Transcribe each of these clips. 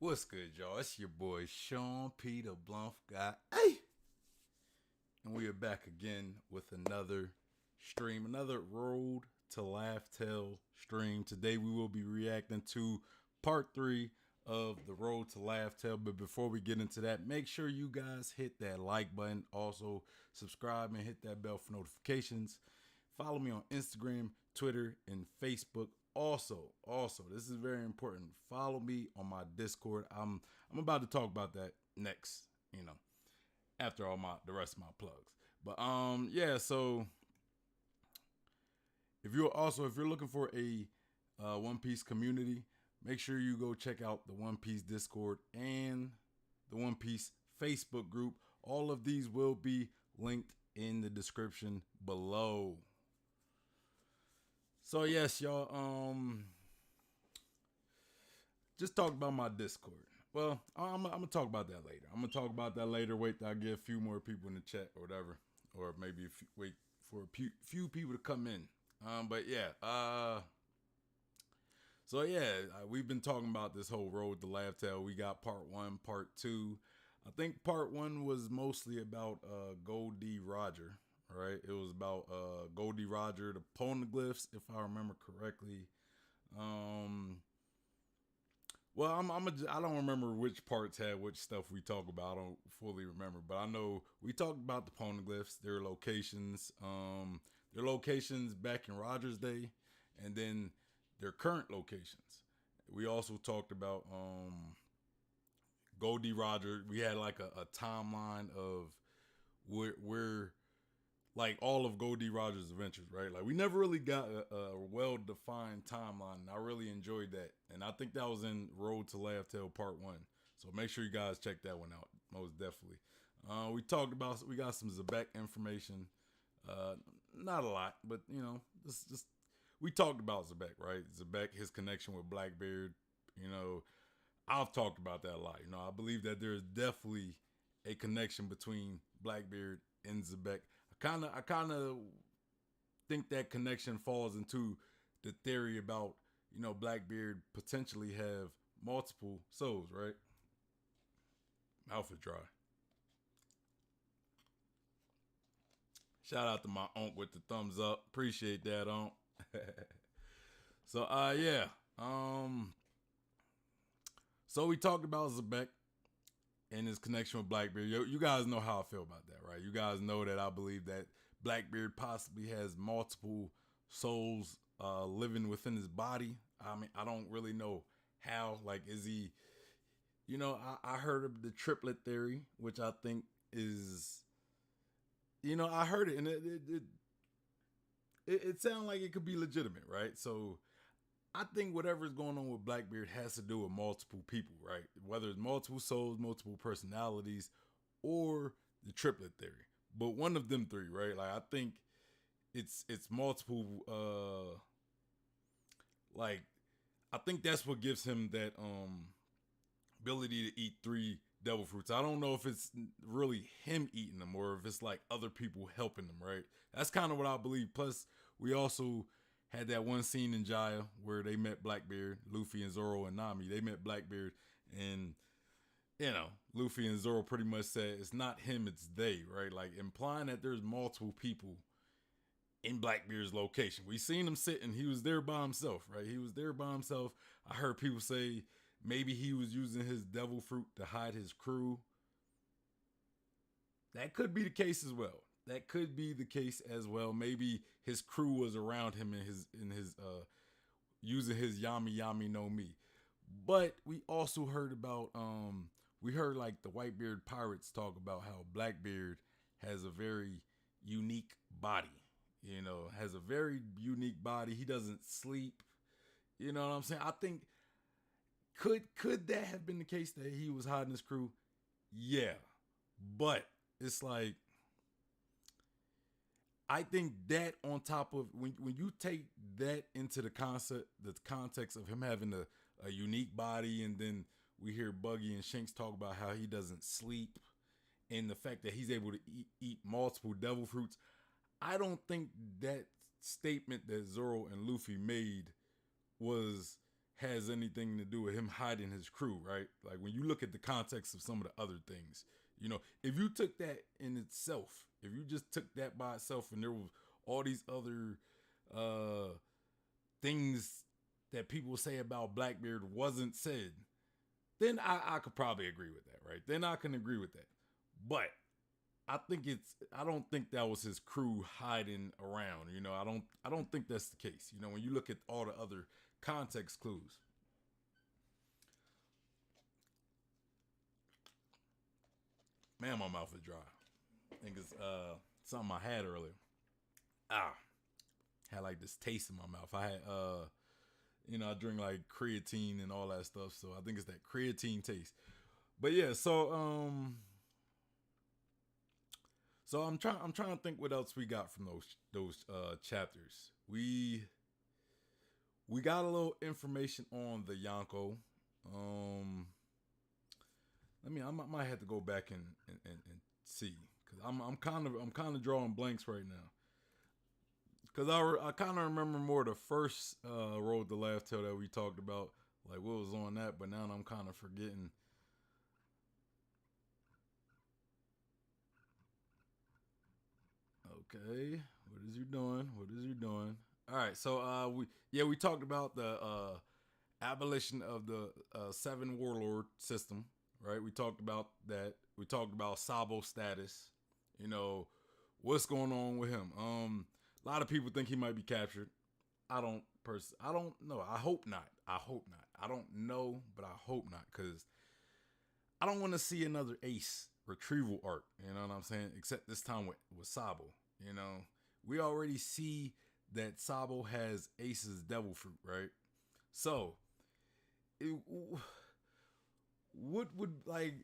What's good, y'all? It's your boy Sean Peter Blunt guy. Hey! And we are back again with another stream, another Road to Laughtale stream. Today we will be reacting to part 3 of the Road to Laughtale. But before we get into that, make sure you guys hit that like button. Also, subscribe and hit that bell for notifications. Follow me on Instagram, Twitter, and Facebook. Also, this is very important. Follow me on my Discord. I'm about to talk about that next, after all the rest of my plugs. But yeah, so if you're looking for a One Piece community, make sure you go check out the One Piece Discord and the One Piece Facebook group. All of these will be linked in the description below. So yes, y'all, just talk about my Discord. Well, I'm gonna talk about that later. Wait till I get a few more people in the chat or whatever, or maybe wait for a few people to come in. But yeah, so yeah, we've been talking about this whole Road to Laughtale. We got part 1, part 2. I think part 1 was mostly about Goldie Roger. Right, it was about Goldie Roger, the poneglyphs, if I remember correctly. Well, I don't remember which parts had which stuff we talked about. I don't fully remember, but I know we talked about the poneglyphs, their locations, back in Roger's day, and then their current locations. We also talked about Goldie Roger. We had like a timeline of where like all of Goldie Roger's adventures, right? Like we never really got a well-defined timeline, and I really enjoyed that. And I think that was in Road to Laughtale Part 1. So make sure you guys check that one out, most definitely. We got some Zebek information. Not a lot, but just we talked about Zebek, right? Zebek, his connection with Blackbeard. I've talked about that a lot. I believe that there is definitely a connection between Blackbeard and Zebek. I kind of think that connection falls into the theory about Blackbeard potentially have multiple souls, right? Mouth is dry. Shout out to my aunt with the thumbs up. Appreciate that, aunt. So yeah. So we talked about Zebek and his connection with Blackbeard. You guys know how I feel about that, right? You guys know that I believe that Blackbeard possibly has multiple souls living within his body. I mean, I don't really know how. Like, is he? I heard of the triplet theory, which I think is, I heard it, and it sounded like it could be legitimate, right? So I think whatever's going on with Blackbeard has to do with multiple people, right? Whether it's multiple souls, multiple personalities, or the triplet theory. But one of them three, right? Like I think it's multiple like I think that's what gives him that ability to eat 3 devil fruits. I don't know if it's really him eating them or if it's like other people helping them, right? That's kind of what I believe. Plus, we also had that one scene in Jaya where they met Blackbeard, Luffy and Zoro and Nami. They met Blackbeard, and Luffy and Zoro pretty much said it's not him, it's they, right? Like implying that there's multiple people in Blackbeard's location. We seen him sitting, he was there by himself, right? He was there by himself. I heard people say maybe he was using his devil fruit to hide his crew. That could be the case as well. Maybe his crew was around him in his using his Yami Yami no Mi. But we also heard about we heard like the Whitebeard pirates talk about how Blackbeard has a very unique body. Has a very unique body. He doesn't sleep. You know what I'm saying? I think could that have been the case that he was hiding his crew? Yeah. But it's like I think that on top of when you take that into the context of him having a unique body, and then we hear Buggy and Shanks talk about how he doesn't sleep, and the fact that he's able to eat multiple devil fruits, I don't think that statement that Zoro and Luffy made was has anything to do with him hiding his crew, right? Like when you look at the context of some of the other things, if you took that in itself, if you just took that by itself, and there was all these other things that people say about Blackbeard wasn't said, then I could probably agree with that, right? Then I can agree with that. But I don't think that was his crew hiding around. I don't think that's the case. When you look at all the other context clues. Man, my mouth is dry. I think it's something I had earlier. Had like this taste in my mouth. I had I drink like creatine and all that stuff, so I think it's that creatine taste. But yeah, so I'm trying to think what else we got from those chapters. We got a little information on the Yonko. I might have to go back and see, because I'm kind of drawing blanks right now. Because I kind of remember more the first Road to Laughtale that we talked about, like what was on that, but now I'm kind of forgetting. Okay, what is you doing? What is you doing? All right, so we talked about the abolition of the seven warlord system, right? We talked about that. We talked about Sabo's status. What's going on with him. A lot of people think he might be captured. I don't know. I hope not. I don't know, but I hope not, because I don't want to see another Ace retrieval arc. You know what I'm saying? Except this time with Sabo. We already see that Sabo has Ace's devil fruit, right? So, what would like,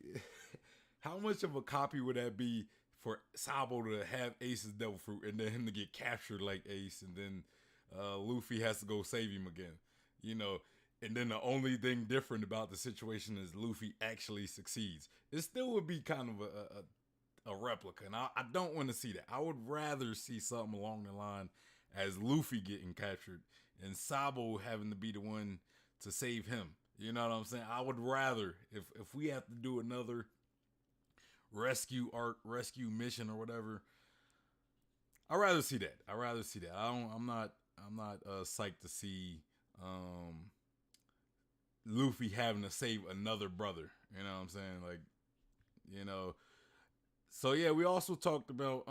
how much of a copy would that be for Sabo to have Ace's devil fruit and then him to get captured like Ace, and then Luffy has to go save him again, and then the only thing different about the situation is Luffy actually succeeds. It still would be kind of a replica, and I don't want to see that. I would rather see something along the line as Luffy getting captured and Sabo having to be the one to save him. You know what I'm saying? I would rather, if we have to do another rescue arc, rescue mission, or whatever, I'd rather see that. I'm not psyched to see Luffy having to save another brother. You know what I'm saying? Like, So yeah, we also talked about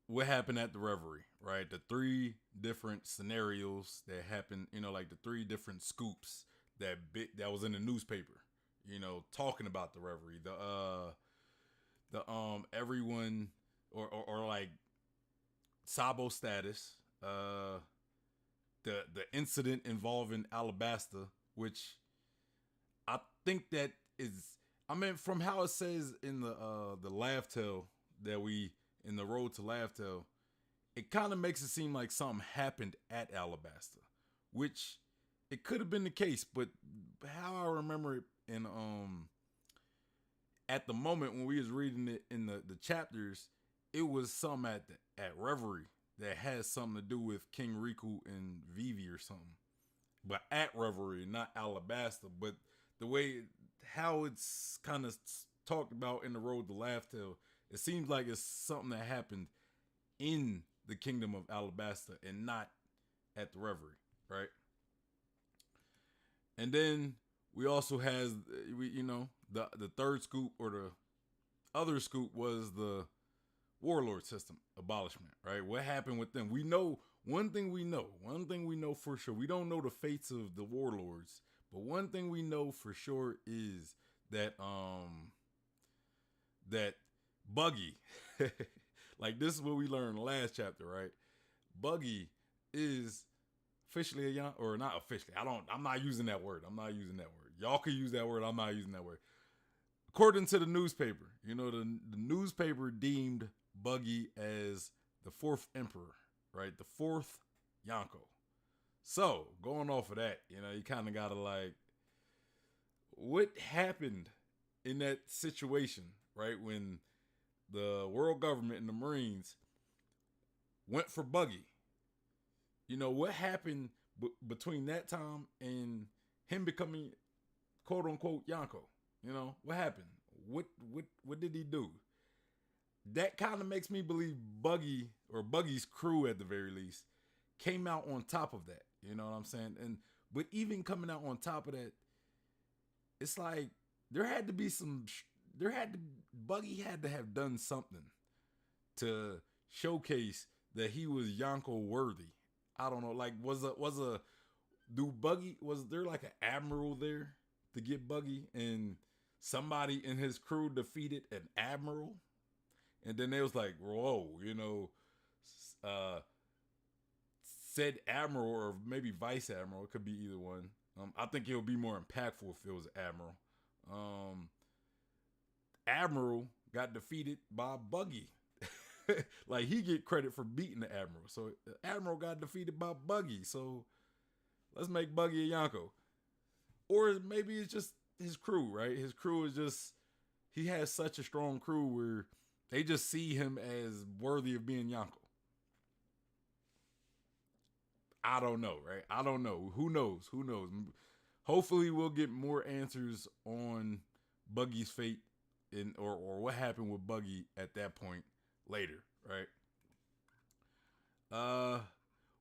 what happened at the Reverie, right? The three different scenarios that happened, like the three different scoops that was in the newspaper, talking about the Reverie. The everyone or like Sabo status, the incident involving Alabasta, which I think that is, from how it says in the Laughtale that we in the Road to Laughtale, it kind of makes it seem like something happened at Alabasta, which it could have been the case, but how I remember it in at the moment when we was reading it in the chapters, it was something at Reverie that has something to do with King Riku and Vivi or something. But at Reverie, not Alabasta. But the way how it's kind of talked about in the Road to Laughtale, it seems like it's something that happened in the Kingdom of Alabasta and not at the Reverie, right? And then we also has the third scoop, or the other scoop, was the warlord system abolishment, right? What happened with them? We know one thing we know for sure. We don't know the fates of the warlords, but one thing we know for sure is that that Buggy, like this is what we learned last chapter, right? Buggy is officially a young, or not officially. I'm not using that word. Y'all can use that word. I'm not using that word. According to the newspaper, the newspaper deemed Buggy as the fourth emperor, right? The fourth Yonko. So, going off of that, you kind of got to like, what happened in that situation, right? When the world government and the Marines went for Buggy. You know, what happened between that time and him becoming quote unquote Yonko? You know, what happened? What did he do? That kind of makes me believe Buggy, or Buggy's crew at the very least, came out on top of that. You know what I'm saying? And but even coming out on top of that, it's like there had to be some. There had to Buggy had to have done something to showcase that he was Yonko worthy. I don't know. Like was there like an admiral there to get Buggy, and somebody in his crew defeated an admiral, and then they was like, whoa, you know, uh, said admiral or maybe vice admiral. It could be either one. I think it would be more impactful if it was admiral. Um, admiral got defeated by Buggy. Like he get credit for beating the admiral. So the admiral got defeated by Buggy. So let's make Buggy a Yonko. Or maybe it's just his crew, right? His crew is just, he has such a strong crew where they just see him as worthy of being Yonko. I don't know, right? I don't know. Who knows? Who knows? Hopefully we'll get more answers on Buggy's fate or what happened with Buggy at that point later, right? Uh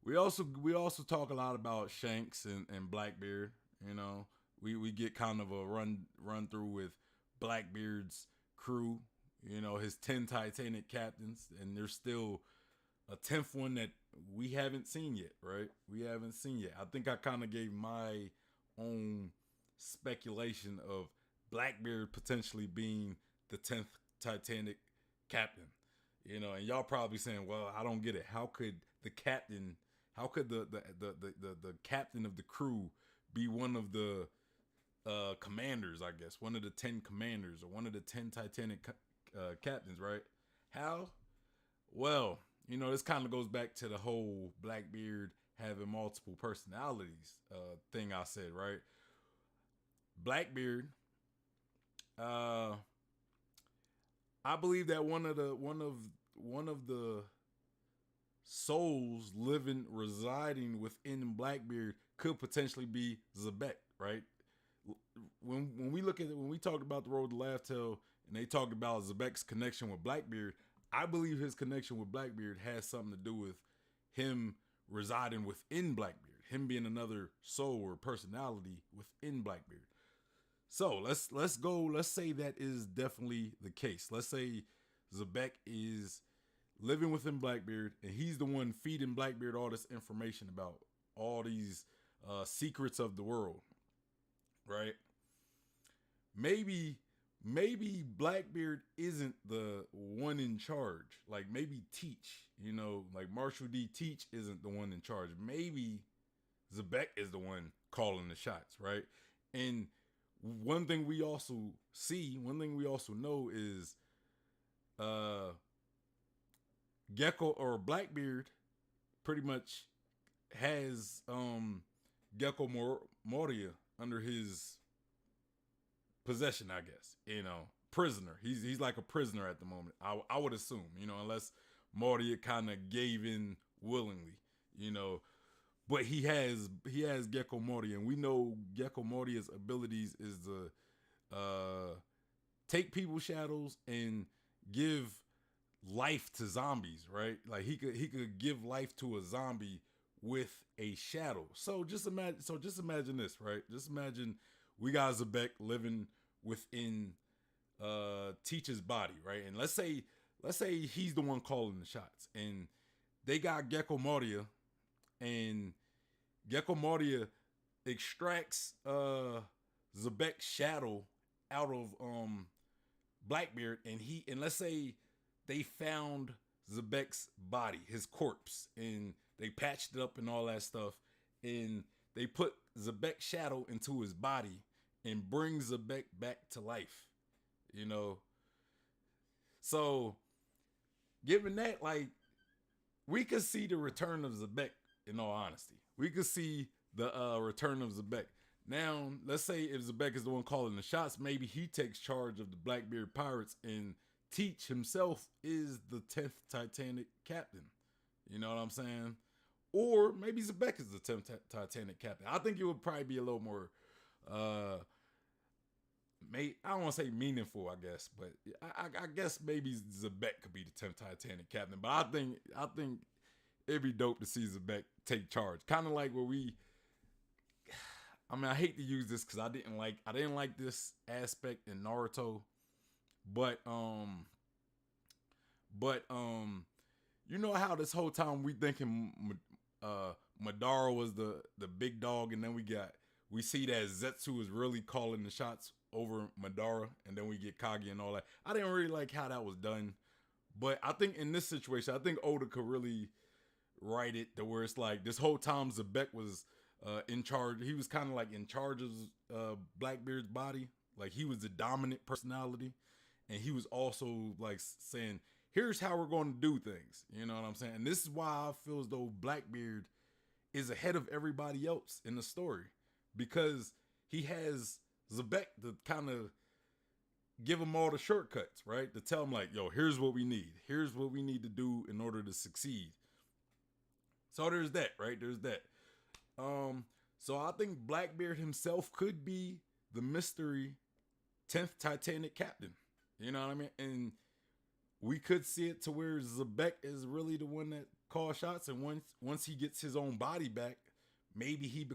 we also talk a lot about Shanks and Blackbeard. You know, we get kind of a run through with Blackbeard's crew. You know, his 10 Titanic captains, and there's still a 10th one that we haven't seen yet, right? We haven't seen yet. I think I kind of gave my own speculation of Blackbeard potentially being the 10th Titanic captain. You know, and y'all probably saying, "Well, I don't get it. How could the captain? How could the captain of the crew be one of the commanders? I guess one of the 10 commanders or one of the 10 Titanic captains, right? How? Well, you know, this kind of goes back to the whole Blackbeard having multiple personalities thing I said, right? Blackbeard, uh, I believe that one of the souls residing within Blackbeard could potentially be Zebek, right? When we look at it, when we talked about the road to Laughtale, and they talked about Zebek's connection with Blackbeard, I believe his connection with Blackbeard has something to do with him residing within Blackbeard, him being another soul or personality within Blackbeard. So let's go. Let's say that is definitely the case. Let's say Zebek is living within Blackbeard, and he's the one feeding Blackbeard all this information about all these secrets of the world, right? Maybe Blackbeard isn't the one in charge. Like maybe Teach, you know, like Marshall D. Teach isn't the one in charge. Maybe Zebek is the one calling the shots, right? And one thing we also know is Gecko or Blackbeard pretty much has Gecko Moria under his possession, I guess. You know, prisoner. He's like a prisoner at the moment. I would assume, you know, unless Moria kind of gave in willingly, you know. But he has Gecko Moria, and we know Gecko Moria's abilities is to take people's shadows and give life to zombies, right? Like he could give life to a zombie with a shadow. So just imagine this, right? Just imagine we got Zebek living within Teach's body, right? And let's say he's the one calling the shots, and they got Gecko Moria, and Gecko Moria extracts Zebek's shadow out of Blackbeard, and let's say they found Zebek's body, his corpse, and they patched it up and all that stuff, and they put Zebek's shadow into his body and bring Zebek back to life, you know. So, given that, like, we could see the return of Zebek. In all honesty, we could see the return of Zebek. Now, let's say if Zebek is the one calling the shots, maybe he takes charge of the Blackbeard pirates, and Teach himself is the 10th Titanic captain. You know what I'm saying? Or maybe Zebek is the 10th Titanic captain. I think it would probably be a little more, uh, I don't want to say meaningful, I guess, but I guess maybe Zebek could be the 10th Titanic captain. But I think it'd be dope to see Zebek take charge. Kind of like where I mean, I hate to use this because I didn't like this aspect in Naruto, but you know how this whole time we thinking Madara was the big dog, and then we see that Zetsu is really calling the shots over Madara, and then we get Kage and all that. I didn't really like how that was done, but I think in this situation, I think Oda could really write it to where it's like this whole time Zebek was in charge. He was kind of like in charge of Blackbeard's body. Like he was the dominant personality, and he was also like saying, "Here's how we're going to do things." You know what I'm saying? And this is why I feel as though Blackbeard is ahead of everybody else in the story, because he has Zebek to kind of give him all the shortcuts, right? To tell him like, "Yo, here's what we need. Here's what we need to do in order to succeed." So there's that, right? There's that. So I think Blackbeard himself could be the mystery 10th Titanic captain. You know what I mean? And we could see it to where Zebek is really the one that calls shots, and once he gets his own body back, maybe he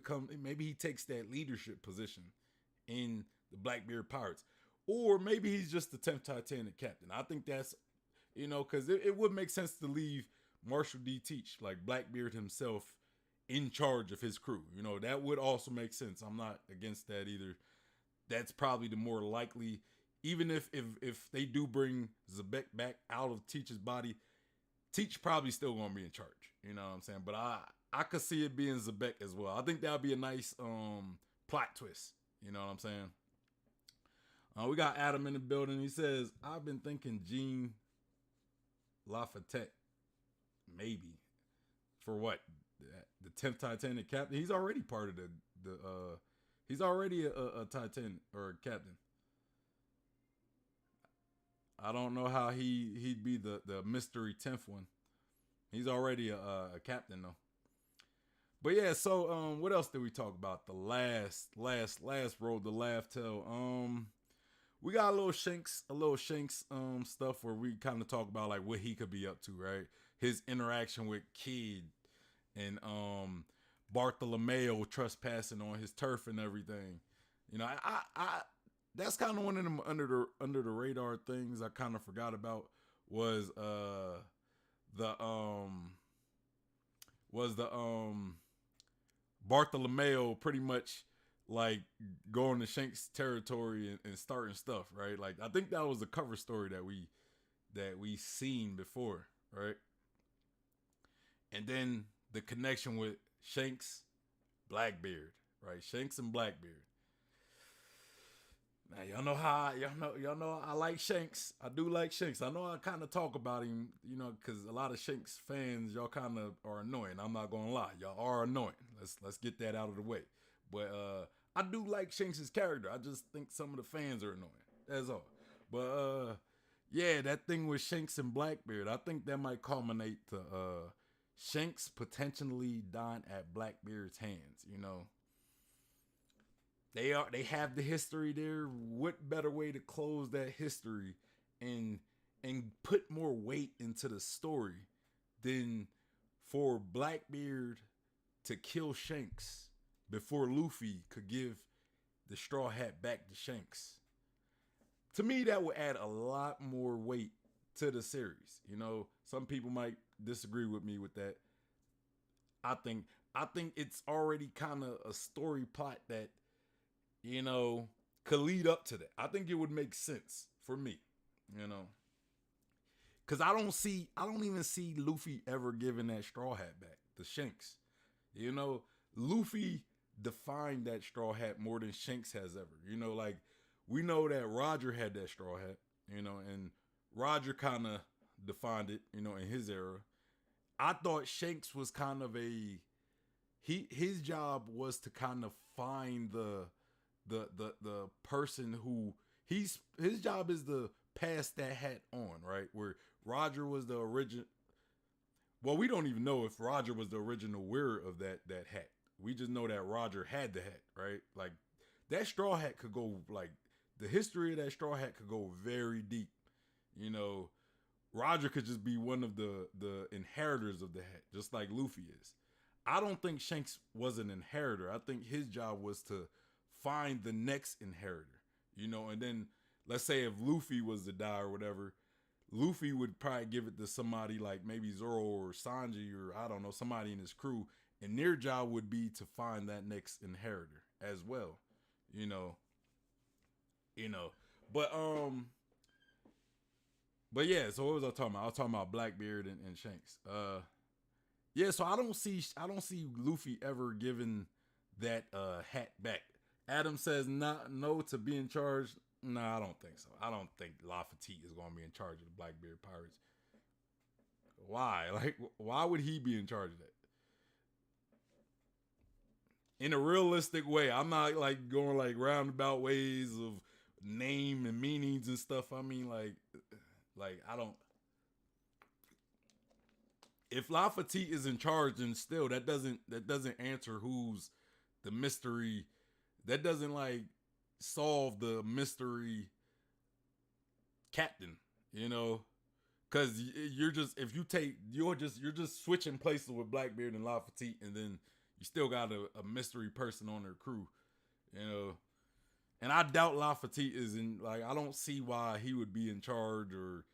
takes that leadership position in the Blackbeard Pirates. Or maybe he's just the 10th Titanic captain. I think that's, because it would make sense to leave Marshall D. Teach, like Blackbeard himself, in charge of his crew. That would also make sense. I'm not against that either. That's probably the more likely, even if they do bring Zebek back out of Teach's body, Teach probably still gonna be in charge. You know what I'm saying? But I could see it being Zebek as well. I think that would be a nice plot twist. You know what I'm saying? We got Adam in the building. He says, "I've been thinking Jean Lafayette, maybe for what, the 10th Titanic captain. He's already part of he's already a Titanic or a captain. I don't know how he'd be the mystery 10th one. He's already a captain though. But yeah, so what else did we talk about? The last road to Laughtale. We got a little Shanks stuff where we kind of talk about like what he could be up to, right? His interaction with Kid and Bartholomew trespassing on his turf and everything. I that's kind of one of them under the radar things I kind of forgot about was the Bartholomew pretty much like going to Shanks' territory and starting stuff, right? Like I think that was the cover story that we seen before, right? And then the connection with Shanks, Blackbeard, right? Shanks and Blackbeard. Now y'all know I like Shanks. I do like Shanks. I know I kind of talk about him, because a lot of Shanks fans, y'all kind of are annoying. I'm not gonna lie, y'all are annoying. Let's get that out of the way. But I do like Shanks' character. I just think some of the fans are annoying. That's all. But yeah, that thing with Shanks and Blackbeard, I think that might culminate to Shanks potentially dying at Blackbeard's hands. They have the history there. What better way to close that history and put more weight into the story than for Blackbeard to kill Shanks before Luffy could give the Straw Hat back to Shanks? To me, that would add a lot more weight to the series. Some people might disagree with me with that. I think it's already kind of a story plot that could lead up to that. I think it would make sense for me, because I don't even see Luffy ever giving that Straw Hat back to Shanks. Luffy defined that Straw Hat more than Shanks has ever. Like we know that Roger had that Straw Hat, and Roger kind of defined it, in his era. I thought Shanks was kind of his job was to kind of find the person who his job is to pass that hat on, right? Where Roger was the original. Well, we don't even know if Roger was the original wearer of that hat. We just know that Roger had the hat, right? Like that straw hat could go like the history of that straw hat could go very deep. You know, Roger could just be one of the inheritors of the hat, just like Luffy is. I don't think Shanks was an inheritor. I think his job was to find the next inheritor. You know, and then let's say if Luffy was to die or whatever, Luffy would probably give it to somebody like maybe Zoro or Sanji or I don't know, somebody in his crew, and their job would be to find that next inheritor as well. You know, you know. But but yeah, so what was I talking about? I was talking about Blackbeard and Shanks. Yeah, so I don't see Luffy ever giving that hat back. Adam says not no to be in charge. No, I don't think so. I don't think Lafayette is going to be in charge of the Blackbeard Pirates. Why? Like, why would he be in charge of that? In a realistic way, I'm not like going like roundabout ways of name and meanings and stuff. I mean, like I don't. If Lafayette is in charge, then still that doesn't answer who's the mystery. That doesn't like solve the mystery captain. You know, because you're just if you take you're just switching places with Blackbeard and Lafayette, and then you still got a mystery person on their crew. You know, and I doubt Lafayette is in. Like, I don't see why he would be in charge or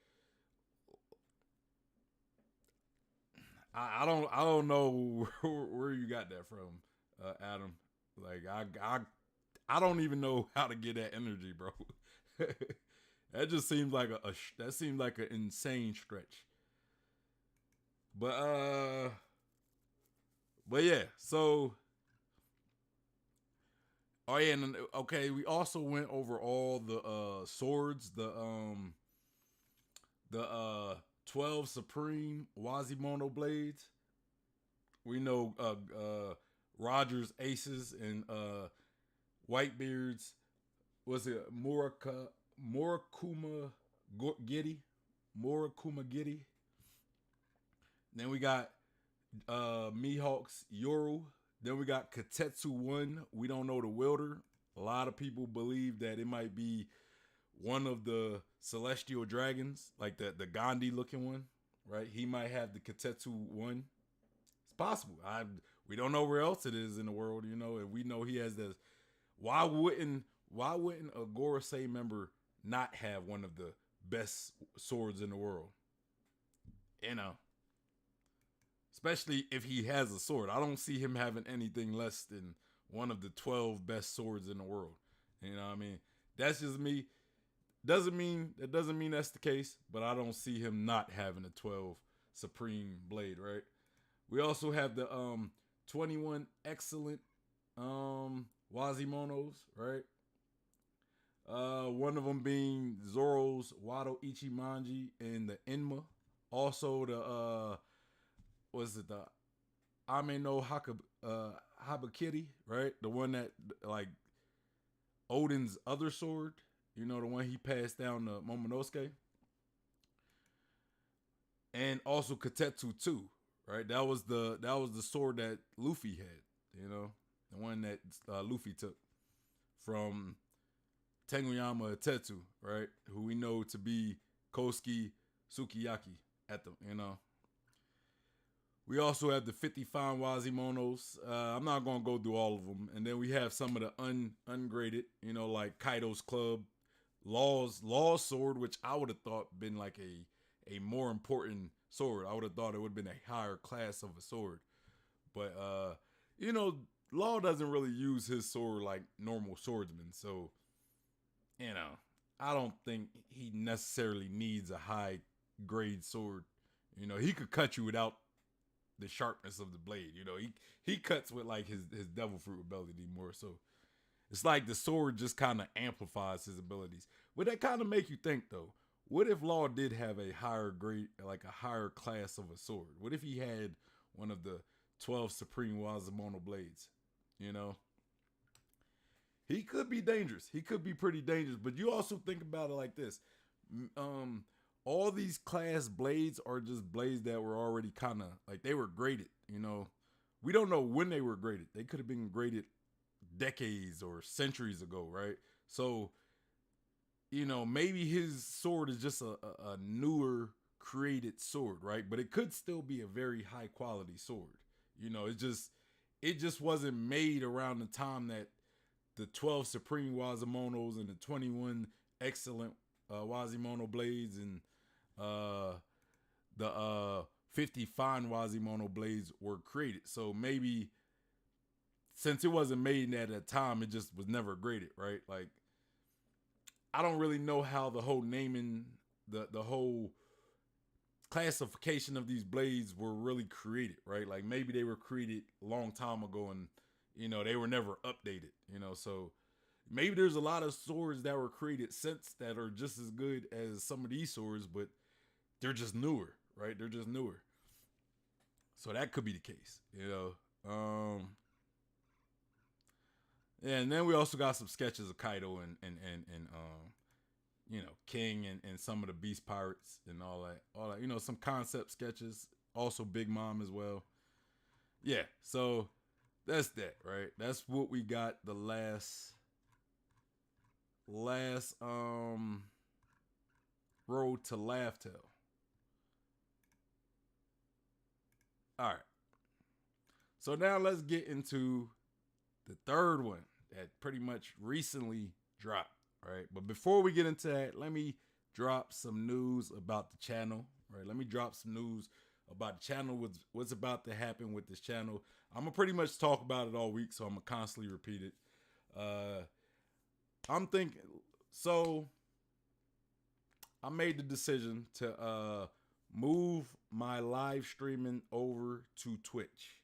I don't know where you got that from, Adam. Like I don't even know how to get that energy, bro. That just seems like that seems like an insane stretch. But yeah. So oh yeah, and okay. We also went over all the swords, the 12 Supreme Wazimono blades. We know Rogers Aces and Whitebeard's was it Murakuma Giddy? Murakuma Giddy. Then we got Mihawk's Yoru. Then we got Katetsu 1. We don't know the wielder. A lot of people believe that it might be one of the celestial dragons, like the Gandhi looking one, right? He might have the Katetsu 1. It's possible. We don't know where else it is in the world, you know, and we know he has this. Why wouldn't a Gorosei member not have one of the best swords in the world? You know, especially if he has a sword. I don't see him having anything less than one of the 12 best swords in the world. You know what I mean? That's just me. That doesn't mean that's the case, but I don't see him not having a 12 Supreme blade, right? We also have the 21 excellent Wazimonos, right? One of them being Zoro's Wado Ichimonji and the Enma. Also the was it the Ame no Habakiri, right? The one that like Odin's other sword, you know, the one he passed down to Momonosuke. And also Katetsu 2, right? That was the sword that Luffy had, you know, the one that Luffy took from Tenguyama Tetsu, right? Who we know to be Kosuke Sukiyaki at the, you know. We also have the 50 fine Wazimonos. I'm not going to go through all of them. And then we have some of the ungraded, you know, like Kaido's Club, Law's sword, which I would have thought been like a more important sword. I would have thought it would have been a higher class of a sword. But, you know, Law doesn't really use his sword like normal swordsmen. So, you know, I don't think he necessarily needs a high grade sword. You know, he could cut you without the sharpness of the blade. You know, he cuts with like his devil fruit ability more. So it's like the sword just kind of amplifies his abilities. Would that kind of make you think though? What if Law did have a higher grade, like a higher class of a sword? What if he had one of the 12 Supreme Wazimono blades? You know, he could be dangerous. He could be pretty dangerous. But you also think about it like this. all these class blades are just blades that were already kind of like they were graded. You know, we don't know when they were graded. They could have been graded decades or centuries ago, right? So, you know, maybe his sword is just a newer created sword, right? But it could still be a very high quality sword. You know, it just wasn't made around the time that the 12 Supreme Wazimonos and the 21 excellent Wazimono blades and the 50 fine Wazimono blades were created. So maybe since it wasn't made at a time, it just was never graded, right? Like, I don't really know how the whole naming, the whole classification of these blades were really created, right? Like maybe they were created a long time ago and, you know, they were never updated, you know, so maybe there's a lot of swords that were created since that are just as good as some of these swords, but they're just newer, right? They're just newer. So that could be the case, you know. And then we also got some sketches of Kaido and you know, King and some of the Beast Pirates and all that, you know, some concept sketches, also Big Mom as well. Yeah, so that's that, right? That's what we got the last road to Laughtale. All right. So now let's get into the third one that pretty much recently dropped, right? But before we get into that, let me drop some news about the channel, right? Let me drop some news about the channel, what's about to happen with this channel. I'm gonna pretty much talk about it all week, so I'm gonna constantly repeat it. I'm thinking, so I made the decision to move my live streaming over to Twitch.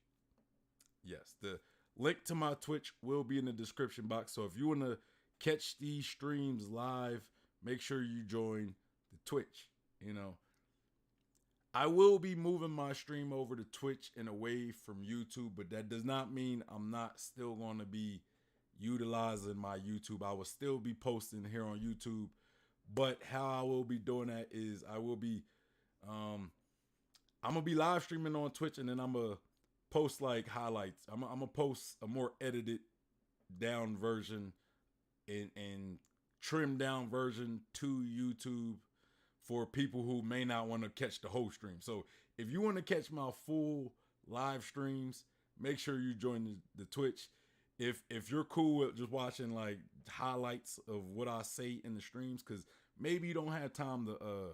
Yes, the link to my Twitch will be in the description box. So if you want to catch these streams live, make sure you join the Twitch. You know, I will be moving my stream over to Twitch and away from YouTube, but that does not mean I'm not still going to be utilizing my YouTube. I will still be posting here on YouTube, but how I will be doing that is I will be, I'm gonna be live streaming on Twitch, and then I'm gonna post like highlights. I'm gonna post a more edited down version and trimmed down version to YouTube for people who may not want to catch the whole stream. So if you want to catch my full live streams, make sure you join the Twitch. If you're cool with just watching like highlights of what I say in the streams, because maybe you don't have time to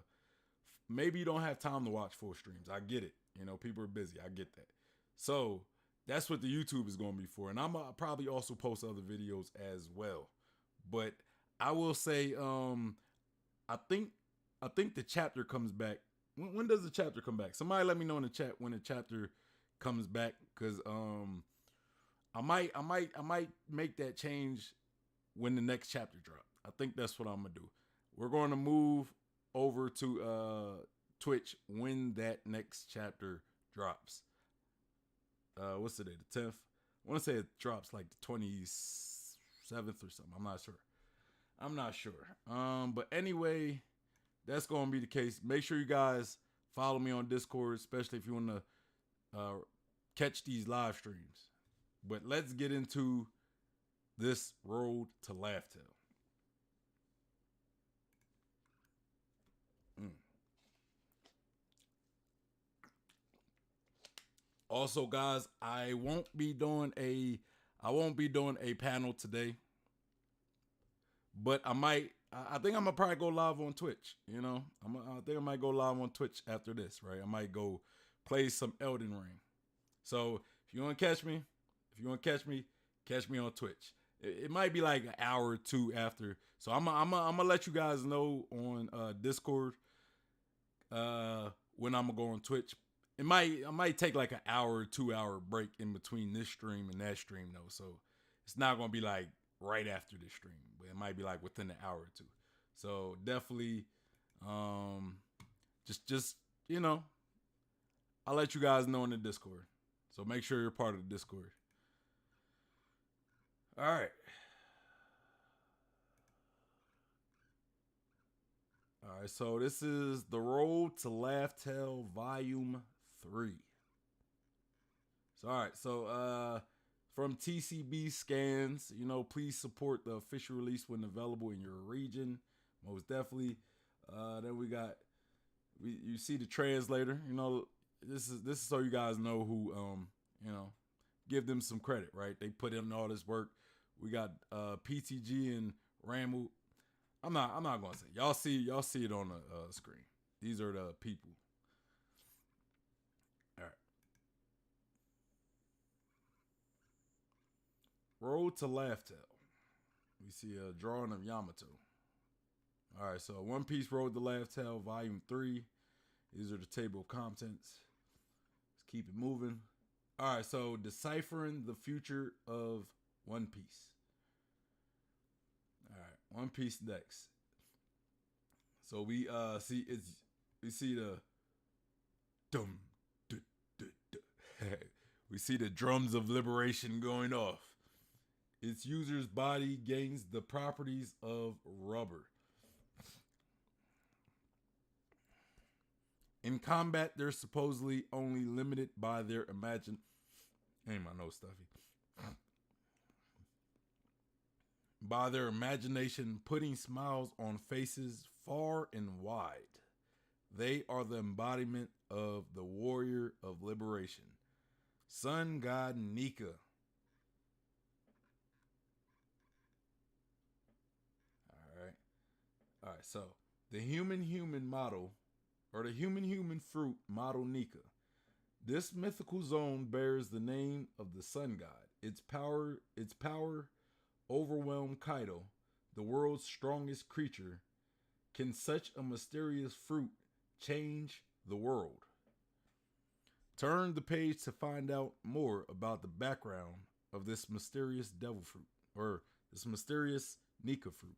watch full streams. I get it. You know, people are busy. I get that. So that's what the YouTube is going to be for. And I'm probably also post other videos as well. But I will say, I think the chapter comes back. When does the chapter come back? Somebody let me know in the chat when the chapter comes back, because I might make that change when the next chapter drops. I think that's what I'm gonna do. We're going to move over to Twitch when that next chapter drops. What's the day? The 10th. I want to say it drops like the 27th or something. I'm not sure. But anyway, that's going to be the case. Make sure you guys follow me on Discord, especially if you want to catch these live streams. But let's get into this road to Laughtale. Also, guys, I won't be doing a panel today, but I think I'm gonna probably go live on Twitch. You know, I think I might go live on Twitch after this, right? I might go play some Elden Ring. So if you want to catch me, catch me on Twitch. It might be like an hour or two after. So I'm gonna let you guys know on Discord when I'm gonna go on Twitch. I might take like an hour or 2 hour break in between this stream and that stream though. So it's not gonna be like right after this stream, but it might be like within an hour or two. So definitely just you know, I'll let you guys know in the Discord. So make sure you're part of the Discord. All right. All right, so this is The Road to Laughtale Volume 3. So, all right, so from TCB Scans, please support the official release when available in your region. Most definitely. Then we got, you see the translator. This is so you guys know who, give them some credit, right? They put in all this work. We got PTG and Ramble. I'm not gonna say. Y'all see it on the screen. These are the people. All right. Road to Laughtale. We see a drawing of Yamato. All right, so One Piece Road to Laughtale, Volume 3. These are the table of contents. Let's keep it moving. All right, so deciphering the future of One Piece. All right, One Piece next. So we see the dum, duh, duh, duh. We see the drums of liberation going off. Its user's body gains the properties of rubber. In combat, they're supposedly only limited by their ain't my nose stuffy. By their imagination, putting smiles on faces far and wide. They are the embodiment of the warrior of liberation, sun god Nika. All right, so the human model, or the human fruit model Nika. This mythical zone bears the name of the sun god. Its power overwhelmed Kaido, the world's strongest creature. Can such a mysterious fruit change the world? Turn the page to find out more about the background of this mysterious devil fruit, or this mysterious Nika fruit.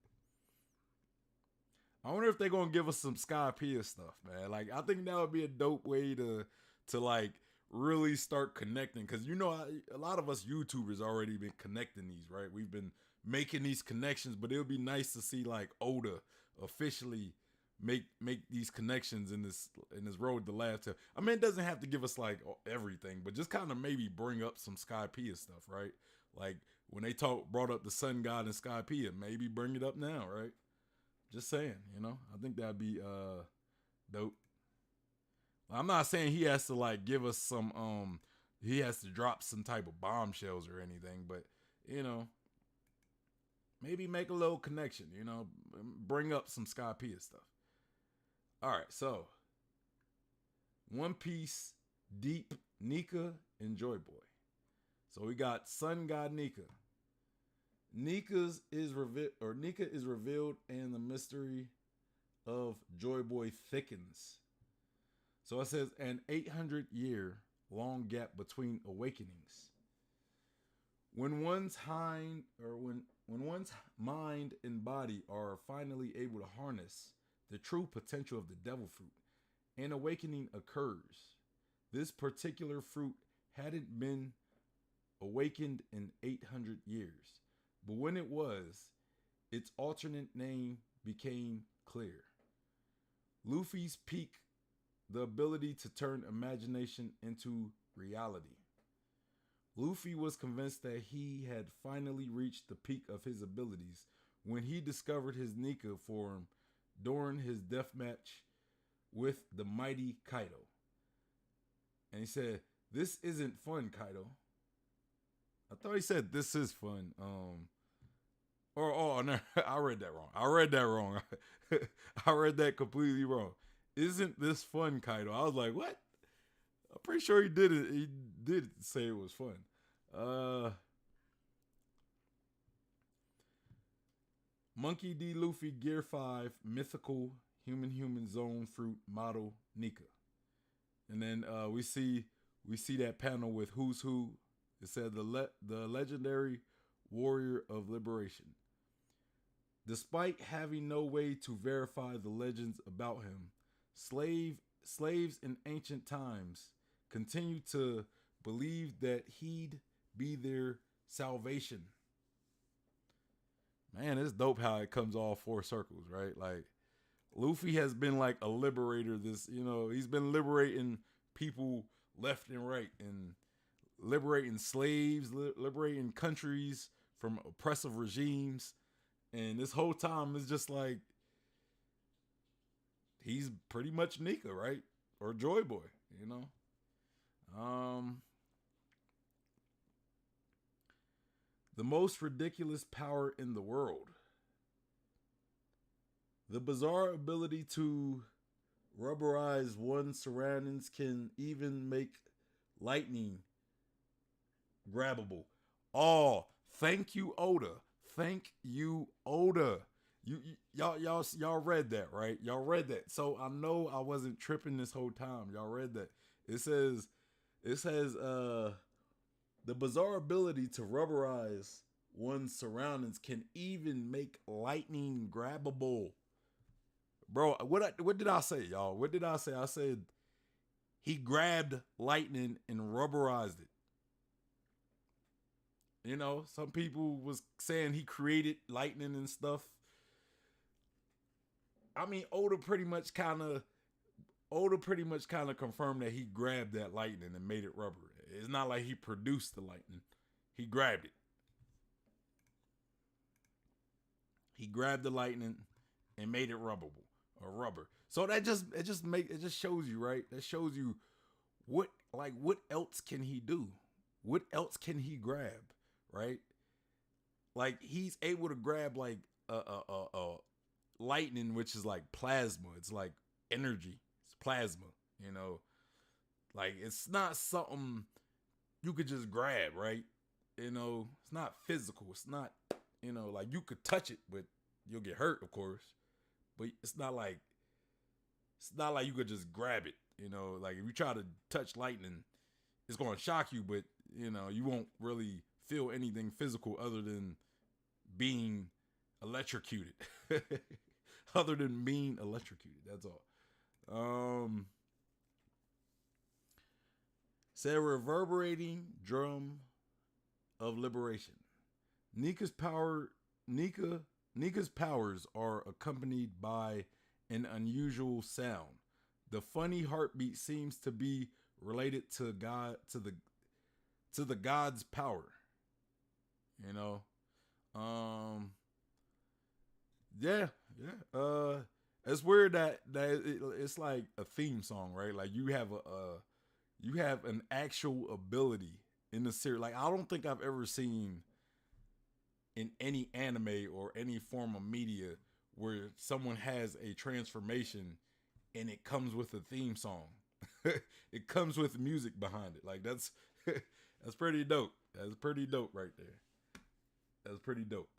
I wonder if they're gonna give us some Skypiea stuff, man. Like, I think that would be a dope way to like really start connecting, because a lot of us YouTubers already been connecting these, right? We've been making these connections, but it would be nice to see like Oda officially make these connections in this road to Laughtale. I mean, it doesn't have to give us like everything, but just kind of maybe bring up some Skypiea stuff, right? Like when they brought up the sun god and Skypiea, maybe bring it up now, right? Just saying, I think that'd be dope. I'm not saying he has to like give us some he has to drop some type of bombshells or anything, but maybe make a little connection, bring up some Skypiea stuff. All right, so One Piece Deep Nika and Joy Boy. So we got Sun God Nika. Nika is revealed and the mystery of Joy Boy thickens. So it says an 800-year long gap between awakenings. When one's mind and body are finally able to harness the true potential of the devil fruit, an awakening occurs. This particular fruit hadn't been awakened in 800 years, but when it was, its alternate name became clear. Luffy's peak, the ability to turn imagination into reality. Luffy was convinced that he had finally reached the peak of his abilities when he discovered his Nika form during his deathmatch with the mighty Kaido. And he said, "This isn't fun, Kaido." I thought he said, "This is fun." No, I read that wrong. I read that completely wrong. "Isn't this fun, Kaido?" I was like, what? I'm pretty sure he did it. He did say it was fun. Monkey D. Luffy Gear 5 Mythical Human Zone Fruit Model Nika. And then we see that panel with Who's Who. It said the legendary warrior of liberation. Despite having no way to verify the legends about him, slaves in ancient times continued to believe that he'd be their salvation. Man, it's dope how it comes all four circles, right? Like, Luffy has been like a liberator. He's been liberating people left and right, and liberating slaves, liberating countries from oppressive regimes. And this whole time is just like he's pretty much Nika, right? Or Joy Boy, you know. Um, the most ridiculous power in the world. The bizarre ability to rubberize one's surroundings can even make lightning grabbable. Oh, thank you, Oda. Thank you, Oda. Y'all read that, right? Y'all read that. So I know I wasn't tripping this whole time. Y'all read that. It says the bizarre ability to rubberize one's surroundings can even make lightning grabbable. Bro, what did I say, y'all? What did I say? I said he grabbed lightning and rubberized it. You know, some people was saying he created lightning and stuff. I mean, Oda pretty much kind of confirmed that he grabbed that lightning and made it rubber. It's not like he produced the lightning. He grabbed it. He grabbed the lightning and made it rubbable or rubber. So it just shows you, right? That shows you what else can he do? What else can he grab, right? Like he's able to grab like a lightning, which is like plasma. It's like energy. It's plasma, you know. Like it's not something you could just grab, right? You know, it's not physical. It's not, like you could touch it, but you'll get hurt, of course. But it's not like you could just grab it. You know, like if you try to touch lightning, it's going to shock you, but you won't really feel anything physical other than being electrocuted. Other than being electrocuted, that's all. Said reverberating drum of liberation. Nika's powers are accompanied by an unusual sound. The funny heartbeat seems to be related to the god's power. You know, yeah. It's weird that it's like a theme song, right? Like you have an actual ability in the series. Like I don't think I've ever seen in any anime or any form of media where someone has a transformation and it comes with a theme song. It comes with music behind it. Like that's that's pretty dope. That's pretty dope right there. That's pretty dope.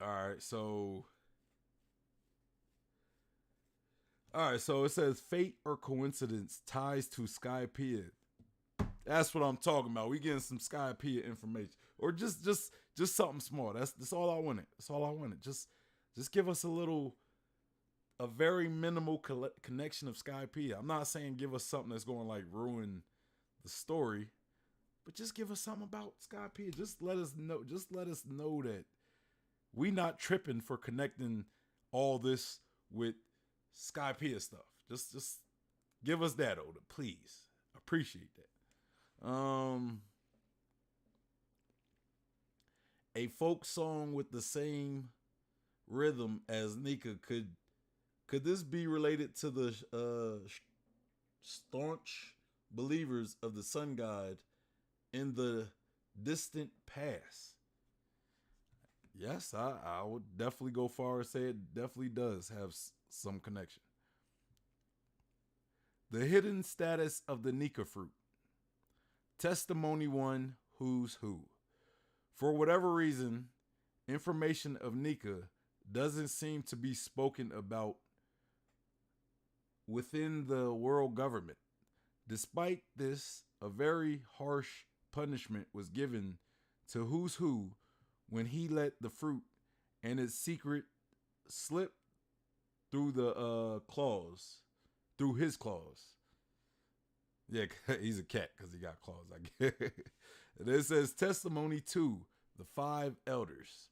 All right, so it says fate or coincidence ties to Skypiea. That's what I'm talking about. We getting some Skypiea information, or just something small. That's all I wanted. That's all I wanted. Just give us a very minimal connection of Skypiea. I'm not saying give us something that's going to like ruin the story, but just give us something about Skypiea. Just let us know. Just let us know that we not tripping for connecting all this with Skypiea stuff. Just give us that, Oda, please. Appreciate that. A folk song with the same rhythm as Nika. Could this be related to the staunch believers of the sun god in the distant past? Yes, I would definitely go far and say it definitely does have some connection. The hidden status of the Nika fruit. Testimony 1, who's who. For whatever reason, information of Nika doesn't seem to be spoken about within the world government. Despite this, a very harsh punishment was given to who's who when he let the fruit and its secret slip through the through his claws. Yeah, he's a cat because he got claws. I guess. And it says testimony 2, the 5 elders.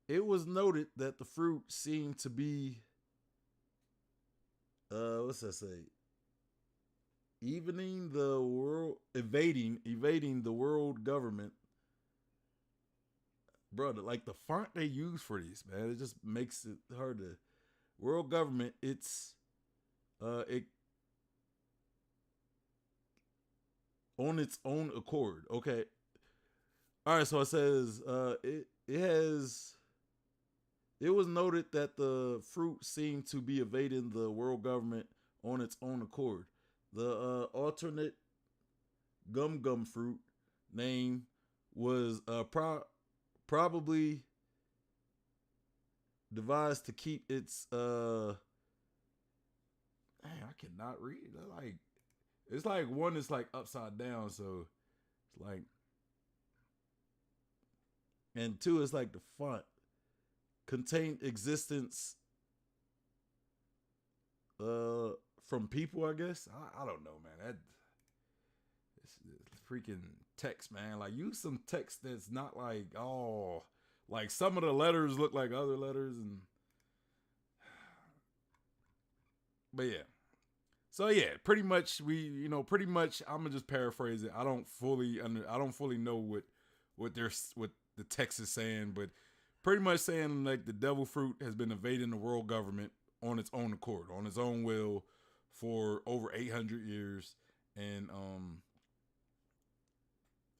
It was noted that the fruit seemed to be, what's that say? Evading the world government. Brother, like the font they use for these, man, it just makes it hard to. World government, it's it on its own accord. Okay. All right, so it says it was noted that the fruit seemed to be evading the world government on its own accord. The alternate gum fruit name was probably devised to keep its man, I cannot read. It's like one is like upside down, so it's like, and two is like the font contained existence from people, I guess. I don't know, man. It's freaking text, man. Like, use some text that's not like, oh, like some of the letters look like other letters, and but yeah. So yeah, pretty much I'm gonna just paraphrase it. I don't fully know what the text is saying, but pretty much saying like the devil fruit has been evading the world government on its own accord, on its own will, for over 800 years, and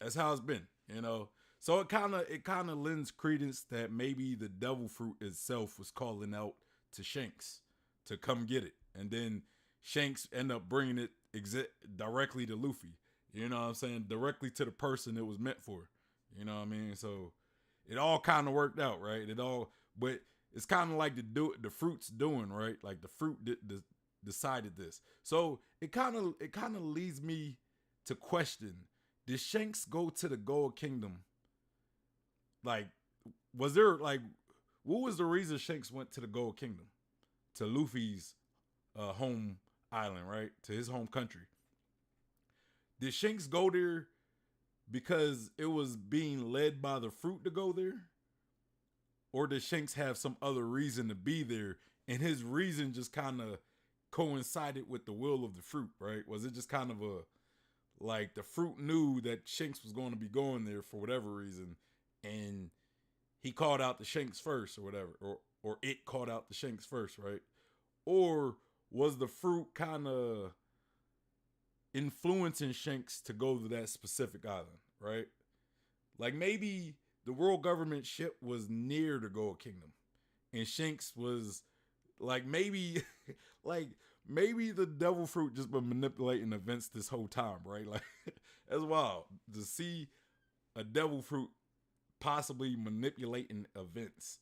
that's how it's been, So it kind of lends credence that maybe the devil fruit itself was calling out to Shanks to come get it, and then Shanks end up bringing it directly to Luffy. You know what I'm saying? Directly to the person it was meant for. You know what I mean? So it all kind of worked out, right? But it's kind of like the fruit's doing, right? Like the fruit decided this. So it kind of leads me to question: did Shanks go to the Gold Kingdom? Like, was there like, what was the reason Shanks went to the Gold Kingdom, to Luffy's home island, right? To his home country. Did Shanks go there because it was being led by the fruit to go there? Or did Shanks have some other reason to be there, and his reason just kind of coincided with the will of the fruit, right? Was it just kind of like the fruit knew that Shanks was going to be going there for whatever reason, and he called out the Shanks first or whatever, or it called out the Shanks first, right? Or was the fruit kind of influencing Shanks to go to that specific island, right? Like maybe the world government ship was near the Gold Kingdom, and Shanks was like maybe the devil fruit just been manipulating events this whole time, right? Like that's wild to see a devil fruit possibly manipulating events.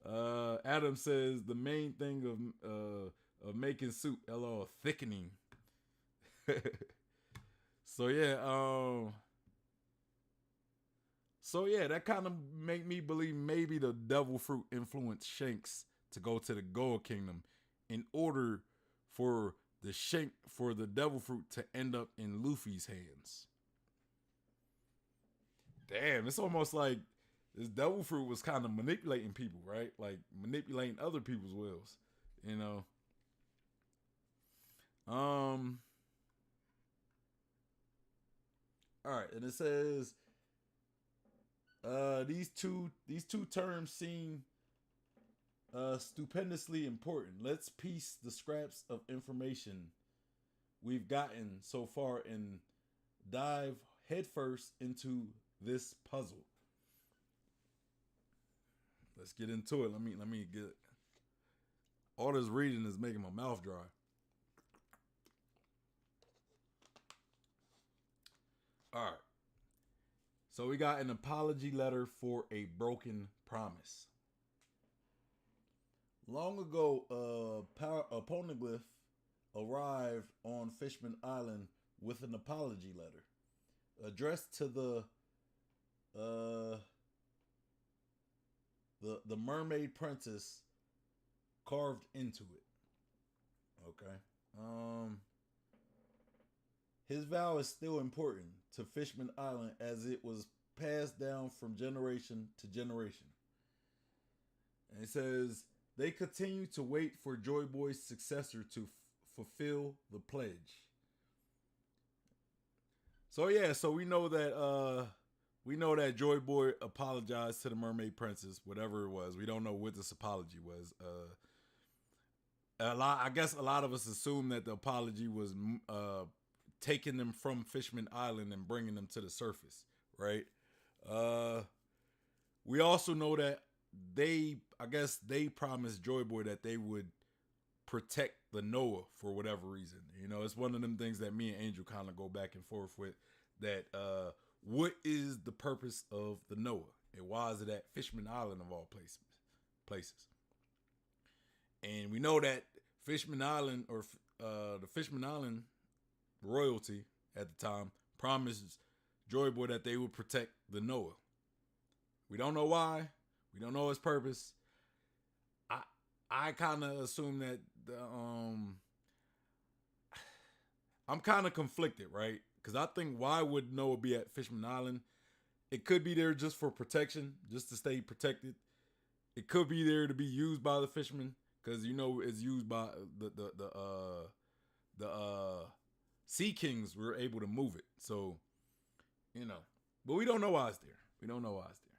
Adam says the main thing of making soup, LOL, thickening. So yeah, that kind of make me believe maybe the devil fruit influenced Shanks to go to the Gold Kingdom in order for the devil fruit to end up in Luffy's hands. Damn, it's almost like this devil fruit was kind of manipulating people, right? Like manipulating other people's wills, All right, and it says these two terms seem stupendously important. Let's piece the scraps of information we've gotten so far and dive headfirst into this puzzle. Let's get into it. Let me get all this reading is making my mouth dry. All right. So we got an apology letter for a broken promise. Long ago, a poneglyph arrived on Fishman Island with an apology letter addressed to the mermaid princess carved into it. Okay. His vow is still important to Fishman Island as it was passed down from generation to generation. And it says they continue to wait for Joy Boy's successor to fulfill the pledge. So yeah, so we know that Joy Boy apologized to the Mermaid Princess, whatever it was. We don't know what this apology was. I guess a lot of us assume that the apology was taking them from Fishman Island and bringing them to the surface, right? We also know that they promised Joy Boy that they would protect the Noah for whatever reason. You know, it's one of them things that me and Angel kind of go back and forth with. That what is the purpose of the Noah, and why is it at Fishman Island of all places? And we know that Fishman Island, or the Fishman Island royalty at the time, promised Joy Boy that they would protect the Noah. We don't know why. We don't know his purpose. I kind of assume that I'm kind of conflicted, right? Because I think, why would Noah be at Fishman Island? It could be there just for protection, just to stay protected. It could be there to be used by the fishermen, because you know it's used by the Sea Kings. Were able to move it, so you know. But we don't know why it's there. We don't know why it's there.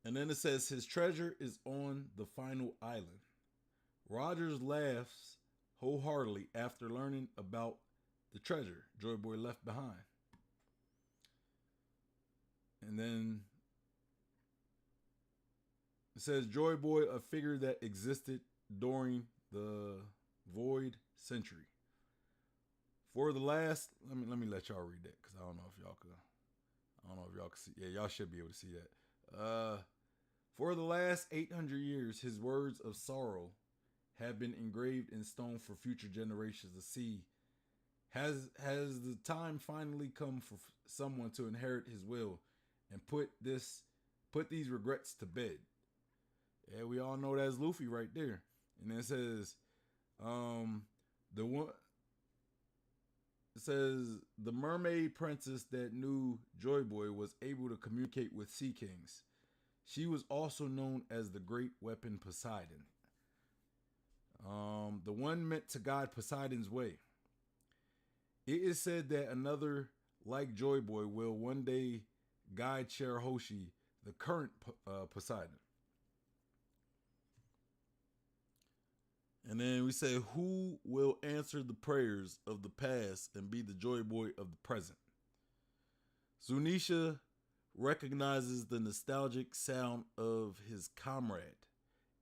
And then it says his treasure is on the final island. Rogers laughs wholeheartedly after learning about the treasure Joy Boy left behind. And then it says Joy Boy, a figure that existed during the Void Century. For the last, let me let y'all read that, because I don't know if y'all can see. Yeah, y'all should be able to see that. For the last 800 years, his words of sorrow have been engraved in stone for future generations to see. Has the time finally come for someone to inherit his will and put these regrets to bed? Yeah, we all know that's Luffy right there. And then it says, the mermaid princess that knew Joy Boy was able to communicate with Sea Kings. She was also known as the Great Weapon Poseidon. The one meant to guide Poseidon's way. It is said that another like Joy Boy will one day guide Shirahoshi, the current Poseidon. And then we say, who will answer the prayers of the past and be the Joy Boy of the present? Zunisha recognizes the nostalgic sound of his comrade,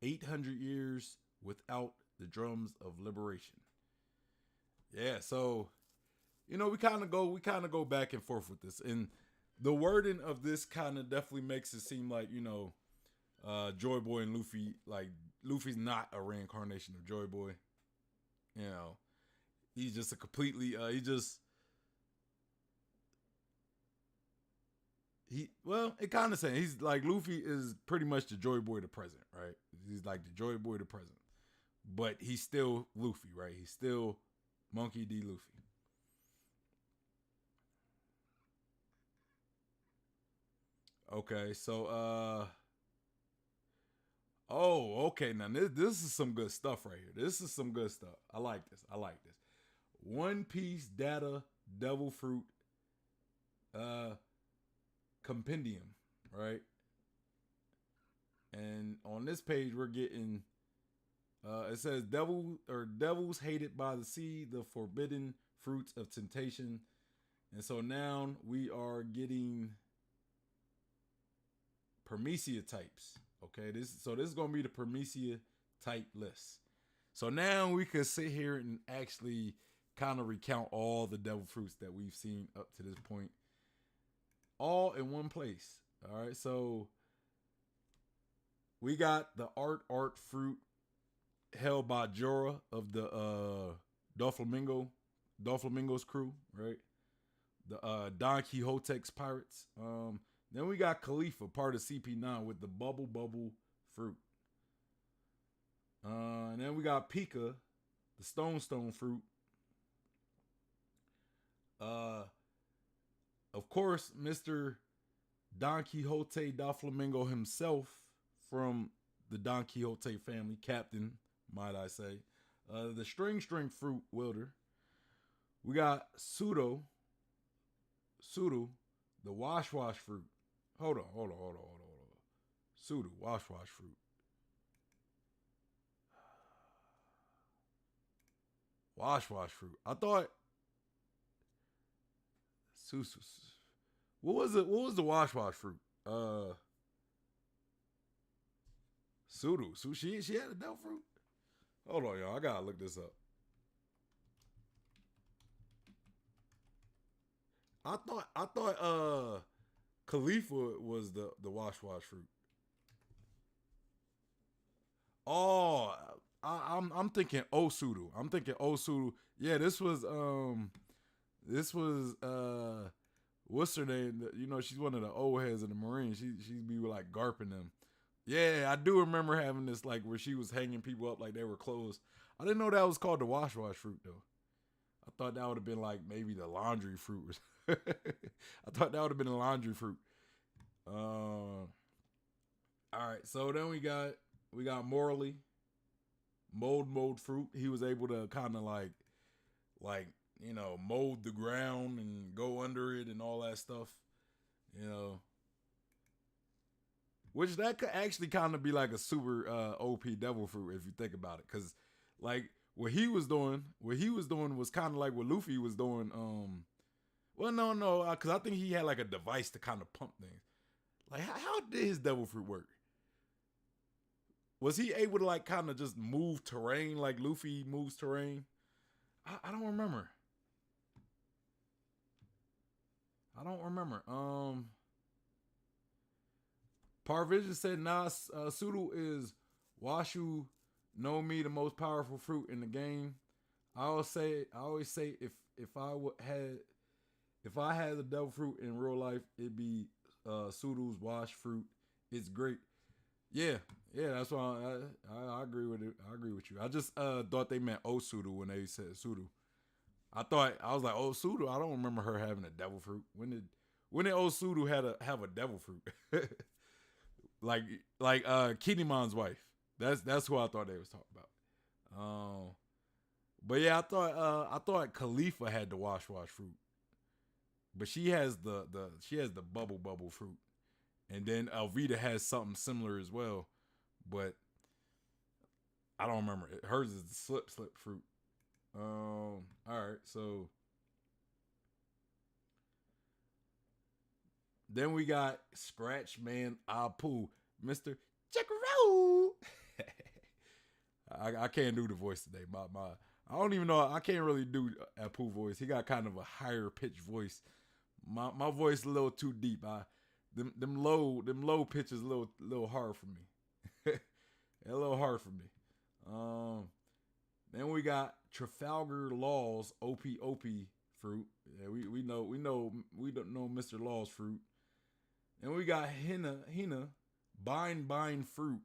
800 years without the drums of liberation. Yeah, so you know, we kind of go back and forth with this, and the wording of this kind of definitely makes it seem like, you know, Joy Boy and Luffy, like Luffy's not a reincarnation of Joy Boy. You know, he's just a completely it kind of saying he's like, Luffy is pretty much the Joy Boy of the present, right? He's like the Joy Boy of the present, but he's still Luffy, right? He's still Monkey D. Luffy. Okay, so okay, now this is some good stuff right here. This is some good stuff. I like this. One Piece data devil fruit compendium, right? And on this page we're getting it says devils hated by the sea, the forbidden fruits of temptation. And so now we are getting Promethea types. Okay, this is gonna be the Promethea type list. So now we could sit here and actually kind of recount all the devil fruits that we've seen up to this point, all in one place. All right, so we got the art fruit held by Jorah of the Doflamingo's crew, right? The Don Quixote's pirates. Then we got Khalifa, part of CP9, with the bubble fruit. And then we got Pika, the stone fruit. Of course, Mr. Don Quixote Doflamingo himself from the Don Quixote family, Captain, might I say. The string fruit wielder. We got Pseudo, the wash fruit. Hold on. Pseudo, wash fruit. Wash fruit. I thought what was it? What was the wash fruit? Pseudo. She had a devil fruit. Hold on, y'all. I gotta look this up. I thought Khalifa was the wash fruit. Oh, I'm thinking Osudu. I'm thinking Osudu. Yeah, this was what's her name? You know, she's one of the old heads of the Marines. She'd be like garping them. Yeah, I do remember having this like where she was hanging people up like they were clothes. I didn't know that was called the wash fruit though. I thought that would have been like maybe the laundry fruit. I thought that would have been the laundry fruit. All right, so then we got Morley, mold fruit. He was able to kind of like you know mold the ground and go under it and all that stuff. You know, which that could actually kind of be like a super OP devil fruit if you think about it, because like what he was doing was kind of like what Luffy was doing. Well, no, because I think he had like a device to kind of pump things. Like, how did his devil fruit work? Was he able to like kind of just move terrain like Luffy moves terrain? I don't remember. Parvision said, "Nah, Sudo is Washu no me the most powerful fruit in the game. I always say if I had the devil fruit in real life, it'd be Sudo's wash fruit. It's great. Yeah, that's why I agree with it. I agree with you. I just thought they meant Osudu when they said Sudo. I was like, oh, Sudo. I don't remember her having a devil fruit. When did Osudu have a devil fruit? like Kinemon's wife. That's who I thought they was talking about. But yeah, I thought Khalifa had the wash fruit, but she has the bubble fruit, and then Alvita has something similar as well, but I don't remember it. Hers is the slip fruit. All right, so then we got Scratch Man Apu, Mr. Checkaroo. I can't do the voice today. My I don't even know. I can't really do Apu voice. He got kind of a higher pitched voice. My voice is a little too deep. Them low pitches a little hard for me. A little hard for me. Then we got Trafalgar Law's OP fruit. Yeah, we don't know Mr. Law's fruit. And we got Hina bind fruit.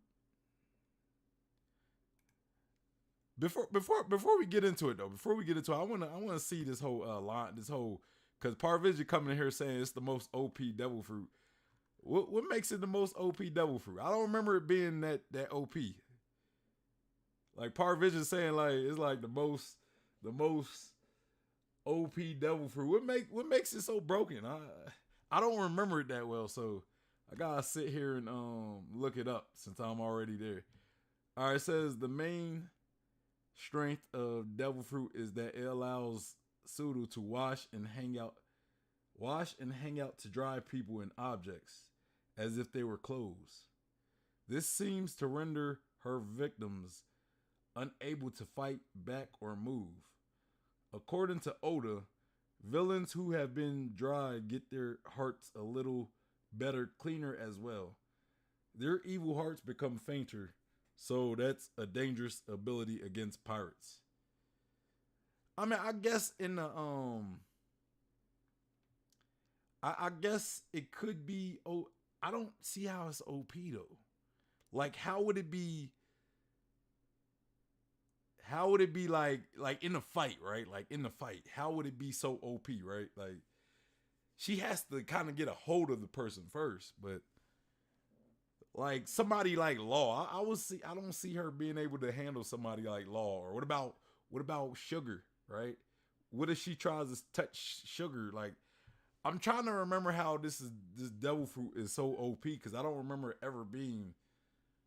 Before we get into it though, I wanna see this whole line, because Parvision coming in here saying it's the most OP devil fruit. What makes it the most OP devil fruit? I don't remember it being that OP. Like Parvision saying like it's like the most OP devil fruit. What makes it so broken? I don't remember it that well, so I gotta sit here and look it up since I'm already there. All right, it says the main strength of devil fruit is that it allows Sudo to wash and hang out to dry people and objects as if they were clothes. This seems to render her victims unable to fight back or move. According to Oda, villains who have been dried get their hearts a little better, cleaner as well. Their evil hearts become fainter, so that's a dangerous ability against pirates. I mean, I guess in the I guess it could be. Oh, I don't see how it's OP though. Like, how would it be? how would it be like in the fight, right? Like in the fight, how would it be so OP, right? Like she has to kind of get a hold of the person first, but like somebody like Law, I don't see her being able to handle somebody like Law. Or what about Sugar, right? What if she tries to touch Sugar? Like I'm trying to remember how this devil fruit is so OP because I don't remember it ever being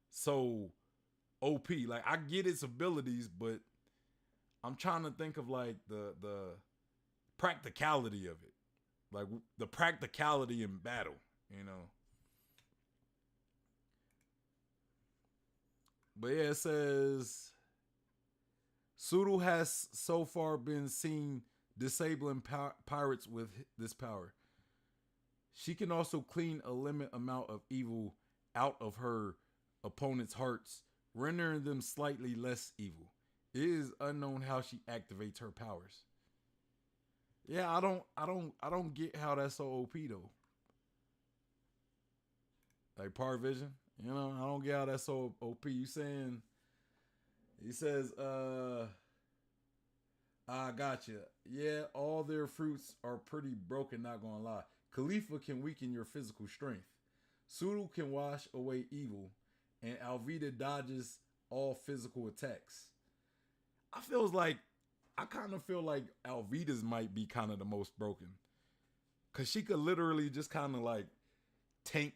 so OP. Like I get its abilities, but I'm trying to think of like the practicality of it, like the practicality in battle, you know. But yeah, it says Suru has so far been seen disabling pirates with this power. She can also clean a limited amount of evil out of her opponent's hearts, rendering them slightly less evil. It is unknown how she activates her powers. Yeah, I don't get how that's so OP though. Like Par Vision, you know, I don't get how that's so OP. You saying he says, I gotcha. Yeah, all their fruits are pretty broken, not gonna lie. Khalifa can weaken your physical strength. Suru can wash away evil, and Alvida dodges all physical attacks. I kind of feel like Alvida's might be kind of the most broken. Cause she could literally just kind of like tank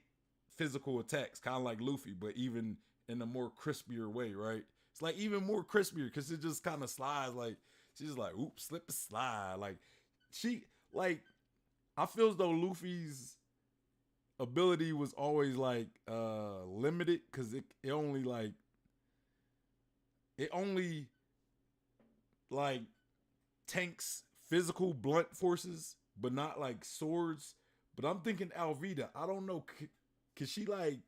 physical attacks, kind of like Luffy, but even in a more crispier way, right? It's like even more crispier because it just kind of slides. Like she's just like, oops, slip and slide. Like she, like I feel as though Luffy's ability was always like limited because it only like tanks physical blunt forces, but not like swords. But I'm thinking Alvida. I don't know. Could she like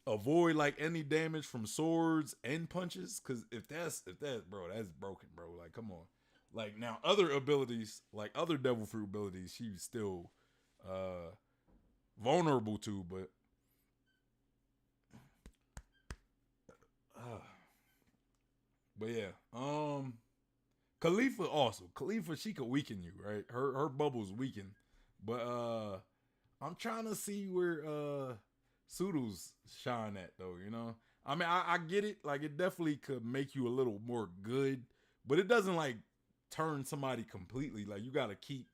avoid like any damage from swords and punches? Because if that's bro, that's broken, bro. Like come on. Like now other abilities, like other devil fruit abilities, she's still vulnerable to, but uh, but yeah. Khalifa also. Khalifa, she could weaken you, right? Her bubbles weaken. But I'm trying to see where Sudo's shine at though, you know? I mean, I get it. Like it definitely could make you a little more good, but it doesn't like turn somebody completely. Like you gotta keep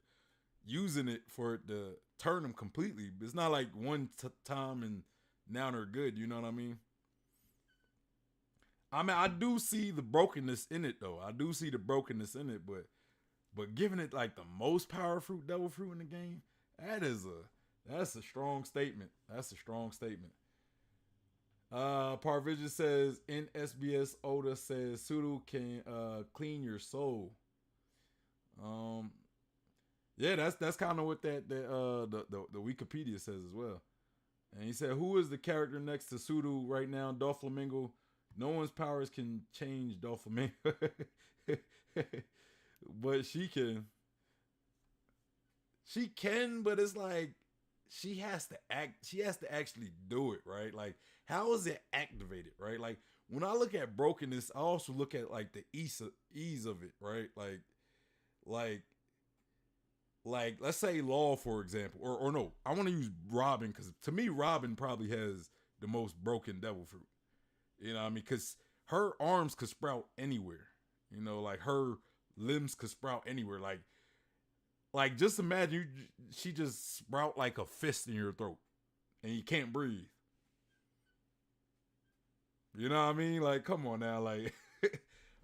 using it for it to turn them completely. It's not like one time and now they're good, you know what I mean? I mean, I do see the brokenness in it though. I do see the brokenness in it, but giving it like the most power fruit, devil fruit in the game, that's a strong statement. That's a strong statement. Parvision says in SBS Oda says Sudo can clean your soul. Um yeah, that's kind of what the Wikipedia says as well. And he said, who is the character next to Sudo right now? Doflamingo. No one's powers can change Doflamingo. But she can. She can, but it's like she has to actually do it, right? Like, how is it activated, right? Like when I look at brokenness, I also look at like the ease of it, right? Like let's say Law, for example, or no, I want to use Robin because to me, Robin probably has the most broken devil fruit. You know what I mean? Because her arms could sprout anywhere. You know, like her limbs could sprout anywhere. Like just imagine she just sprout like a fist in your throat and you can't breathe. You know what I mean? Like, come on now. Like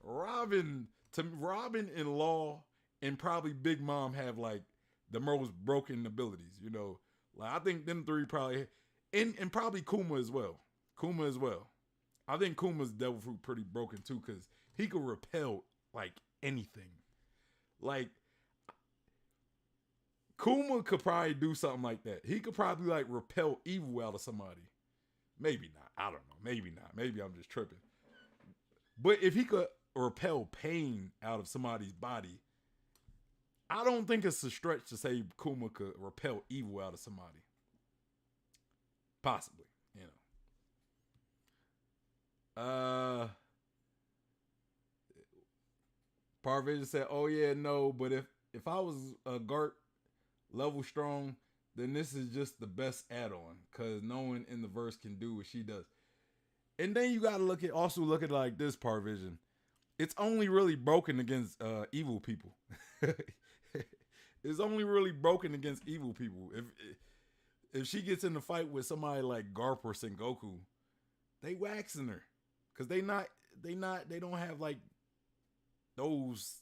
Robin and Law and probably Big Mom have like the most broken abilities, you know. Like I think them three probably and probably Kuma as well. Kuma as well. I think Kuma's devil fruit pretty broken too, because he could repel like anything. Like Kuma could probably do something like that. He could probably like repel evil out of somebody. Maybe not. I don't know. Maybe not. Maybe I'm just tripping. But if he could repel pain out of somebody's body, I don't think it's a stretch to say Kuma could repel evil out of somebody. Possibly, you know. Parvision said, "Oh yeah, no, but if I was a Gart level strong, then this is just the best add-on because no one in the verse can do what she does." And then you gotta look at like this Parvision. It's only really broken against evil people. It's only really broken against evil people. If she gets in the fight with somebody like Garp or Sengoku, they waxing her because they don't have like those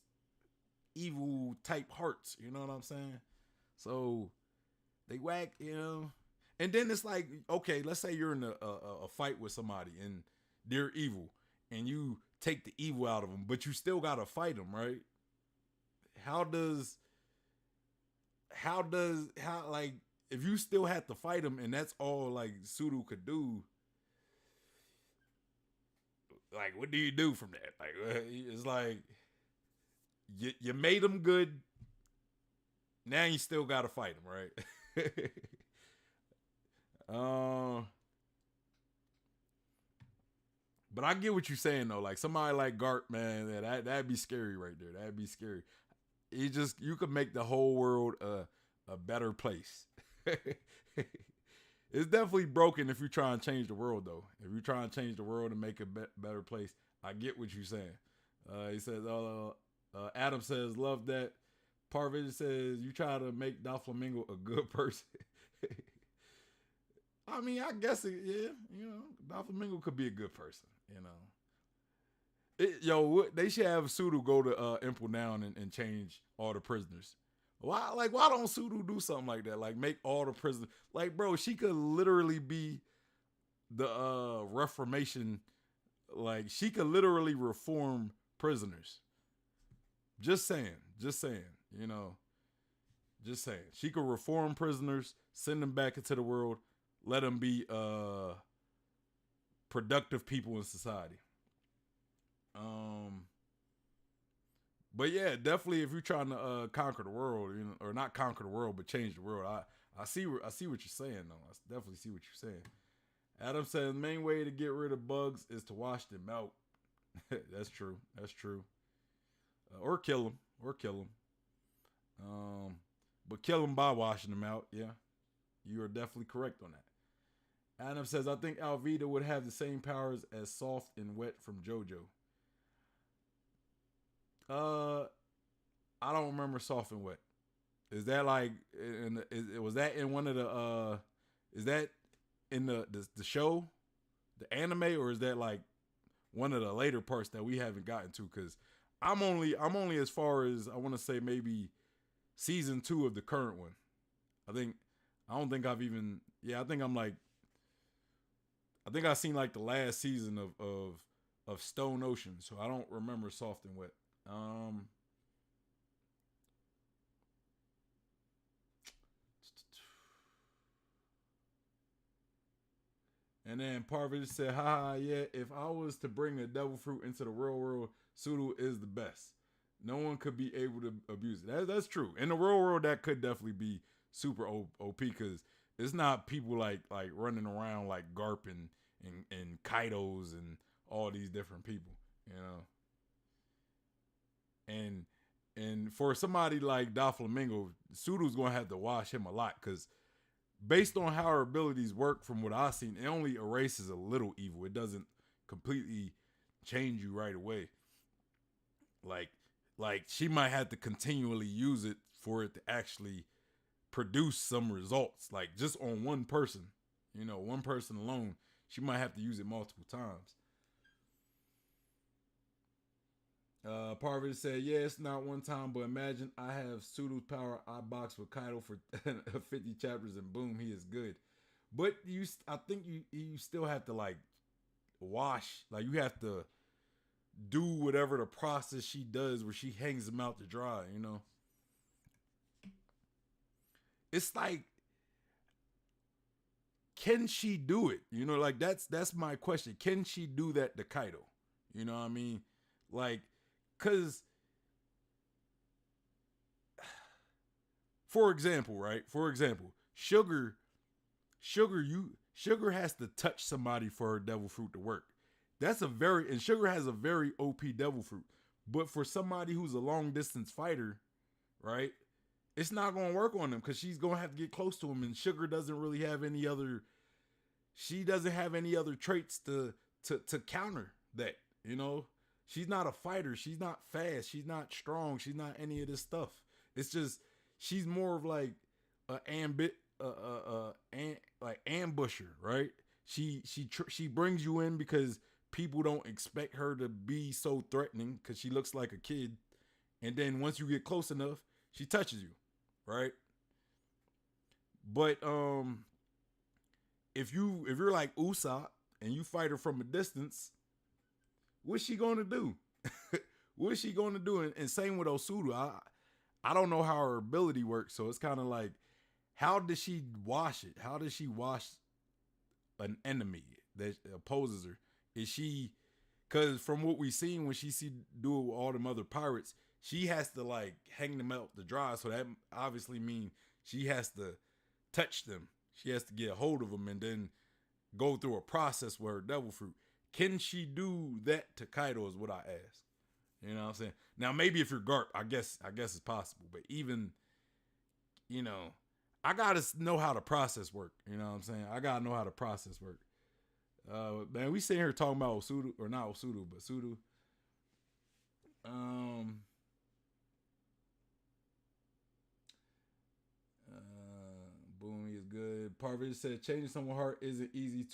evil type hearts. You know what I'm saying? So they whack, And then it's like, okay, let's say you're in a fight with somebody and they're evil, and you take the evil out of them, but you still gotta fight them, right? How like if you still have to fight them and that's all like Sudo could do, like what do you do from that? Like it's like you made them good. Now you still gotta fight them, right? But I get what you're saying though. Like somebody like Gart, man, that'd be scary right there. That'd be scary. You could make the whole world a better place. It's definitely broken if you try and change the world though. If you try and change the world and make a better place, I get what you're saying. He says, Adam says, love that. Parvision says, you try to make Doflamingo a good person. I mean, I guess Doflamingo could be a good person, they should have Sudo go to Impel Down and change all the prisoners. Why don't Sudo do something like that? Like make all the prisoners, like, bro, she could literally be the reformation. Like she could literally reform prisoners. Just saying, just saying. She could reform prisoners, send them back into the world, let them be productive people in society. But yeah, definitely if you're trying to conquer the world, or not conquer the world, but change the world, I see what you're saying though. I definitely see what you're saying. Adam says the main way to get rid of bugs is to wash them out. That's true. Or kill them. But kill them by washing them out. Yeah, you are definitely correct on that. Adam says, I think Alvida would have the same powers as Soft and Wet from JoJo. I don't remember Soft and Wet. Is that like was that in one of the is that in the show, the anime, or is that like one of the later parts that we haven't gotten to? Because I'm only as far as I want to say maybe season 2 of the current one. I don't think I've even I think I've seen like the last season of Stone Ocean, so I don't remember Soft and Wet. And then Parvati said, haha, yeah, if I was to bring a devil fruit into the real world, Sudo is the best. No one could be able to abuse it. That's true. In the real world, that could definitely be super OP because it's not people like running around like Garp and Kaidos and all these different people, And for somebody like Doflamingo, Sudo's gonna have to wash him a lot because based on how her abilities work, from what I've seen, it only erases a little evil. It doesn't completely change you right away. Like she might have to continually use it for it to actually produce some results. Like just on one person, one person alone, she might have to use it multiple times. Parvati said, yeah, it's not one time, but imagine I have Sudo's power. I box with Kaido for 50 chapters and boom, he is good. But I think you still have to like wash. Like you have to do whatever the process she does where she hangs them out to dry, It's like, can she do it? Like that's my question. Can she do that to Kaido? You know what I mean? Like, cause for example, Sugar has to touch somebody for her devil fruit to work. And Sugar has a very OP devil fruit. But for somebody who's a long distance fighter, right, it's not going to work on them because she's going to have to get close to him. And Sugar doesn't really have any other. She doesn't have any other traits to counter that. You know, she's not a fighter. She's not fast. She's not strong. She's not any of this stuff. It's just she's more of like a like ambusher, right? She brings you in because people don't expect her to be so threatening because she looks like a kid, and then once you get close enough, she touches you, right? But if you're like Usopp and you fight her from a distance, what's she gonna do? What is she gonna do? And same with Osuru. I don't know how her ability works, so it's kind of like, how does she wash it? How does she wash an enemy that opposes her? Is she, because from what we've seen when she do it with all them other pirates, she has to like hang them out to dry. So that obviously means she has to touch them. She has to get a hold of them and then go through a process with her devil fruit. Can she do that to Kaido is what I ask. You know what I'm saying? Now maybe if you're Garp, I guess it's possible. But even, you know, I gotta know how the process work. You know what I'm saying? I gotta know how the process work. Man, we sitting here talking about Osuru, or not Osuru, but Sudu. Boom is good. Parvati said changing someone's heart isn't easy,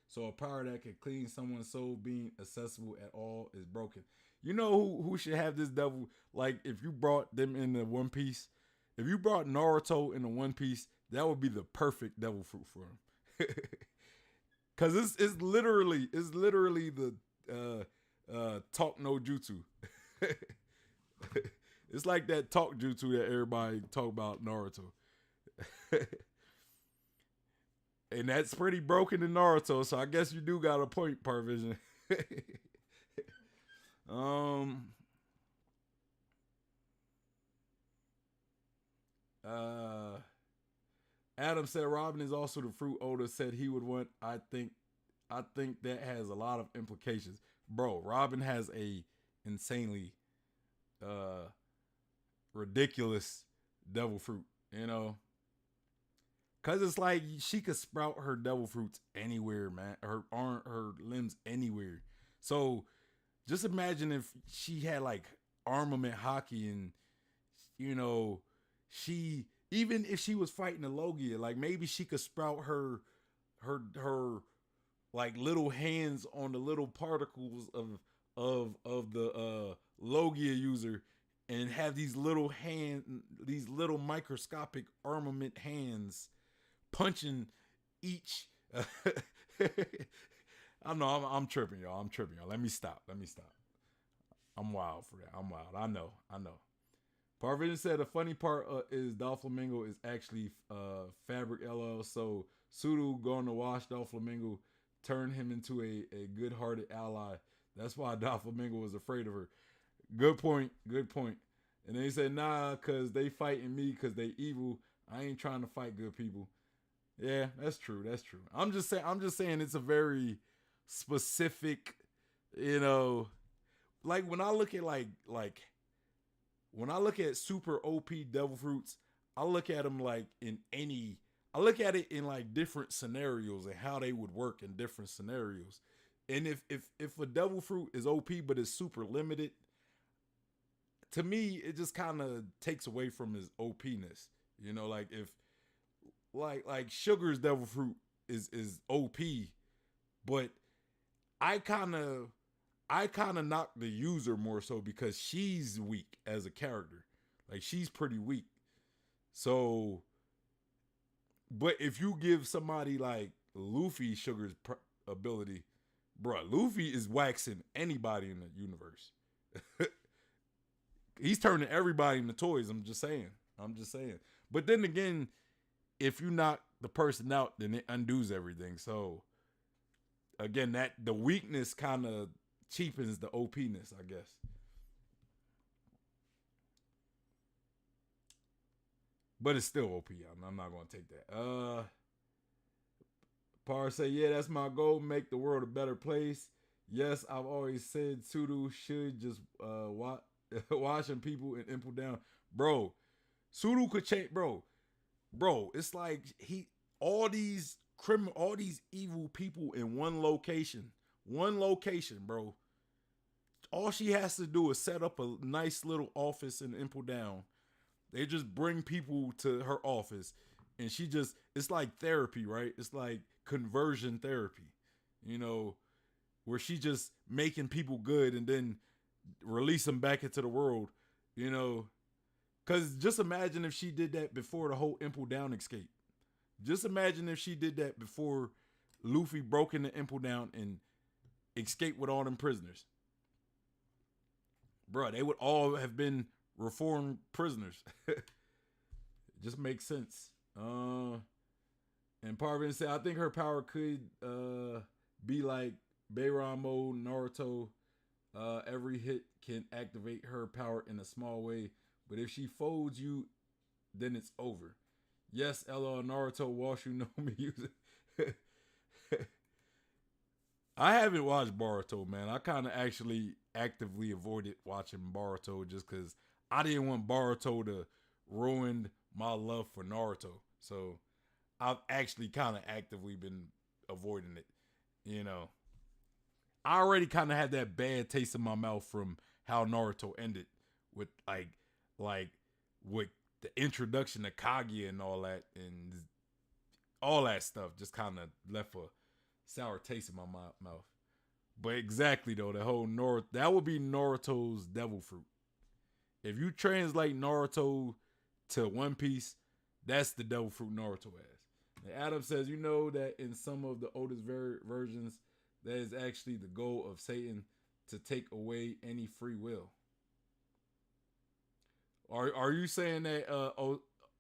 so a power that can clean someone's soul being accessible at all is broken. You know who should have this devil? Like, if you brought them in the One Piece, if you brought Naruto in the One Piece, that would be the perfect devil fruit for him. Cause it's literally the talk no jutsu. It's like that talk jutsu that everybody talk about Naruto. And that's pretty broken in Naruto, so I guess you do got a point, Parvision. Adam said Robin is also the fruit Oda said he would want. I think that has a lot of implications. Bro, Robin has a insanely ridiculous devil fruit, you know? Cause it's like she could sprout her devil fruits anywhere, man. Her arm, her limbs anywhere. So just imagine if she had like armament hockey, and you know, she, even if she was fighting a Logia, like maybe she could sprout her like little hands on the little particles of the Logia user, and have these little microscopic armament hands punching each. I know I'm tripping, y'all. Let me stop. I'm wild for that. I'm wild. I know. Parvision said the funny part is Doflamingo is actually Fabric LL. So Sudo going to wash Doflamingo turned him into a good-hearted ally. That's why Doflamingo was afraid of her. Good point. And then he said, nah, because they fighting me because they evil. I ain't trying to fight good people. Yeah, that's true. I'm just saying it's a very specific, you know, like when I look at when I look at super OP devil fruits, I look at them like I look at it in like different scenarios and how they would work in different scenarios. And if a devil fruit is OP but is super limited, to me it just kind of takes away from his OPness. You know, like if like Sugar's devil fruit is OP, but I kind of knock the user more so because she's weak as a character. Like she's pretty weak. So, but if you give somebody like Luffy Sugar's ability, bruh, Luffy is waxing anybody in the universe. He's turning everybody into toys. I'm just saying. But then again, if you knock the person out, then it undoes everything. So again, that the weakness kind of cheapens the OPness, I guess. But it's still OP. I'm not going to take that. Par say, yeah, that's my goal. Make the world a better place. Yes, I've always said Sudo should just washing people and Imple down. Bro, Sudo could change, bro. It's like all these evil people in one location, bro. All she has to do is set up a nice little office in Imple Down. They just bring people to her office, and it's like therapy, right? It's like conversion therapy, you know, where she just making people good and then release them back into the world, you know. Because just imagine if she did that before the whole Imple Down escape. Just imagine if she did that before Luffy broke into Imple Down and escaped with all them prisoners. Bruh, they would all have been reformed prisoners. It just makes sense. And Parvin said, I think her power could be like Beiran mode, Naruto. Every hit can activate her power in a small way, but if she folds you, then it's over. Yes, Ella Naruto Washu no music. I haven't watched Boruto, man. I kind of actually actively avoided watching Boruto just because I didn't want Boruto to ruin my love for Naruto. So I've actually kind of actively been avoiding it. You know, I already kind of had that bad taste in my mouth from how Naruto ended with like with the introduction to Kaguya and all that stuff. Just kind of left a sour taste in my mouth. But exactly though, the whole that would be Naruto's devil fruit. If you translate Naruto to One Piece, that's the devil fruit Naruto has. And Adam says, you know that in some of the oldest versions, that is actually the goal of Satan to take away any free will. Are you saying that?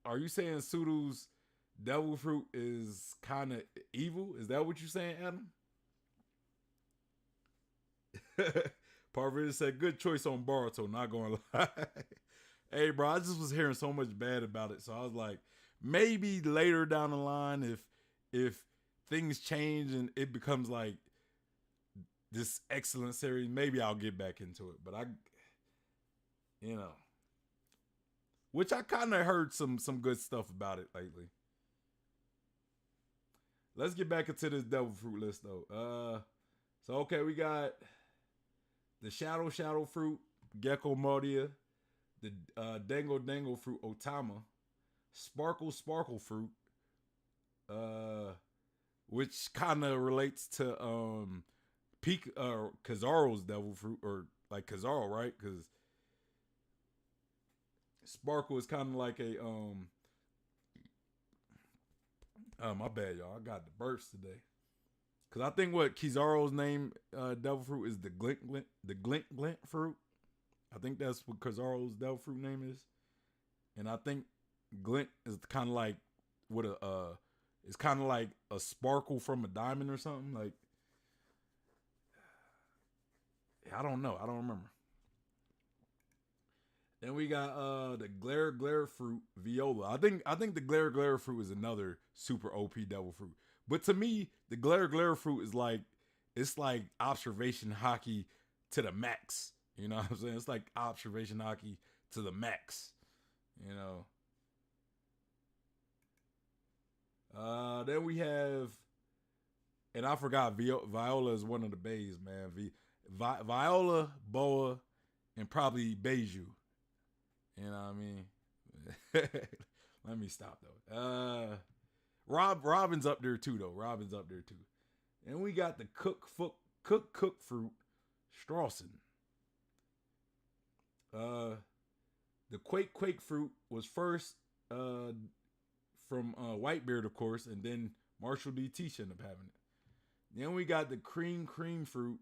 Are you saying Sudo's devil fruit is kind of evil? Is that what you're saying, Adam? Parvati said, good choice on Boruto, not going to lie. Hey, bro, I just was hearing so much bad about it. So I was like, maybe later down the line, if things change and it becomes like this excellent series, maybe I'll get back into it. But you know, which I kind of heard some good stuff about it lately. Let's get back into this devil fruit list though. So okay, we got the shadow fruit, Gecko Modia, the Dango fruit, Otama, Sparkle fruit, which kind of relates to Kizaru's devil fruit, or like Kizaru, right? Because Sparkle is kind of like a my bad, y'all. I got the burst today. Cause I think what Kizaru's name devil fruit is the glint fruit. I think that's what Kizaru's devil fruit name is, and I think glint is kind of like what it's kind of like a sparkle from a diamond or something. Like I don't know. I don't remember. Then we got the glare fruit viola. I think the glare fruit is another super OP devil fruit. But to me, the glare fruit is like it's like observation hockey to the max. You know what I'm saying? It's like observation hockey to the max. You know. Then we have, and I forgot Viola is one of the bays, man. Viola, Boa, and probably Beiju. You know what I mean? Let me stop though. Robin's up there too though. Robin's up there too. And we got the cook fruit, Strawson. The Quake fruit was first from Whitebeard, of course, and then Marshall DT should end up having it. Then we got the cream fruit,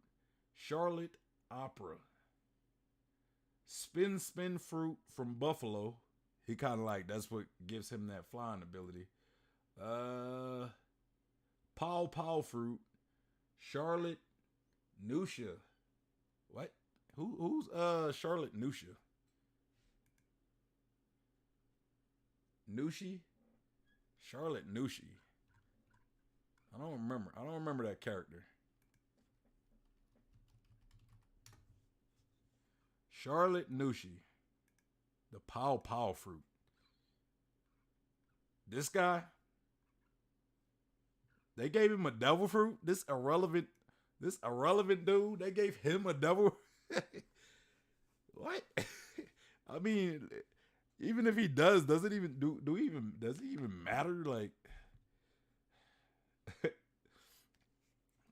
Charlotte Opera. Spin fruit from Buffalo. He kind of like that's what gives him that flying ability. Pow fruit, Charlotte Nusha. What? Who's Charlotte Nusha? Nushi? Charlotte Nushi. I don't remember that character. Charlotte Nushi, the Pow Pow fruit. This guy, they gave him a devil fruit. This irrelevant dude, they gave him a devil. What? I mean, even if he does it even does it even matter? Like,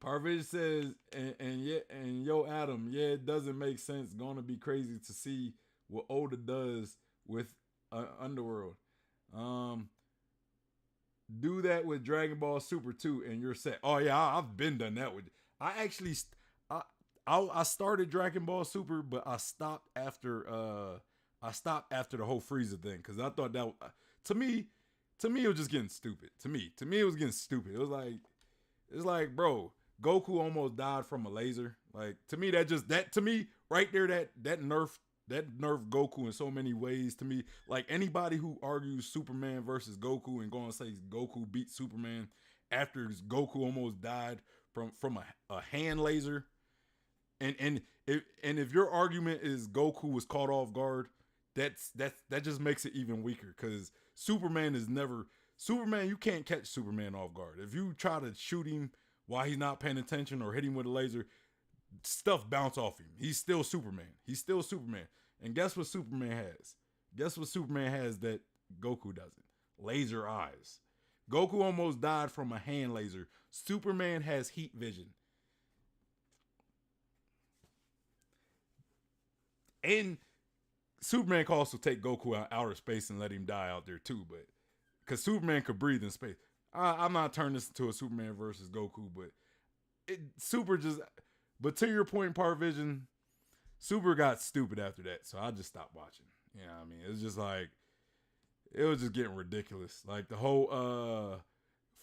Parvish says, and yo Adam, yeah, it doesn't make sense. Gonna be crazy to see what Oda does with Underworld. Do that with Dragon Ball Super 2 and you're set. Oh yeah, I've been done that with. I actually, I started Dragon Ball Super, but I stopped after the whole Frieza thing because I thought that to me it was just getting stupid. To me it was getting stupid. It's like, bro, Goku almost died from a laser. Like, to me that right there, that nerf Goku in so many ways. To me, like, anybody who argues Superman versus Goku and going to say Goku beat Superman after Goku almost died from a hand laser, and if your argument is Goku was caught off guard, that just makes it even weaker because Superman, you can't catch Superman off guard. If you try to shoot him while he's not paying attention or hit him with a laser, stuff bounce off him. He's still Superman. And guess what Superman has? That Goku doesn't? Laser eyes. Goku almost died from a hand laser. Superman has heat vision. And Superman can also take Goku out outer space and let him die out there too, but because Superman could breathe in space. I'm not turning this into a Superman versus Goku, but but to your point, Part Vision, Super got stupid after that, so I just stopped watching. You know what I mean? It's just like, it was just getting ridiculous. Like, the whole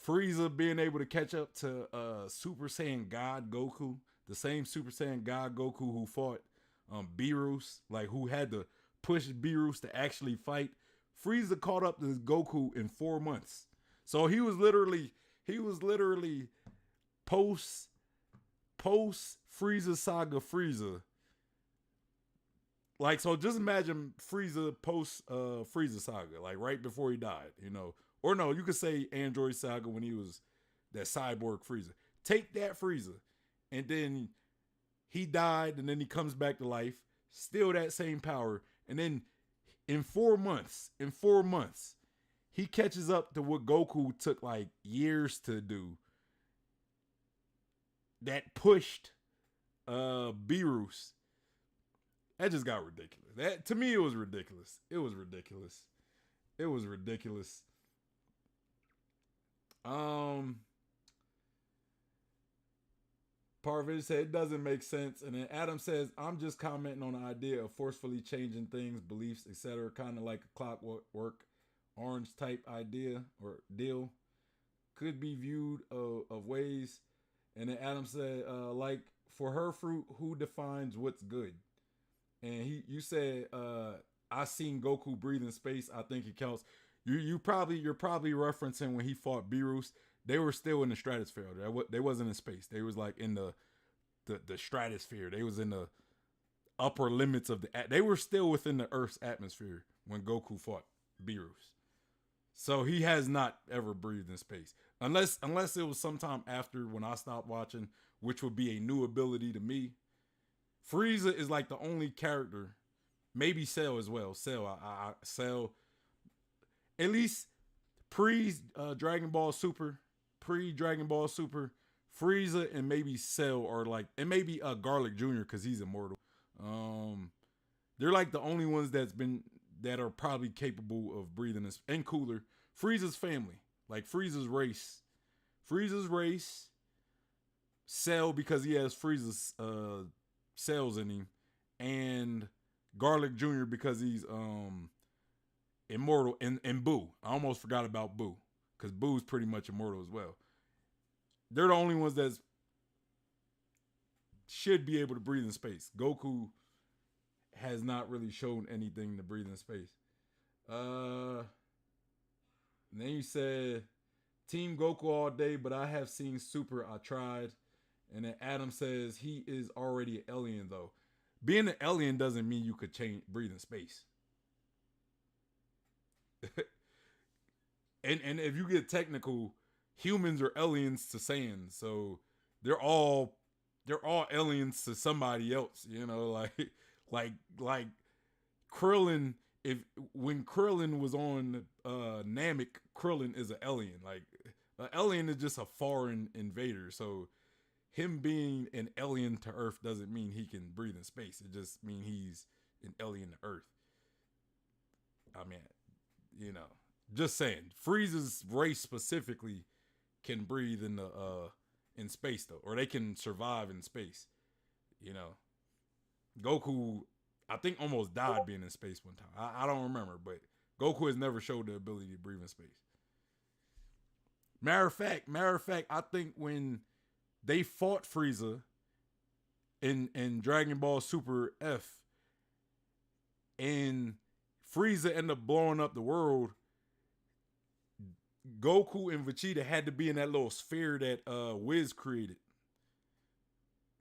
Frieza being able to catch up to Super Saiyan God Goku, the same Super Saiyan God Goku who fought Beerus, like, who had to push Beerus to actually fight. Frieza caught up to Goku in 4 months. So he was literally post Frieza saga Frieza. Like, so just imagine Frieza post Frieza saga, like right before he died, you know. Or no, you could say Android saga when he was that cyborg Frieza. Take that Frieza, and then he died, and then he comes back to life, still that same power, and then in 4 months, he catches up to what Goku took like years to do. That pushed Beerus. That just got ridiculous. That, to me, it was ridiculous. Parvish said it doesn't make sense, and then Adam says, I'm just commenting on the idea of forcefully changing things, beliefs, etc., kind of like a clockwork orange type idea or deal. Could be viewed of ways. And then Adam said, like, for her fruit, who defines what's good? And you said, I seen Goku breathe in space. I think it counts. You're probably referencing when he fought Beerus. They were still in the stratosphere. They wasn't in space. They was like in the stratosphere. They was in the upper limits of they were still within the Earth's atmosphere when Goku fought Beerus. So he has not ever breathed in space. Unless it was sometime after when I stopped watching, which would be a new ability to me. Frieza is like the only character, maybe Cell as well. Cell, at least Dragon Ball Super, Frieza and maybe Cell are like, and maybe Garlic Jr. because he's immortal. They're like the only ones that are probably capable of breathing this, and Cooler. Frieza's family, like Frieza's race, Cell because he has Frieza's cells in him, and Garlic Jr. because he's immortal, and Boo. I almost forgot about Boo because Boo's pretty much immortal as well. They're the only ones that should be able to breathe in space. Goku has not really shown anything to breathe in space. And then you said Team Goku all day, but I have seen Super. I tried. And then Adam says he is already an alien though. being an alien doesn't mean you could breathe in space. And if you get technical, humans are aliens to sand, so they're all aliens to somebody else. Like like Krillin. If when Krillin was on Namek, Krillin is an alien. Like an alien is just a foreign invader. So him being an alien to Earth doesn't mean he can breathe in space. It just means he's an alien to Earth. I mean, just saying. Frieza's race specifically can breathe in space though, or they can survive in space. Goku, I think almost died being in space one time. I don't remember, but Goku has never showed the ability to breathe in space. Matter of fact, I think when they fought Frieza in Dragon Ball Super F, and Frieza ended up blowing up the world, Goku and Vegeta had to be in that little sphere that Wiz created.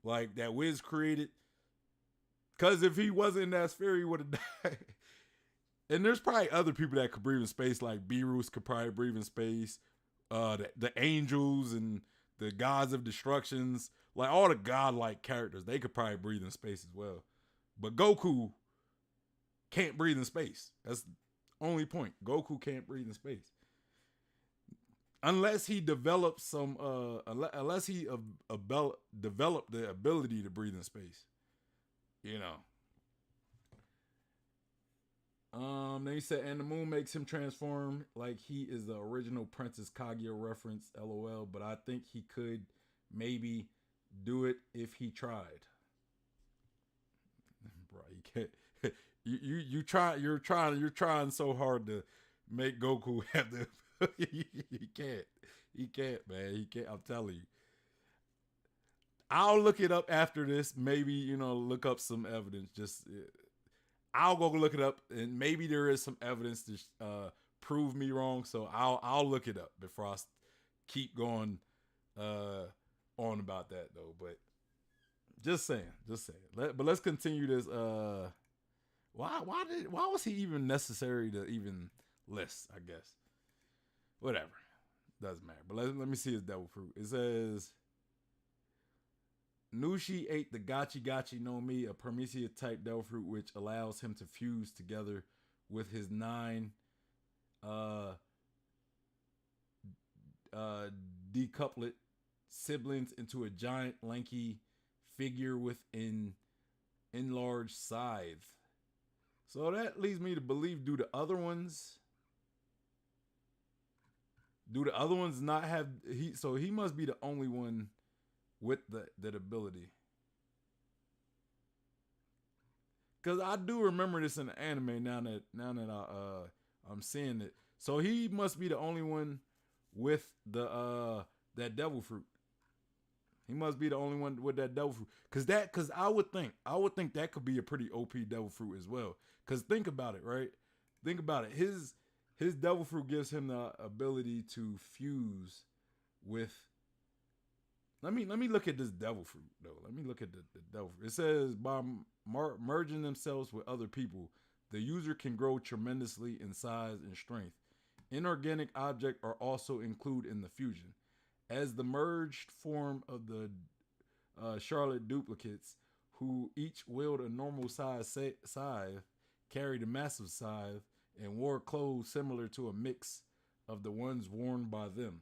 Like that Wiz created. Because if he wasn't in that sphere, he would have died. And there's probably other people that could breathe in space, like Beerus could probably breathe in space. The angels and the gods of destructions, like all the godlike characters, they could probably breathe in space as well. But Goku can't breathe in space. That's the only point. Goku can't breathe in space. Unless he develops unless he developed the ability to breathe in space. Then he said, and the moon makes him transform like he is the original Princess Kaguya reference, LOL, but I think he could maybe do it if he tried. Bro, you can't. You're trying so hard to make Goku have the he can't, man. He can't. I'm telling you. I'll look it up after this. Maybe, look up some evidence. I'll go look it up, and maybe there is some evidence to prove me wrong. So I'll look it up before I keep going on about that though. But just saying. But let's continue this. Why was he even necessary to even list? I guess whatever, doesn't matter. But let me see his devil fruit. It says, Nushi ate the Gachi Gachi no Mi, a Promethea type devil fruit, which allows him to fuse together with his 9 decuplet siblings into a giant lanky figure with an enlarged scythe. So that leads me to believe, do the other ones not have so he must be the only one with that ability. Because I do remember this in the anime now that I'm seeing it. So he must be the only one with the that devil fruit. He must be the only one with that devil fruit. Because I would think that could be a pretty OP devil fruit as well. Because think about it, right? Think about it. His devil fruit gives him the ability to fuse with. Let me look at this devil fruit though. Let me look at the devil fruit. It says by merging themselves with other people, the user can grow tremendously in size and strength. Inorganic objects are also included in the fusion. As the merged form of the Charlotte duplicates, who each wield a normal size scythe, carried a massive scythe, and wore clothes similar to a mix of the ones worn by them.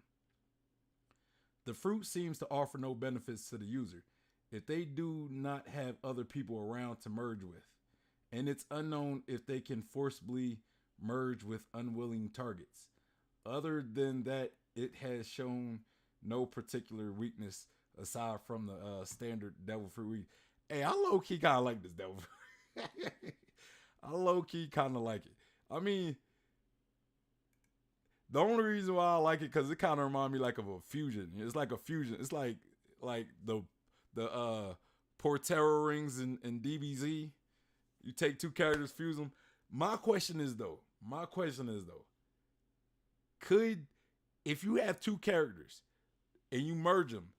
The fruit seems to offer no benefits to the user if they do not have other people around to merge with, and it's unknown if they can forcibly merge with unwilling targets. Other than that, it has shown no particular weakness aside from the standard devil fruit. Hey, I low-key kind of like this devil fruit. I low-key kind of like it. I mean, the only reason why I like it because it kind of reminds me like of a fusion. It's like a fusion. It's like the Portero rings in DBZ. You take 2 characters, fuse them. My question is though, could, if you have 2 characters and you merge them,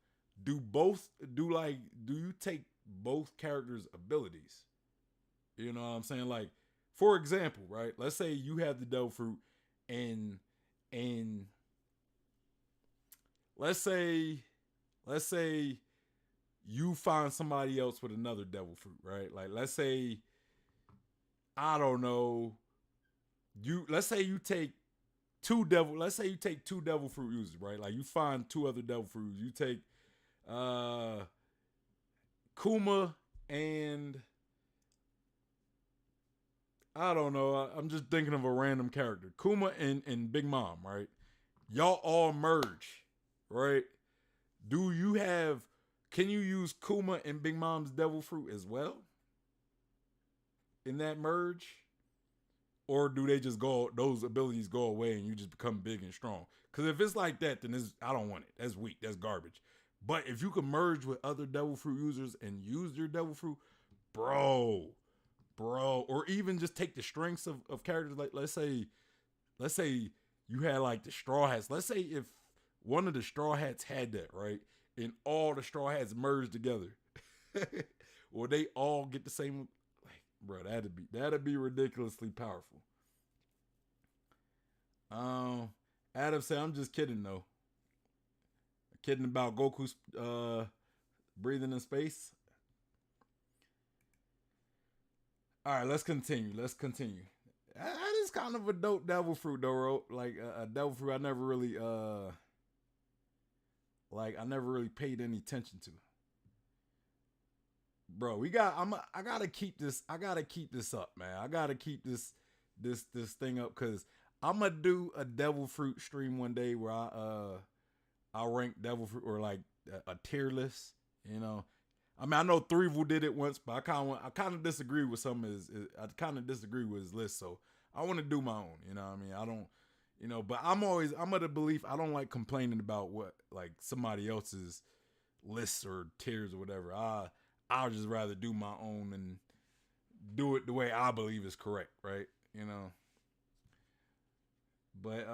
do you take both characters' abilities? You know what I'm saying? Like, for example, right? Let's say you have the devil fruit, and let's say you find somebody else with another devil fruit, right? Like, let's say, I don't know, let's say you take two devil fruit users, right? Like, you find two other devil fruits. You take Kuma and I don't know. I'm just thinking of a random character. Kuma and Big Mom, right? Y'all all merge, right? Do you have? Can you use Kuma and Big Mom's devil fruit as well in that merge, or do they just go? Those abilities go away and you just become big and strong? Because if it's like that, then I don't want it. That's weak. That's garbage. But if you can merge with other devil fruit users and use their devil fruit, bro, or even just take the strengths of characters. Like, let's say you had like the Straw Hats. Let's say if one of the Straw Hats had that, right, and all the Straw Hats merged together, or they all get the same. Like, bro, that'd be ridiculously powerful. Adam said, "I'm just kidding though. Kidding about Goku's breathing in space." All right, let's continue. That is kind of a dope devil fruit, though, bro. Like a devil fruit, I never really paid any attention to. Bro, I gotta keep this. I gotta keep this up, man. I gotta keep this thing up because I'm gonna do a devil fruit stream one day where I rank devil fruit or like a tier list. You know, I mean, I know Threevil did it once, but I kind of disagree with some of his. I kind of disagree with his list, so I want to do my own. You know what I mean? I don't, but I'm of the belief I don't like complaining about what like somebody else's lists or tiers or whatever. I'll just rather do my own and do it the way I believe is correct, right? You know. But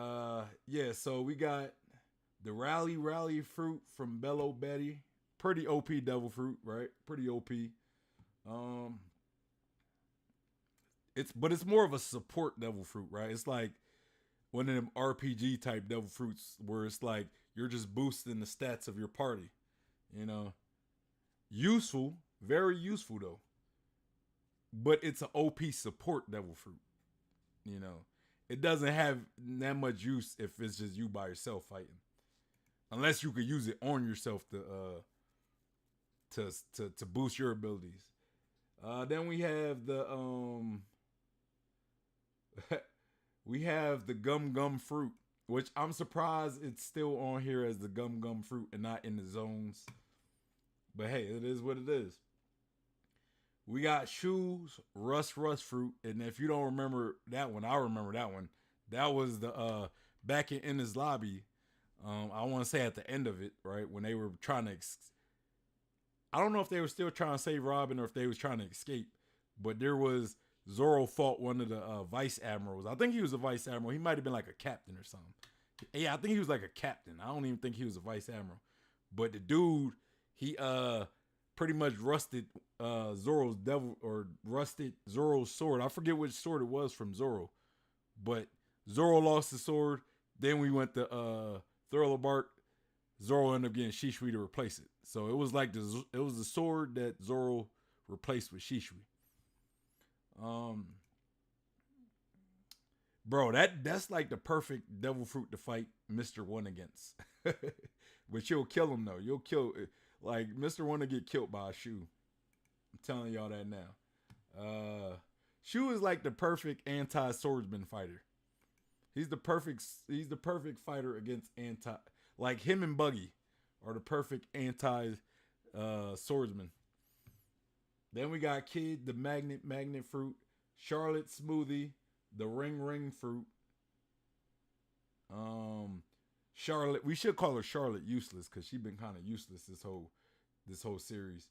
yeah, so we got the Rally fruit from Bello Betty. Pretty OP devil fruit, right? Pretty OP. Um it's more of a support devil fruit, right? It's like one of them RPG type devil fruits where it's like you're just boosting the stats of your party, you know. Useful, very useful though. But it's an OP support devil fruit, you know. It doesn't have that much use if it's just you by yourself fighting. Unless you could use it on yourself to boost your abilities. Then we have the we have the gum fruit, which I'm surprised it's still on here as the gum fruit and not in the zones. But hey, it is what it is. We got Shoes Rust fruit, and if you don't remember that one, I remember that one. That was the back in his lobby. I want to say at the end of it, right when they were trying to. I don't know if they were still trying to save Robin or if they was trying to escape, but there was Zoro fought one of the vice admirals. I think he was a vice admiral. He might have been like a captain or something. Yeah, I think he was like a captain. I don't even think he was a vice admiral. But the dude, he pretty much rusted Zoro's sword. I forget which sword it was from Zoro, but Zoro lost the sword. Then we went to Thriller Bark. Zoro ended up getting Shishui to replace it. So it was like it was the sword that Zoro replaced with Shishui. Bro, that's like the perfect devil fruit to fight Mr. One against. But you'll kill him though. You'll kill like Mr. One to get killed by a shoe. I'm telling y'all that now. Shu is like the perfect anti-swordsman fighter. He's the perfect fighter against like him and Buggy are the perfect anti swordsman. Then we got Kid, the magnet fruit, Charlotte Smoothie, the ring fruit. Charlotte, we should call her Charlotte Useless because she's been kind of useless this whole series.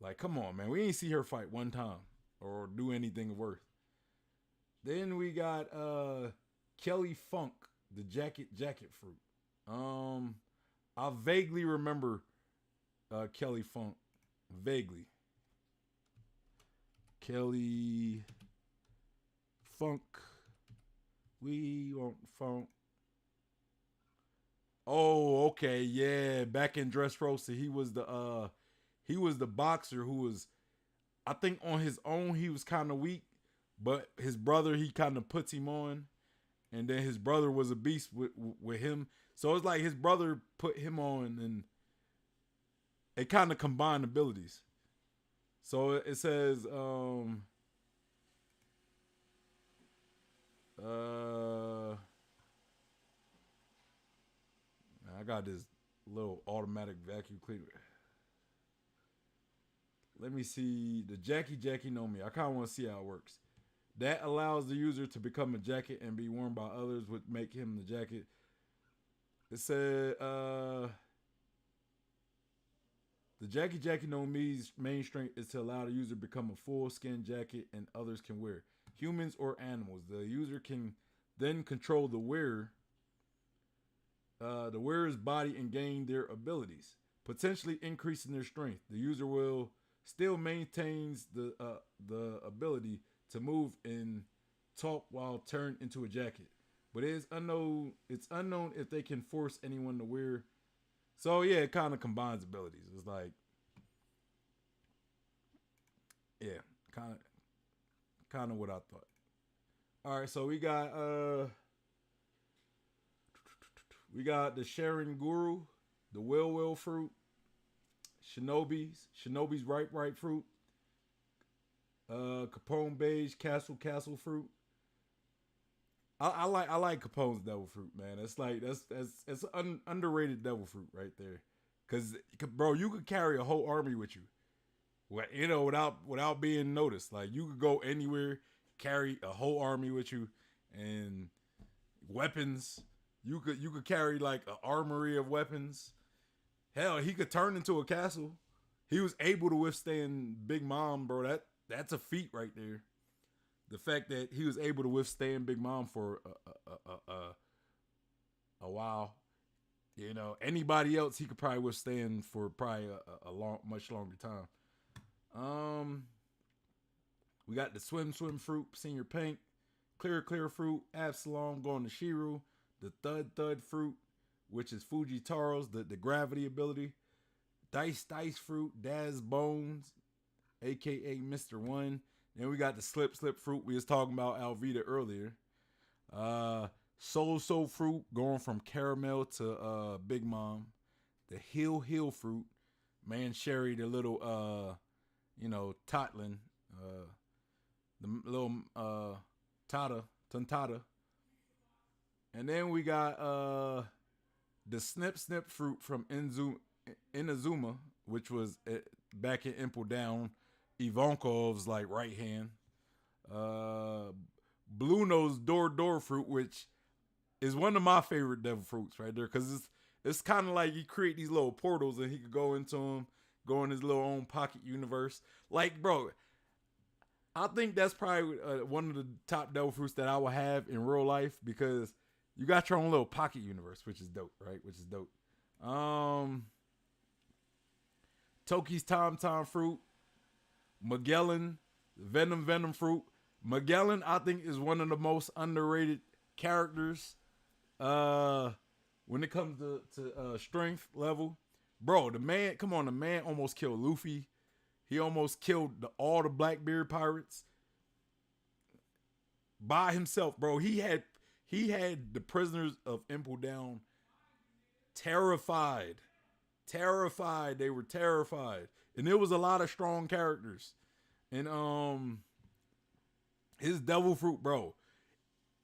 Like, come on, man, we ain't see her fight one time or do anything worth. Then we got Kelly Funk, the jacket fruit. I vaguely remember Kelly Funk. Vaguely. Kelly Funk. We want funk. Oh, okay, yeah. Back in Dressrosa, he was the boxer who was, I think on his own he was kind of weak, but his brother, he kind of puts him on, and then his brother was a beast with him. So it's like his brother put him on, and it kind of combined abilities. So it says, I got this little automatic vacuum cleaner. Let me see the Jackie no Me. I kind of want to see how it works. That allows the user to become a jacket and be worn by others, which make him the jacket. It said, the Jackie no Me's main strength is to allow the user to become a full skin jacket and others can wear. Humans or animals. The user can then control the wearer's body and gain their abilities, potentially increasing their strength. The user will still maintains the ability to move and talk while turned into a jacket, but it's unknown if they can force anyone to wear. So yeah, it kind of combines abilities. It's like, yeah, kind of what I thought. All right, so we got the Sharon Guru, the Will fruit, Shinobi's ripe fruit, Capone beige castle fruit. I like Capone's devil fruit, man. It's like that's underrated devil fruit right there. Cause bro, you could carry a whole army with you, without being noticed. Like you could go anywhere, carry a whole army with you, and weapons. You could carry like an armory of weapons. Hell, he could turn into a castle. He was able to withstand Big Mom, bro. That's a feat right there. The fact that he was able to withstand Big Mom for a while. Anybody else he could probably withstand for probably a much longer time. We got the swim fruit, Senior Pink, clear fruit, Absalom going to Shiru, the thud fruit, which is Fujitaro's, the gravity ability, dice fruit, Daz Bones, aka Mr. One. Then we got the slip fruit. We was talking about Alvita earlier. Soul fruit going from caramel to Big Mom. The Hill fruit. Man Sherry, the little Totlin. The little Tontata. And then we got the snip fruit from Inazuma, which was back in Impel Down, Ivankov's like right hand. Blue Nose Door fruit, which is one of my favorite devil fruits right there, because it's kind of like you create these little portals and he could go into them, go in his little own pocket universe. Like, bro, I think that's probably one of the top devil fruits that I will have in real life, because you got your own little pocket universe, which is dope, right? Which is dope. Toki's Tom fruit, Magellan, Venom fruit. Magellan, I think, is one of the most underrated characters when it comes to strength level. Bro, the man almost killed Luffy. He almost killed all the Blackbeard pirates by himself, bro. He had the prisoners of Impel Down terrified. They were terrified. And there was a lot of strong characters. And his devil fruit, bro,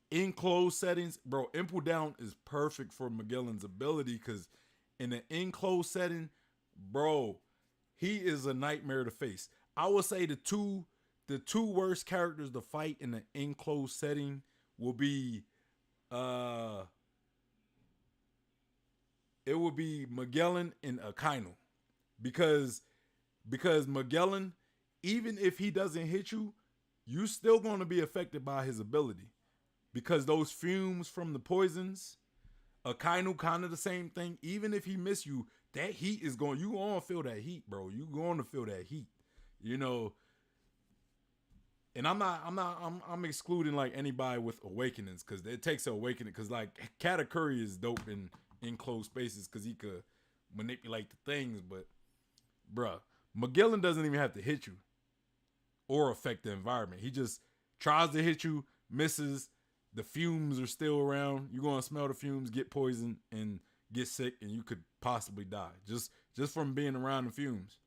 in closed settings, bro, Impel Down is perfect for Magellan's ability, because in an enclosed setting, bro, he is a nightmare to face. I would say the two worst characters to fight in an enclosed setting will be it would be Magellan and Akainu. Because Magellan, even if he doesn't hit you, you still going to be affected by his ability. Because those fumes from the poisons, Akainu kind of the same thing. Even if he miss you, that heat is going to feel that heat, bro. You going to feel that heat. And I'm excluding like anybody with awakenings because it takes an awakening. Because like Katakuri is dope in enclosed spaces because he could manipulate the things. But bruh, Magellan doesn't even have to hit you or affect the environment. He just tries to hit you, misses. The fumes are still around. You're gonna smell the fumes, get poisoned, and get sick, and you could possibly die just from being around the fumes.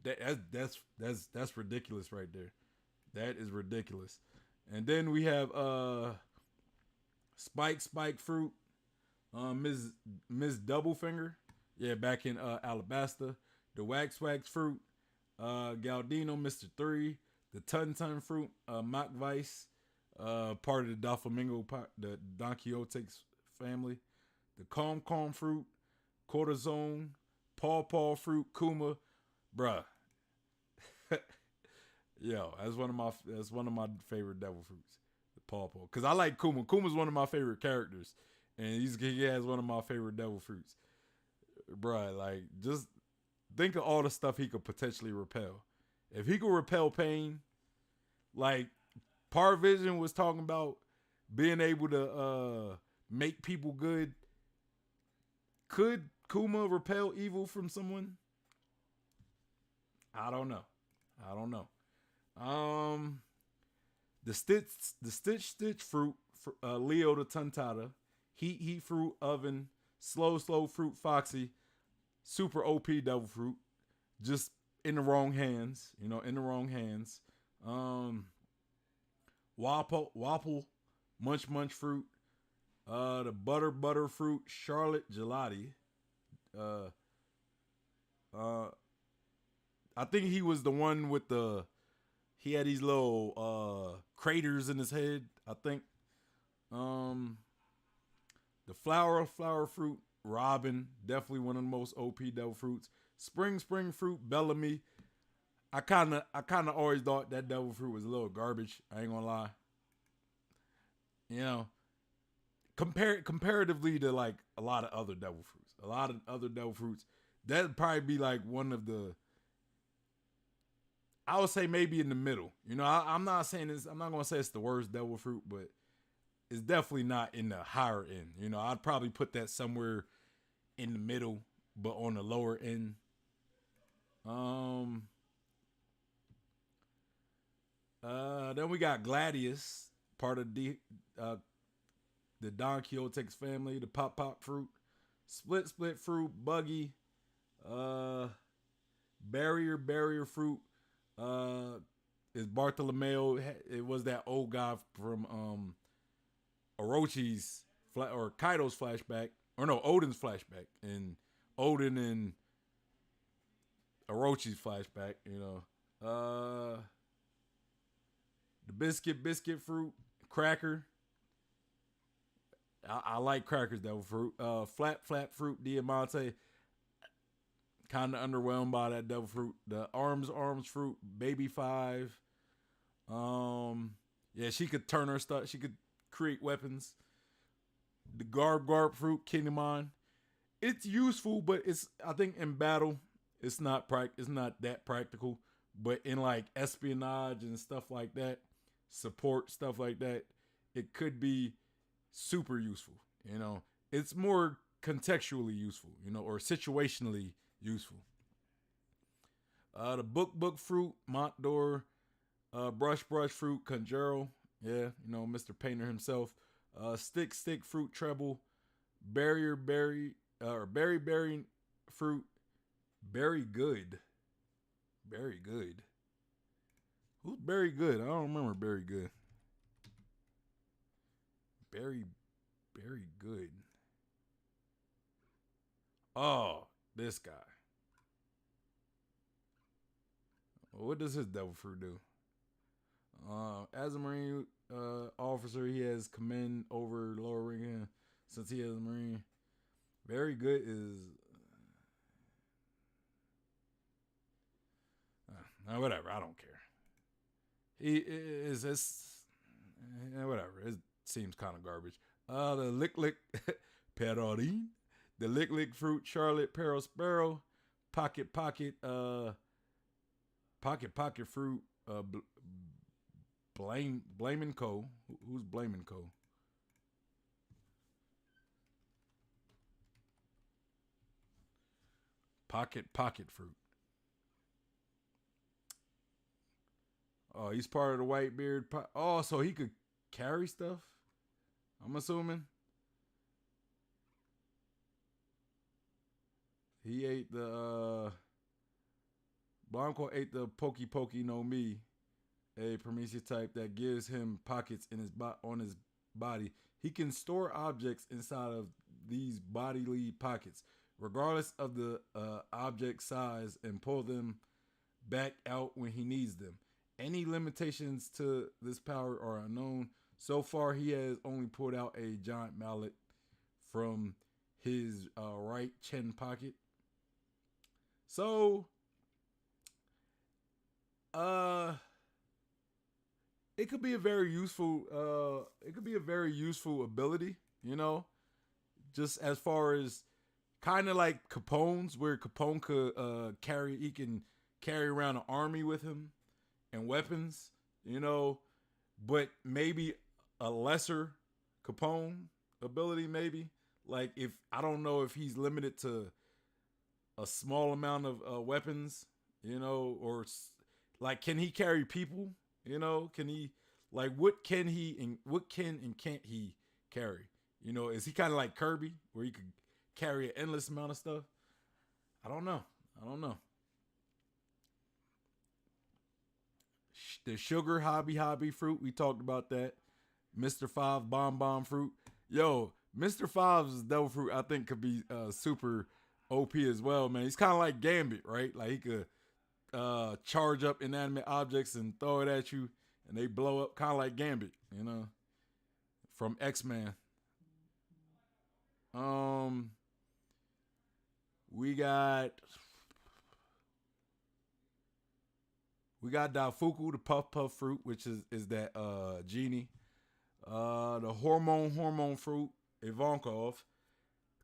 That's ridiculous right there. That is ridiculous. And then we have Spike Fruit, Miss Doublefinger, yeah, back in Alabasta. The Wax Fruit, Galdino, Mr. 3, the Tun Fruit, Mock Vice, part of the Doflamingo, the Don Quixote's family. The Calm Fruit, Cortisone, Paw Fruit, Kuma, bruh. Yo, that's one of my favorite devil fruits, the Paw. Cause I like Kuma. Kuma's one of my favorite characters, and he has one of my favorite devil fruits, bruh. Like, just think of all the stuff he could potentially repel. If he could repel pain, like Parvision was talking about being able to make people good. Could Kuma repel evil from someone? I don't know. The Stitch fruit, Leo the Tuntata, Heat fruit, Oven, Slow fruit, Foxy, super OP devil fruit, just in the wrong hands, in the wrong hands. Wapple, Munch fruit, the butter fruit, Charlotte Gelati. I think he was the one with he had these little craters in his head, I think. The flower fruit, Robin, definitely one of the most OP devil fruits. Spring fruit, Bellamy. I kind of always thought that devil fruit was a little garbage. I ain't gonna lie. Comparatively to like a lot of other devil fruits, that'd probably be like one of the. I would say maybe in the middle. I'm not saying this. I'm not gonna say it's the worst devil fruit, but it's definitely not in the higher end. I'd probably put that somewhere in the middle, but on the lower end. Then we got Gladius, part of the Don Quixote's family, the Pop fruit, Split fruit, Buggy, Barrier fruit, is Bartolomeo. It was that old guy from Orochi's or Kaido's flashback, or no, Odin's flashback, and Odin and Orochi's flashback. The biscuit fruit, Cracker. I like Crackers devil fruit. Flat fruit, Diamante. Kind of underwhelmed by that devil fruit. The arms fruit, Baby 5. Yeah, she could turn her stuff. She could create weapons. The garb fruit, Kinemon. It's useful, but I think in battle, it's not that practical. But in like espionage and stuff like that, support stuff like that, it could be super useful. It's more contextually useful, or situationally useful. The book fruit, Montdor, brush fruit, Conjuro, yeah, Mr. Painter himself. Stick fruit, Treble, berry fruit, Berry Good. Who's Berry Good? I don't remember Berry Good. Berry Good. Oh, this guy. What does his devil fruit do? As a Marine officer, he has command over lower ranking since he is a Marine. Very good is whatever. I don't care. He is whatever. It seems kind of garbage. The Lick Perrorin, the Lick fruit, Charlotte Peril Sparrow, Pocket fruit, Blaming Co. Who's Blaming Co? Pocket fruit. Oh, he's part of the Whitebeard. Oh, so he could carry stuff. I'm assuming he ate the Blanco ate the Pokey no Mi, a Prometheus type that gives him pockets in on his body. He can store objects inside of these bodily pockets, regardless of the object size, and pull them back out when he needs them. Any limitations to this power are unknown. So far, he has only pulled out a giant mallet from his right chin pocket. So, it could be a very useful. It could be a very useful ability. You know, just as far as kind of like Capone's, where Capone could he can carry around an army with him and weapons. You know, but maybe a lesser Capone ability, maybe. Like, if I don't know if he's limited to a small amount of weapons, you know, or like, can he carry people? You know, can he, like, what can and can't he carry? You know, is he kind of like Kirby, where he could carry an endless amount of stuff? I don't know. The sugar hobby fruit, we talked about that. Mr. Five bomb fruit. Yo, Mr. Five's devil fruit, I think, could be super OP as well, man. He's kind of like Gambit, right? Like, he could charge up inanimate objects and throw it at you, and they blow up, kind of like Gambit, you know, from X-Men. We got Dafuku, the puff fruit, which is that genie. The hormone fruit, Ivankov,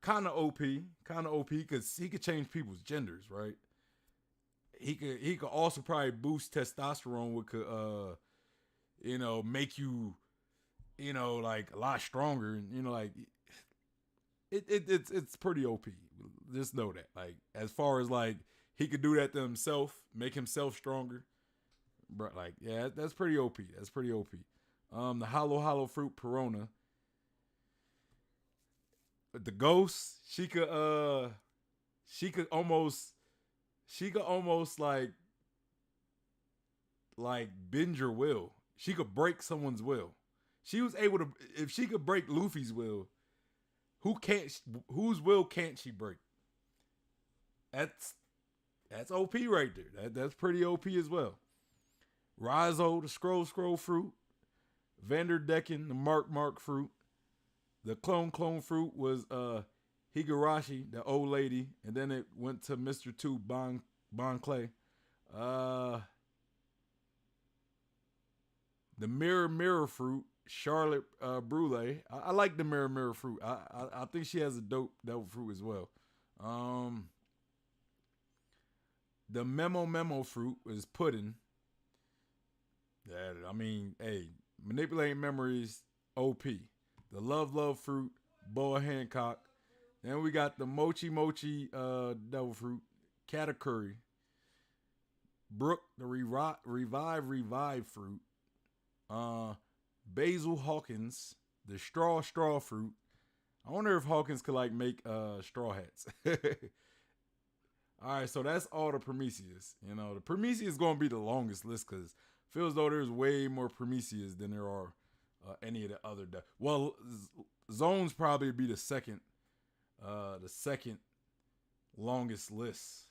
kind of OP, because he could change people's genders, right? He could also probably boost testosterone, which could you know, make you, you know, like a lot stronger, and you know, like it's pretty OP. Just know that, like, as far as like he could do that to himself, make himself stronger. But like, yeah, that's pretty OP. The hollow fruit Perona. The ghost, she could almost like bend your will. She could break someone's will. She was able to, if she could break Luffy's will, whose will can't she break? That's OP right there. That's pretty OP as well. Rizo, the scroll fruit. Vanderdecken, the mark fruit. The clone fruit was Higurashi, the old lady, and then it went to Mr. 2 Bon Clay. The mirror fruit, Charlotte Brule. I like the mirror fruit. I think she has a dope fruit as well. The memo fruit is pudding. Yeah, I mean, hey, manipulating memories, OP. The love fruit, Boa Hancock. Then we got the mochi devil fruit, Katakuri. Brook, the revive fruit. Basil Hawkins, the straw fruit. I wonder if Hawkins could like make straw hats. All right, so that's all the Prometheus. You know, the Prometheus is going to be the longest list because it feels though there's way more Prometheus than there are any of the other. Well, Zones probably be the second longest list,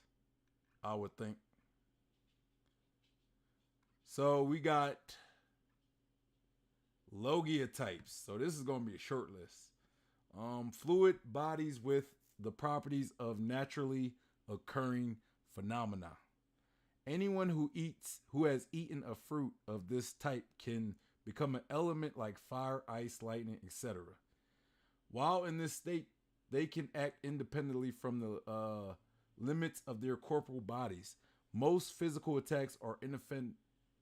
I would think. So we got Logia Types. So this is going to be a short list. Fluid bodies with the properties of naturally occurring phenomena. Anyone who has eaten a fruit of this type can become an element like fire, ice, lightning, etc. While in this state, they can act independently from the limits of their corporal bodies. Most physical attacks are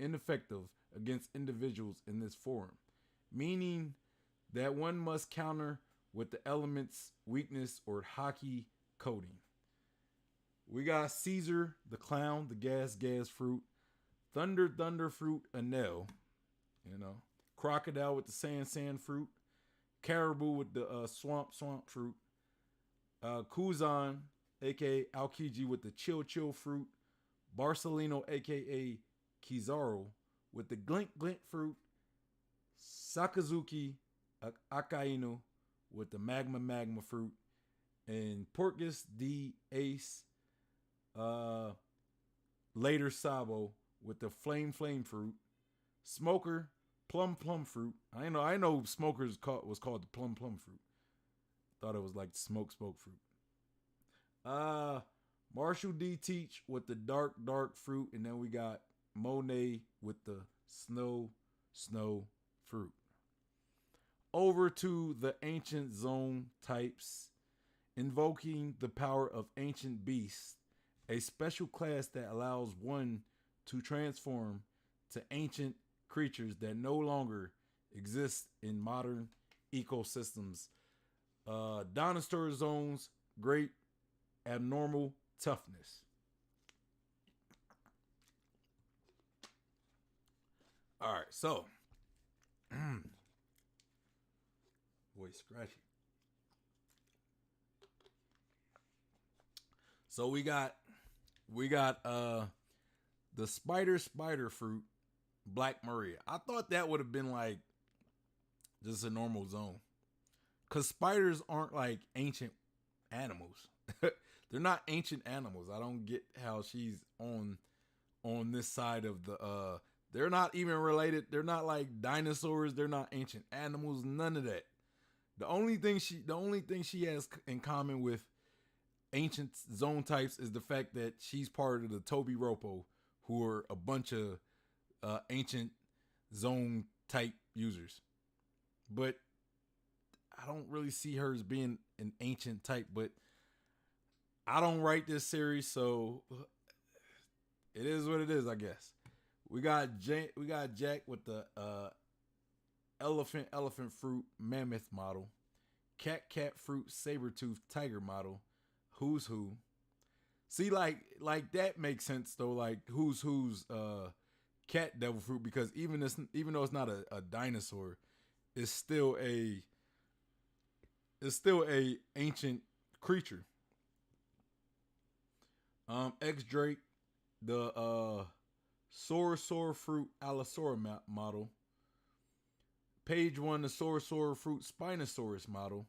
ineffective against individuals in this form, meaning that one must counter with the element's weakness or hockey coding. We got Caesar, the clown, the gas fruit, thunder fruit, Anel, crocodile with the sand fruit, caribou with the swamp fruit, Kuzan, aka Aokiji with the chill fruit, Barcelino, aka Kizaru with the glint fruit, Sakazuki Akainu with the magma fruit, and Porcus D Ace later Sabo with the flame fruit, Smoker plum fruit. I know Smoker's was called the plum fruit. Thought it was like smoke fruit. Marshall D Teach with the dark fruit, and then we got Monet with the snow fruit. Over to the ancient zone types, invoking the power of ancient beasts, a special class that allows one to transform to ancient creatures that no longer exist in modern ecosystems. Dinosaur zones, great abnormal toughness. All right, so boy, scratchy. So we got the spider fruit, Black Maria. I thought that would have been like just a normal zone, because spiders aren't like ancient animals. They're not ancient animals. I don't get how she's on this side of the they're not even related. They're not like dinosaurs. They're not ancient animals. None of that. The only thing she has in common with ancient zone types is the fact that she's part of the Toby Ropo, who are a bunch of ancient zone type users. But I don't really see her as being an ancient type. But I don't write this series, so it is what it is, I guess. We got Jack with the elephant fruit mammoth model, cat fruit saber-tooth tiger model, who's who. See, like that makes sense though. Like who's cat devil fruit, because even though it's not a dinosaur, it's still a ancient creature. X Drake, the Saurosaur fruit Allosaur model. Page 1, the Saurosaur fruit Spinosaurus model.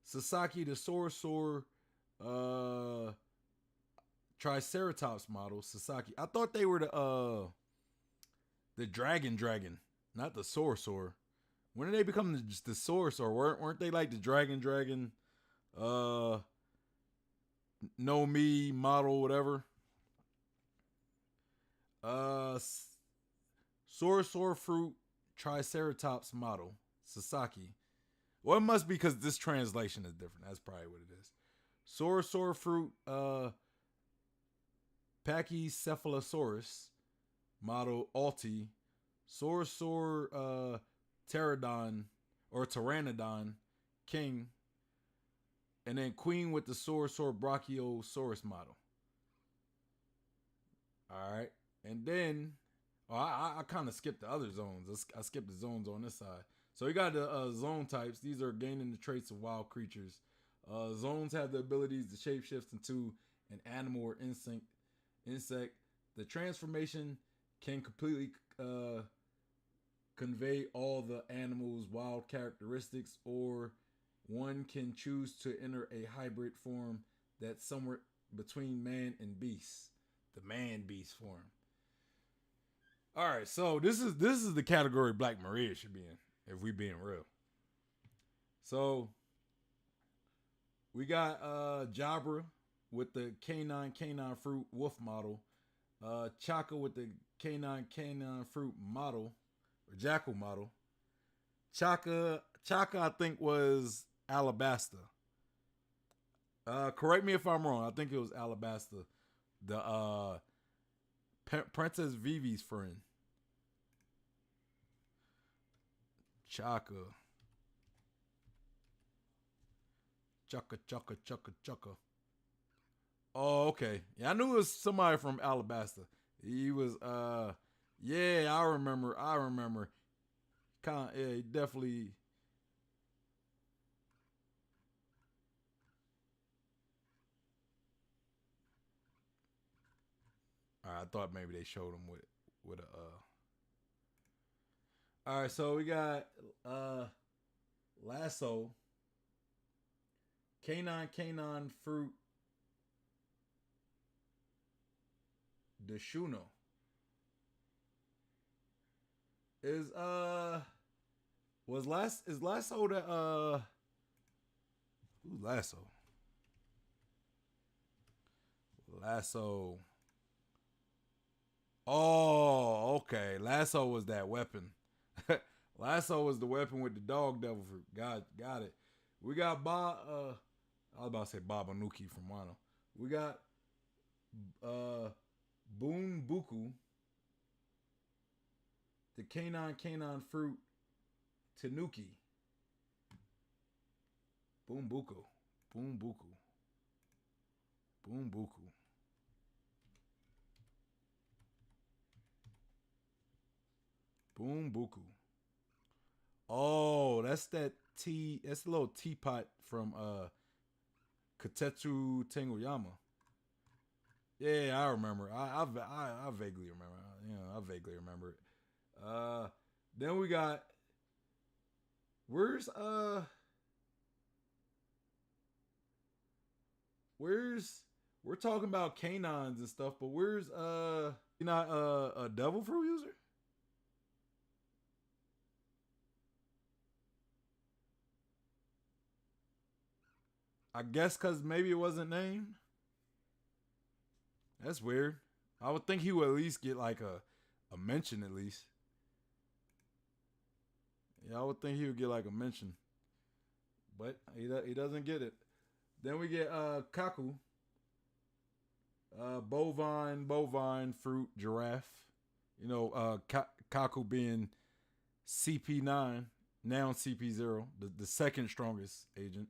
Sasaki, the Saurosaur Triceratops model. Sasaki. I thought they were the dragon, not the Saurosaur. When did they become the Saurosaur? Weren't they like the dragon? No Me model, whatever. Saurosaur fruit Triceratops model, Sasaki. Well, it must be because this translation is different. That's probably what it is. Saurosaur fruit Pachycephalosaurus model, Alti. Saurosaur Pteranodon King. And then Queen with the Saurosaur Brachiosaurus model. All right. And then, I kind of skipped the other zones. I skipped the zones on this side. So we got the zone types. These are gaining the traits of wild creatures. Zones have the abilities to shapeshift into an animal or insect. The transformation can completely convey all the animal's wild characteristics, or one can choose to enter a hybrid form that's somewhere between man and beast. The man-beast form. All right, so this is the category Black Maria should be in, if we being real. So we got Jabra with the canine fruit wolf model, Chaka with the canine fruit model or jackal model. Chaka I think was Alabasta. Correct me if I'm wrong. I think it was Alabasta. The Princess Vivi's friend. Chaka. Chaka. Oh, okay. Yeah, I knew it was somebody from Alabasta. He was yeah, I remember. Yeah, he definitely. I thought maybe they showed him with a All right, so we got uh Lasso, Canine Fruit, Deshuno. Is is Lasso the who's Lasso? Lasso. Oh, okay. Lasso was that weapon. Lasso was the weapon with the dog devil fruit. Got it. We got I was about to say Baba Nuki from Wano. We got uh Boon Buku, the canine fruit, Tanuki. Boom Buku. Boom Buku. Boom Buku. Boom Buku. Oh, that's that tea. That's a little teapot from Katetsu Tengoyama. Yeah, I remember. I vaguely remember. I vaguely remember it. Then we got where's where's we're talking about canines and stuff, but where's you not a devil fruit user? I guess because maybe it wasn't named. That's weird. I would think he would at least get like a mention at least. Yeah, I would think he would get like a mention, but he doesn't get it. Then we get Kaku, bovine fruit giraffe. Kaku being CP9, now CP0, the second strongest agent.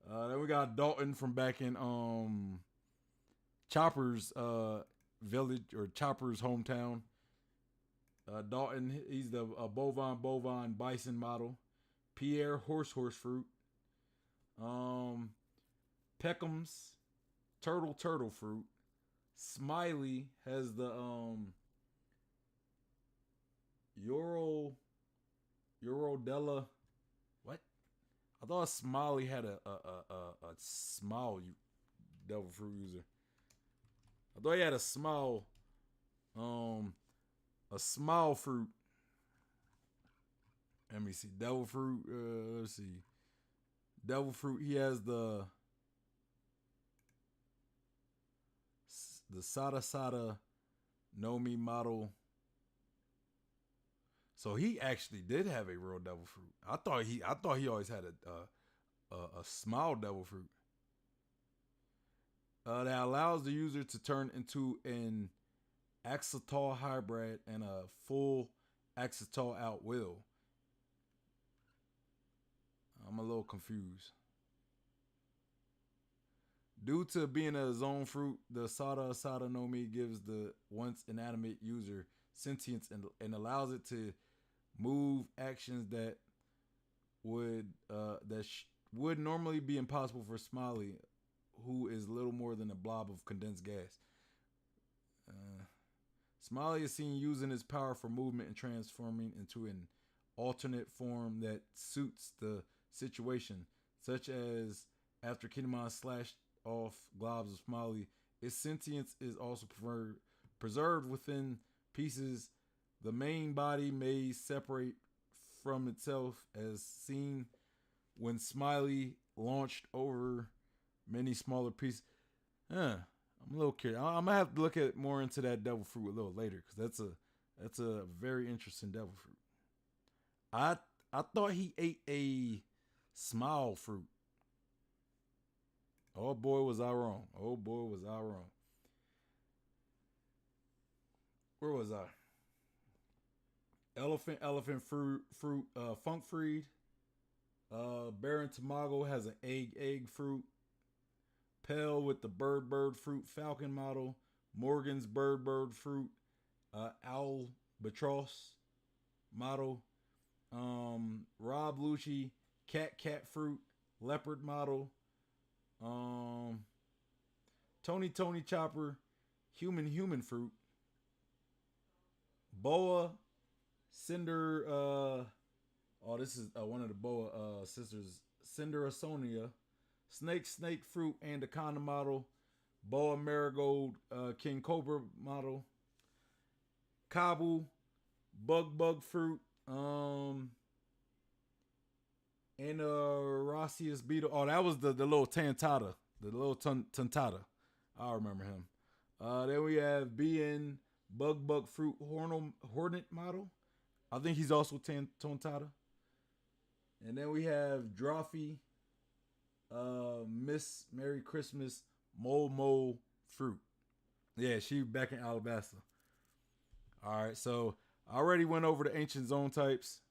Then we got Dalton from back in Chopper's village or Chopper's hometown. Dalton, he's the bovine bison model. Pierre horse fruit. Um, Peckham's turtle fruit. Smiley has the Eurodella. What? I thought Smiley had a small devil fruit user. I thought he had um a small fruit. Let me see. Devil fruit. Let's see. Devil fruit. He has the Sada Nomi model. So he actually did have a real devil fruit. I thought he always had a small devil fruit. That allows the user to turn into an Axetal hybrid and a full Axetal out will. I'm a little confused. Due to being a zone fruit, the Sada no Mi gives the once inanimate user sentience and allows it to move actions that would normally be impossible for Smiley, who is little more than a blob of condensed gas. Smiley is seen using his power for movement and transforming into an alternate form that suits the situation, such as after Kinemon slashed off globs of Smiley, its sentience is also preserved within pieces. The main body may separate from itself, as seen when Smiley launched over many smaller pieces. I'm a little curious. I'm gonna have to look at more into that devil fruit a little later because that's a very interesting devil fruit. I thought he ate a smile fruit. Oh boy, was I wrong. Oh boy, was I wrong. Where was I? Elephant fruit, funk freed. Baron Tamago has an egg fruit. Pell with the bird fruit falcon model. Morgan's bird fruit. Albatross model. Rob Lucci cat fruit leopard model. Tony Chopper human fruit. Boa Cinder. This is one of the Boa sisters. Cinderasonia. Snake fruit anaconda model. Boa Marigold King Cobra model. Kabu bug fruit. And Rossius beetle. Oh, that was the little Tantata. The little Tantata. I remember him. Then we have BN bug fruit hornet model. I think he's also Tantata. And then we have Drawfee Miss Merry Christmas Mole fruit. Yeah, she back in Alabasta. All right, so I already went over the ancient zone types.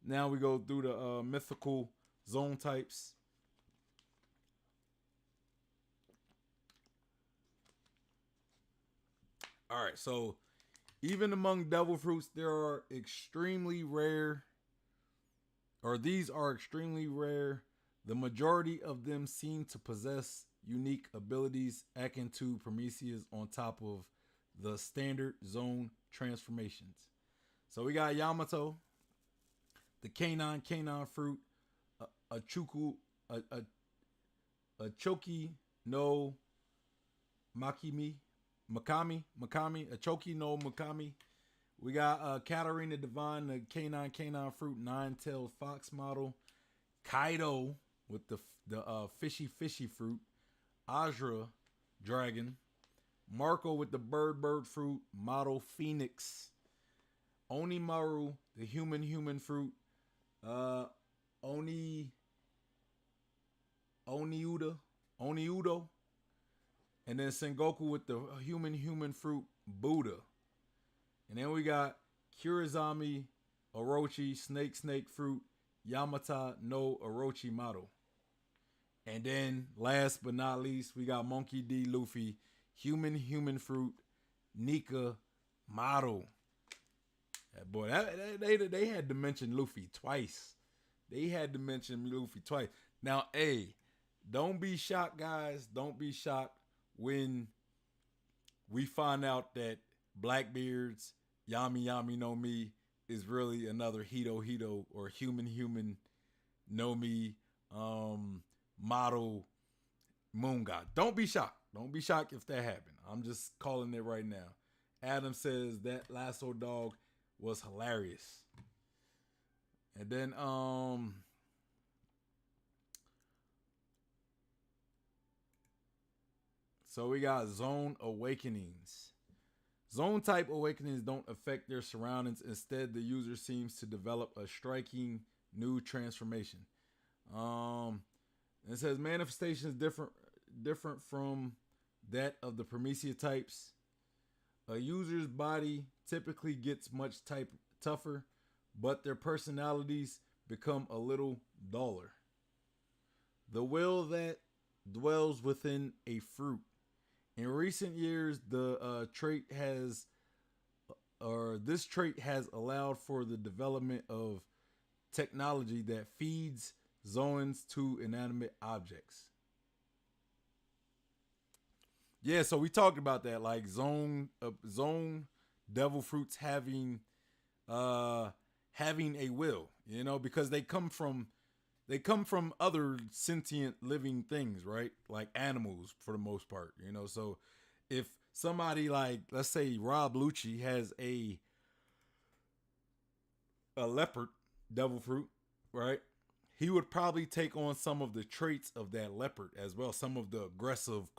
Now we go through the mythical zone types. All right, so even among devil fruits, these are extremely rare. The majority of them seem to possess unique abilities akin to Prometheus on top of the standard zone transformations. So we got Yamato, the canine fruit, a choki no Makami, a choki no Makami. We got Katarina Divine, the canine fruit, nine-tailed fox model. Kaido with the fishy fruit. Ajra dragon. Marco with the bird fruit, model Phoenix. Onimaru, the human fruit. Oniudo. And then Sengoku with the human fruit, Buddha. And then we got Kurizami, Orochi, snake fruit, Yamata no Orochi model. And then last but not least, we got Monkey D. Luffy, human fruit, Nika model. That boy, they had to mention Luffy twice. Now, don't be shocked, guys. Don't be shocked when we find out that Blackbeard's Yami no Mi is really another Hito or human no Mi model moon god. Don't be shocked. Don't be shocked if that happened. I'm just calling it right now. Adam says that Lasso Dog was hilarious. And then so we got Zone Awakenings. Zone type awakenings don't affect their surroundings. Instead, the user seems to develop a striking new transformation. It says manifestations different from that of the Prometheus types. A user's body typically gets much tougher, but their personalities become a little duller. The will that dwells within a fruit. In recent years, this trait has allowed for the development of technology that feeds zones to inanimate objects. Yeah, so we talked about that, like zone devil fruits having a will, because they come from other sentient living things, right? Like animals for the most part, So if somebody like, let's say Rob Lucci has a leopard devil fruit, right? He would probably take on some of the traits of that leopard as well. Some of the aggressive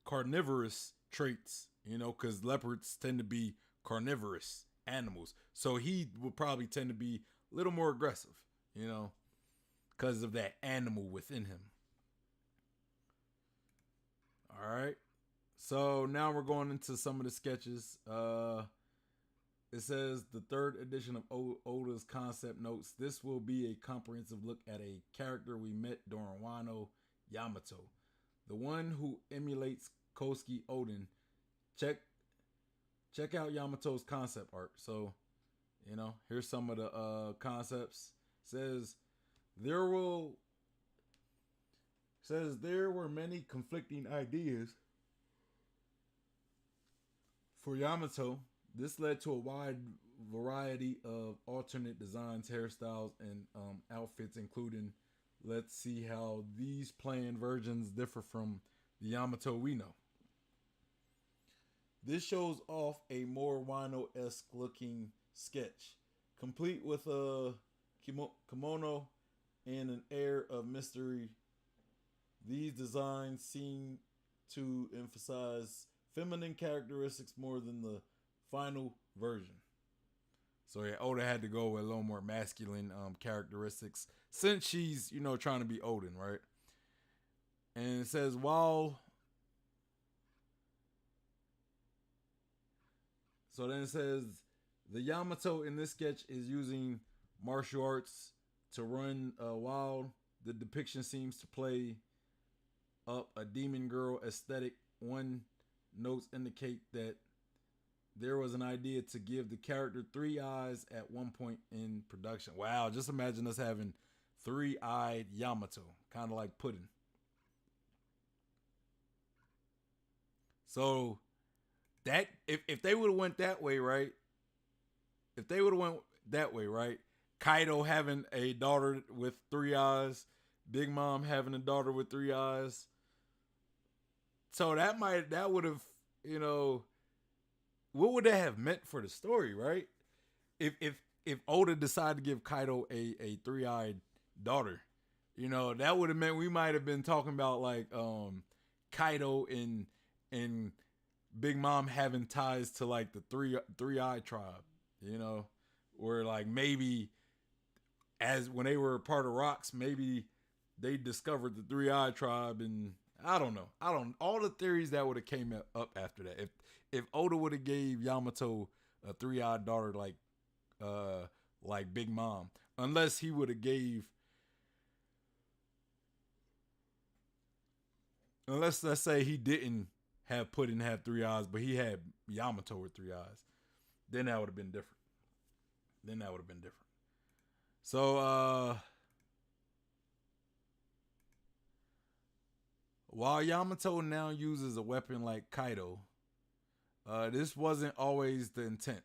carnivorous traits, because leopards tend to be carnivorous animals. So he would probably tend to be a little more aggressive, because of that animal within him. All right. So now we're going into some of the sketches. It says the third edition of Oda's concept notes. This will be a comprehensive look at a character we met during Wano, Yamato, the one who emulates Kosuke Oden. Check out Yamato's concept art. So, here's some of the concepts. Says there were many conflicting ideas for Yamato. This led to a wide variety of alternate designs, hairstyles, and outfits, including, let's see how these planned versions differ from the Yamato we know. This shows off a more Wano-esque looking sketch, complete with a kimono and an air of mystery. These designs seem to emphasize feminine characteristics more than the final version. So yeah, Oda had to go with a little more masculine characteristics since she's, trying to be Oden, right? And it says, so then it says, the Yamato in this sketch is using martial arts to run wild. The depiction seems to play up a demon girl aesthetic. One notes indicate that there was an idea to give the character 3 eyes at one point in production. Wow, just imagine us having 3-eyed Yamato, kind of like pudding. So that if they would have went that way, right? If they would have went that way, right? Kaido having a daughter with 3 eyes, Big Mom having a daughter with 3 eyes. So that would have, what would that have meant for the story, right? If Oda decided to give Kaido a 3-eyed daughter, that would have meant we might have been talking about like Kaido and Big Mom having ties to like the three-eyed tribe, where like maybe as when they were a part of Rocks, maybe they discovered the 3-eyed tribe, and I don't know. All the theories that would have came up after that. If Oda would have gave Yamato a 3-eyed daughter like Big Mom, unless he would have unless let's say he didn't have Puddin have 3 eyes, but he had Yamato with 3 eyes, then that would have been different. So while Yamato now uses a weapon like Kaido, this wasn't always the intent.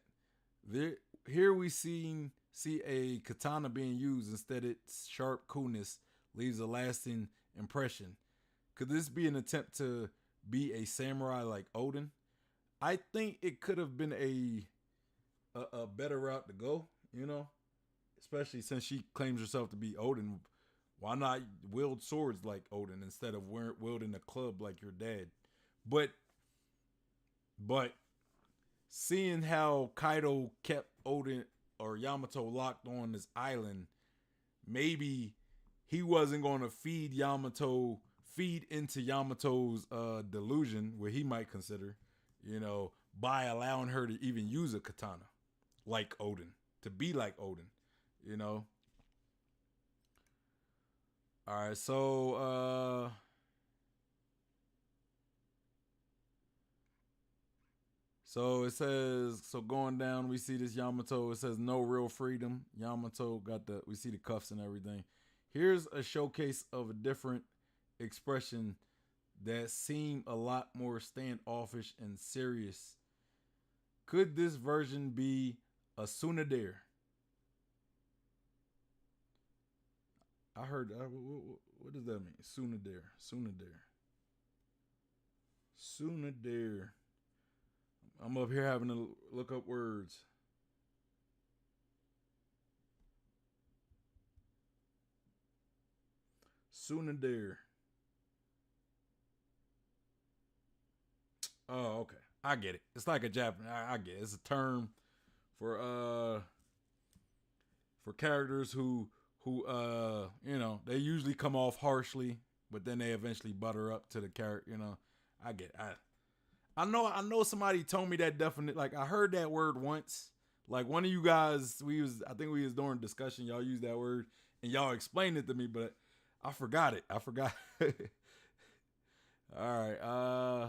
Here we see a katana being used. Instead, its sharp coolness leaves a lasting impression. Could this be an attempt to be a samurai like Oden? I think it could have been a better route to go, especially since she claims herself to be Oden. Why not wield swords like Oden instead of wielding a club like your dad? But seeing how Kaido kept Oden or Yamato locked on this island, maybe he wasn't going to feed into Yamato's delusion, what he might consider, by allowing her to even use a katana like Oden, to be like Oden, All right, so it says, so going down, we see this Yamato. It says no real freedom. Yamato we see the cuffs and everything. Here's a showcase of a different expression that seem a lot more standoffish and serious. Could this version be a tsundere? I heard. What does that mean? Tsundere. I'm up here having to look up words. Tsundere. Oh, okay. I get it. It's like a Japanese. I get it. It's a term for characters who they usually come off harshly, but then they eventually butter up to the character. I get it. I know somebody told me that definite. Like I heard that word once. Like one of you guys, I think we was during discussion. Y'all used that word and y'all explained it to me, but I forgot it. I forgot. All right.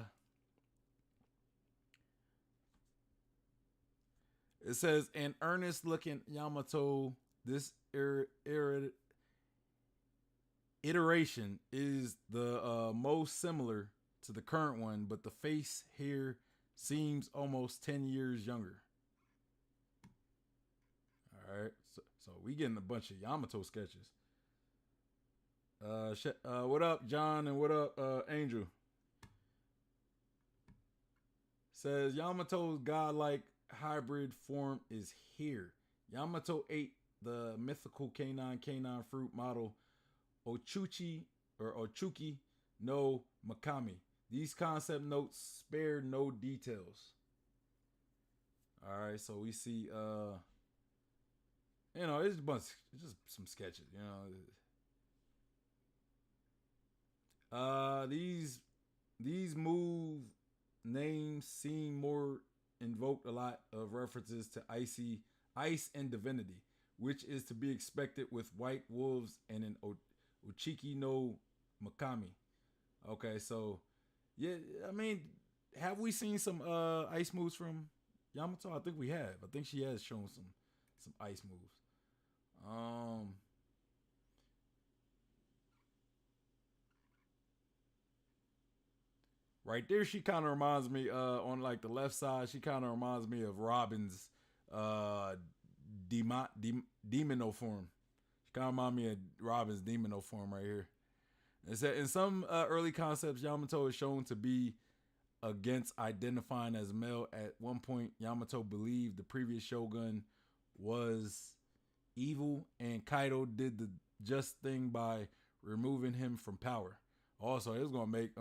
It says an earnest looking Yamato. This iteration is the most similar to the current one, but the face here seems almost 10 years younger. All right, so we getting a bunch of Yamato sketches. What up, John, and what up, Angel? Says Yamato's godlike hybrid form is here. Yamato ate the mythical canine fruit model Ochuki no Makami. These concept notes spare no details. All right, so we see it's just some sketches, these move names seem more invoked a lot of references to ice and divinity, which is to be expected with white wolves and an Uchiki no Makami. Okay, so yeah, I mean, have we seen some ice moves from Yamato? I think we have. I think she has shown some ice moves. Right there, she kind of reminds me on like the left side. She kind of reminds me of Robin's demino form. She kind of reminds me of Robin's demino form right here. It said in some early concepts, Yamato is shown to be against identifying as male. At one point, Yamato believed the previous shogun was evil, and Kaido did the just thing by removing him from power. Also, it was gonna make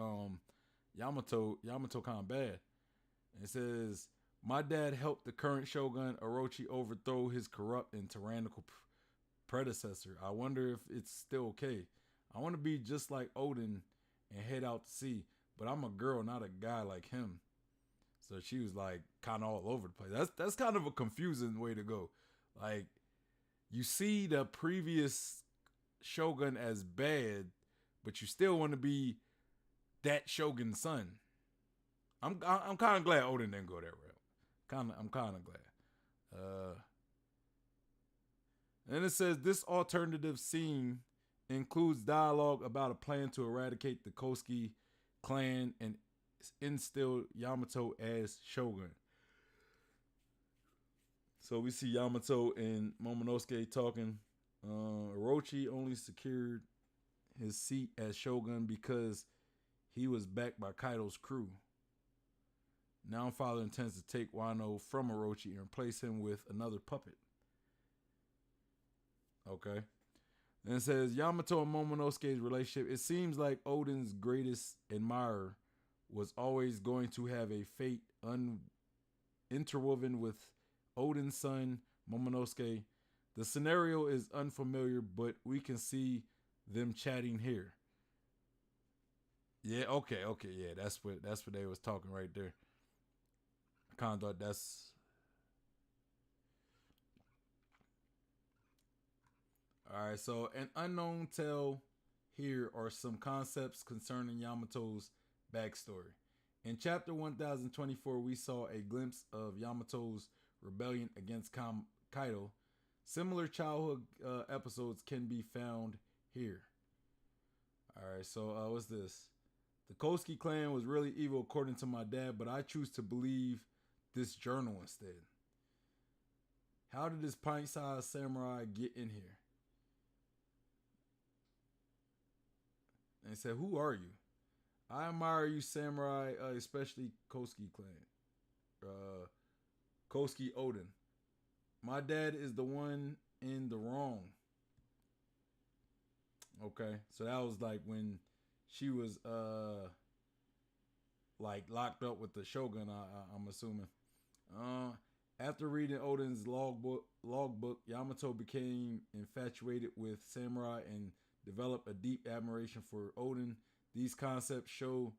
Yamato kind of bad. It says, my dad helped the current shogun Orochi overthrow his corrupt and tyrannical predecessor. I wonder if it's still okay. I want to be just like Odin and head out to sea, but I'm a girl, not a guy like him. So she was like kind of all over the place. That's kind of a confusing way to go. Like you see the previous shogun as bad, but you still want to be that shogun's son. I'm kind of glad Odin didn't go that route. I'm kind of glad. And it says this alternative scene includes dialogue about a plan to eradicate the Koski clan and instill Yamato as shogun. So we see Yamato and Momonosuke talking. Orochi only secured his seat as shogun because he was backed by Kaido's crew. Now father intends to take Wano from Orochi and replace him with another puppet. Okay. And it says Yamato and Momonosuke's relationship. It seems like Odin's greatest admirer was always going to have a fate interwoven with Odin's son, Momonosuke. The scenario is unfamiliar, but we can see them chatting here. Yeah, okay, yeah, that's what they was talking right there. I kind of thought that's all right. So an unknown tale here are some concepts concerning Yamato's backstory. In chapter 1024, we saw a glimpse of Yamato's rebellion against Kaido. Similar childhood episodes can be found here. All right, so what's this? The Koski clan was really evil according to my dad, but I choose to believe this journal instead. How did this pint-sized samurai get in here? And he said, who are you? I admire you, samurai, especially Koski clan. Koski Odin. My dad is the one in the wrong. Okay, so that was like when she was like locked up with the shogun. I'm assuming. After reading Odin's logbook, Yamato became infatuated with samurai and developed a deep admiration for Odin. These concepts show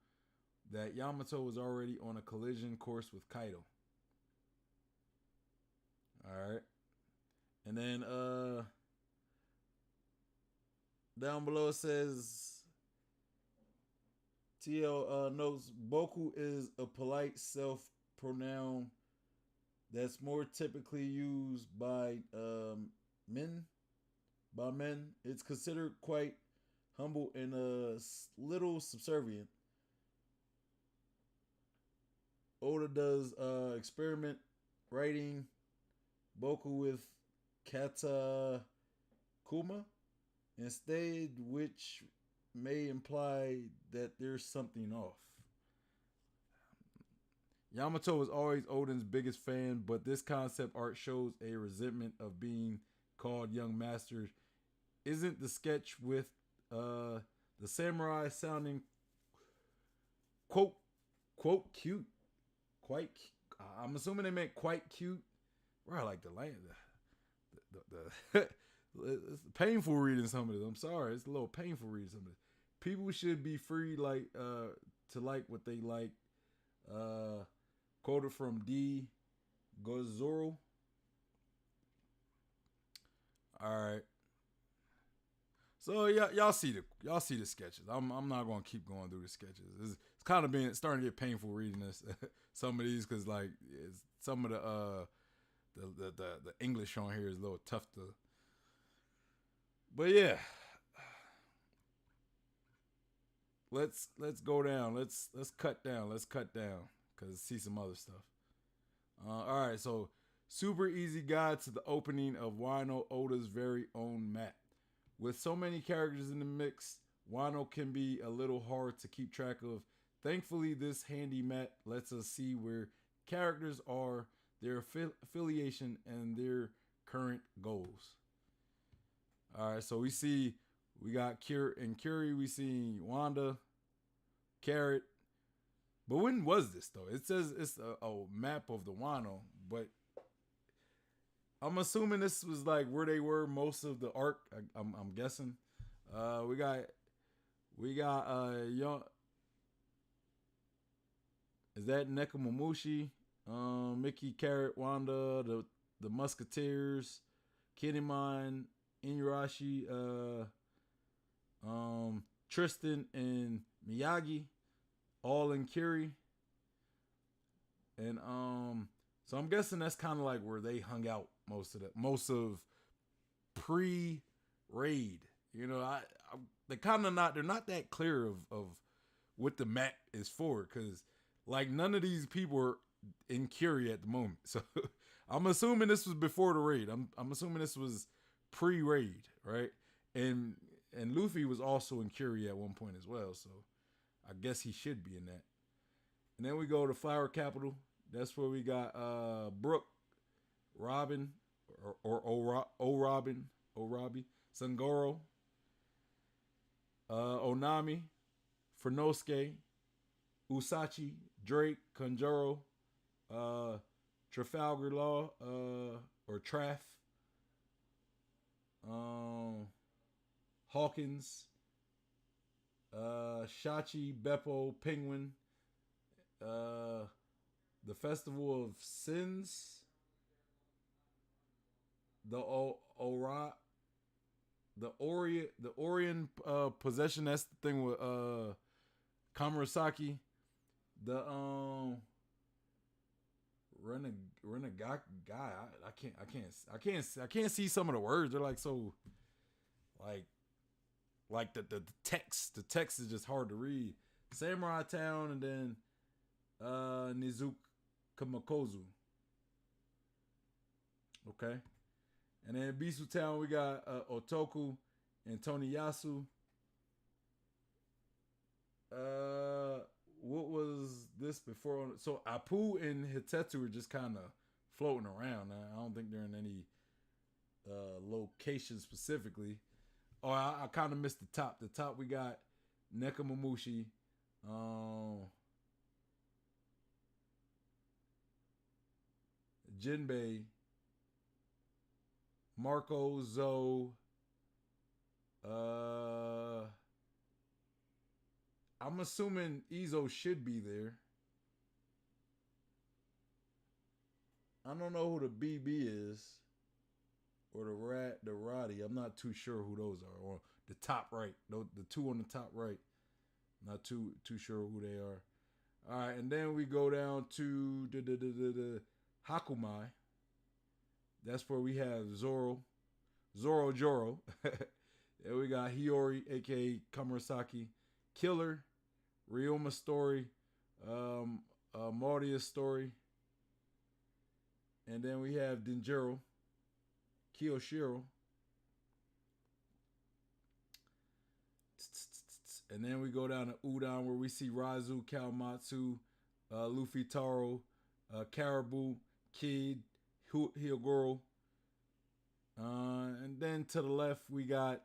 that Yamato was already on a collision course with Kaido. All right. And then down below it says TL notes Boku is a polite self pronoun that's more typically used by men. By men, it's considered quite humble and a little subservient. Oda does experiment writing Boku with Kata Kuma instead, which may imply that there's something off. Yamato was always Oden's biggest fan, but this concept art shows a resentment of being called young master. Isn't the sketch with the samurai sounding quote cute? Quite. I'm assuming they meant quite cute. Right, like the land. The it's painful reading some of this. I'm sorry, it's a little painful reading some of this. People should be free to like what they like. Quoted from D. Gozoro. All right. So y'all see the sketches. I'm not gonna keep going through the sketches. It's kind of starting to get painful reading this some of these because like some of the English on here is a little tough to. But yeah, let's go down. Let's cut down. Let's cut down because see some other stuff. All right, so super easy guide to the opening of Wano Oda's very own map. With so many characters in the mix, Wano can be a little hard to keep track of. Thankfully, this handy map lets us see where characters are, their affiliation, and their current goals. All right, so we got Curie, we see Wanda, Carrot. But when was this though? It says it's a map of the Wano, but I'm assuming this was like where they were most of the arc. I'm guessing. We got young. Is that Nekomamushi? Mickey, Carrot, Wanda, the Musketeers, Kinemon, Inuyasha, Tristan and Miyagi, all in Curie. And so I'm guessing that's kind of like where they hung out most of pre-raid. You know, they're not that clear of what the map is for because like none of these people are in Curie at the moment. So I'm assuming this was before the raid. I'm assuming this was pre-raid, right? And Luffy was also in Curie at one point as well. So I guess he should be in that. And then we go to Flower Capital. That's where we got Brooke, Robin, or Robbie, Sangoro, Onami, Furnosuke, Usachi, Drake, Conjuro, Trafalgar Law, or Traff, Hawkins, Shachi, Beppo, Penguin, the Festival of Sins, the Orion possession. That's the thing with Kamarasaki. The Renegade guy. I can't see some of the words. They're like so like the text. The text is just hard to read. Samurai Town and then Nizuka Makozu. Okay. And then Bisu Town we got Otoku and Toniyasu. What was this before? So Apu and Hitetsu are just kind of floating around. I don't think they're in any location specifically. Oh, I kind of missed the top. The top we got Nekomamushi, Jinbei, Marco, Zoe, I'm assuming Izo should be there. I don't know who the BB is or the Roddy. I'm not too sure who those are. Or the top right, the two on the top right. Not too sure who they are. All right, and then we go down to the Hakumai. That's where we have Zoro Joro. And we got Hiyori, aka Kamarasaki, Killer, Ryoma story, Mordia's story, and then we have Denjiro, Kiyoshiro, and then we go down to Udon where we see Razu, Kawamatsu, Luffy Taro, Caribou, Kid, Hyogoro. And then to the left we got,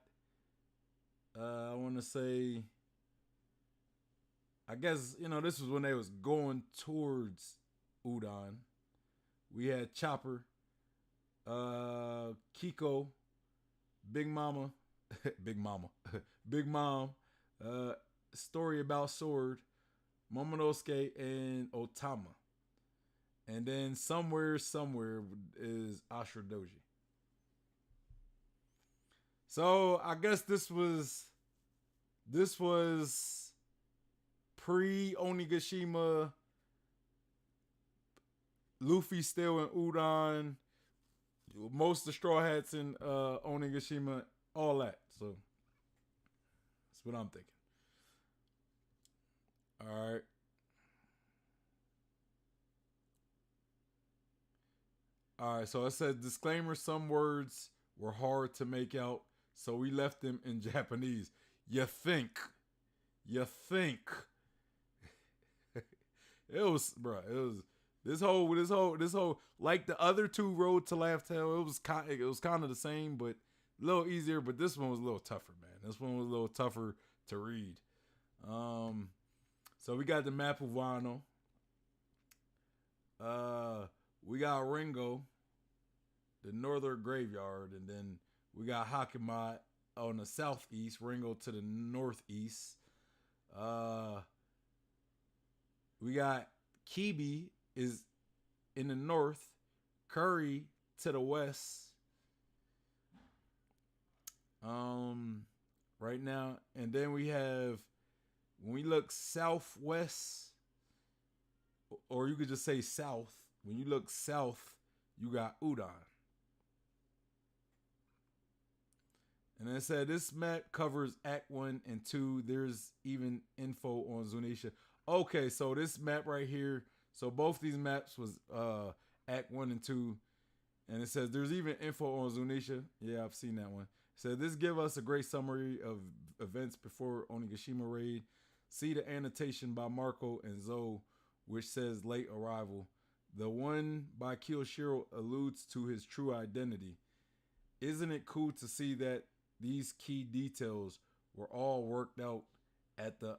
I want to say, I guess, this was when they was going towards Udon. We had Chopper, Kiko, Big Mama, Big Mom, Story About Sword, Momonosuke, and Otama. And then somewhere is Ashura Doji. So I guess this was pre Onigashima. Luffy still in Udon. Most of the Straw Hats in Onigashima. All that. So that's what I'm thinking. All right. All right. So it says disclaimer: some words were hard to make out, so we left them in Japanese. You think. It was this whole like the other two Road to Laughtale. It was kind of the same, but a little easier. But this one was a little tougher, man. This one was a little tougher to read. So we got the map of Wano. We got Ringo, the northern graveyard, and then we got Hakama on the southeast, Ringo to the northeast. We got Kibi is in the north, Curry to the west. Right now, and then we have, when we look southwest, or you could just say south. When you look south, you got Udon. And it said this map covers Act 1 and 2. There's even info on Zunisha. Okay, so this map right here. So both these maps was Act 1 and 2. And it says there's even info on Zunisha. Yeah, I've seen that one. It said this give us a great summary of events before Onigashima raid. See the annotation by Marco and Zoe, which says late arrival. The one by Kiyoshiro alludes to his true identity. Isn't it cool to see that these key details were all worked out at the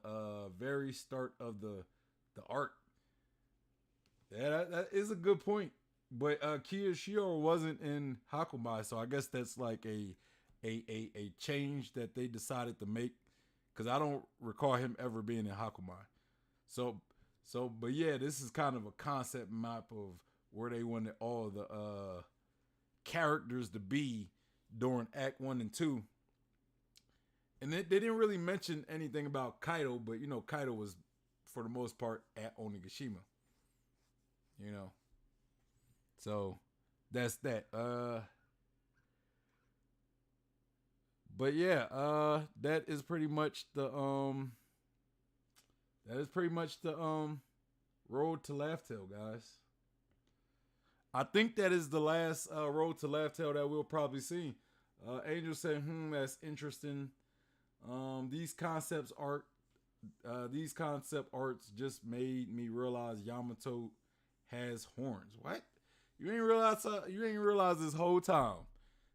very start of the arc? Yeah, that is a good point. But Kiyoshiro wasn't in Hakumai, so I guess that's like a change that they decided to make, because I don't recall him ever being in Hakumai. So, but yeah, this is kind of a concept map of where they wanted all the characters to be during Act 1 and 2. And they didn't really mention anything about Kaido, but Kaido was, for the most part, at Onigashima. So that's that. But yeah, that is pretty much the Road to Laughtale, guys. I think that is the last Road to Laughtale that we'll probably see. Angel said, that's interesting. These concept arts just made me realize Yamato has horns. What? You ain't realize this whole time.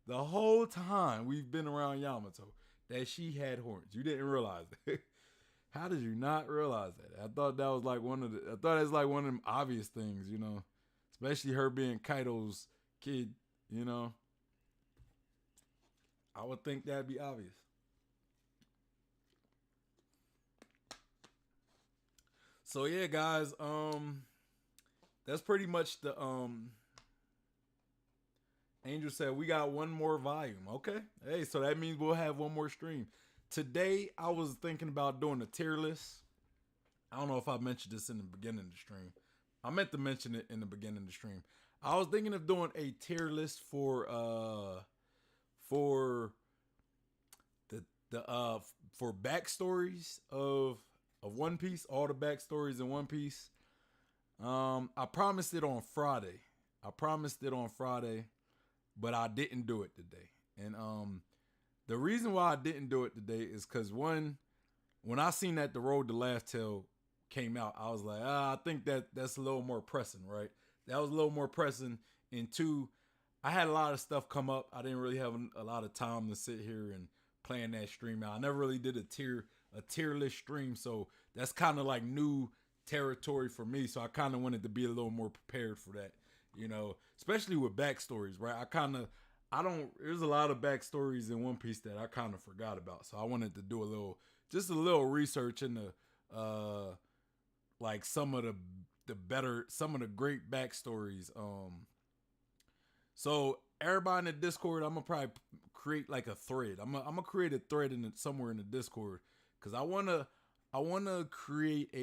The whole time we've been around Yamato that she had horns. You didn't realize that. How did you not realize that? I thought that was like one of them obvious things, especially her being Kaido's kid, I would think that'd be obvious. So yeah, guys, that's pretty much the Angel said we got one more volume. Okay. Hey, so that means we'll have one more stream. Today I was thinking about doing a tier list. I don't know if I mentioned this in the beginning of the stream. I meant to mention it in the beginning of the stream. I was thinking of doing a tier list for the for backstories of One Piece, all the backstories in One Piece. I promised it on Friday. But I didn't do it today. And the reason why I didn't do it today is because one, when I seen that the Road to Laughtale came out, I was like, I think that's a little more pressing, right? That was a little more pressing. And two, I had a lot of stuff come up. I didn't really have a lot of time to sit here and plan that stream out. I never really did a tier list stream, so that's kind of like new territory for me. So I kind of wanted to be a little more prepared for that, you know, especially with backstories, right? There's a lot of backstories in One Piece that I kind of forgot about. So I wanted to do just a little research into like some of the great backstories. So everybody in the Discord, I'm gonna probably create like a thread. I'm gonna create a thread somewhere in the Discord because I wanna create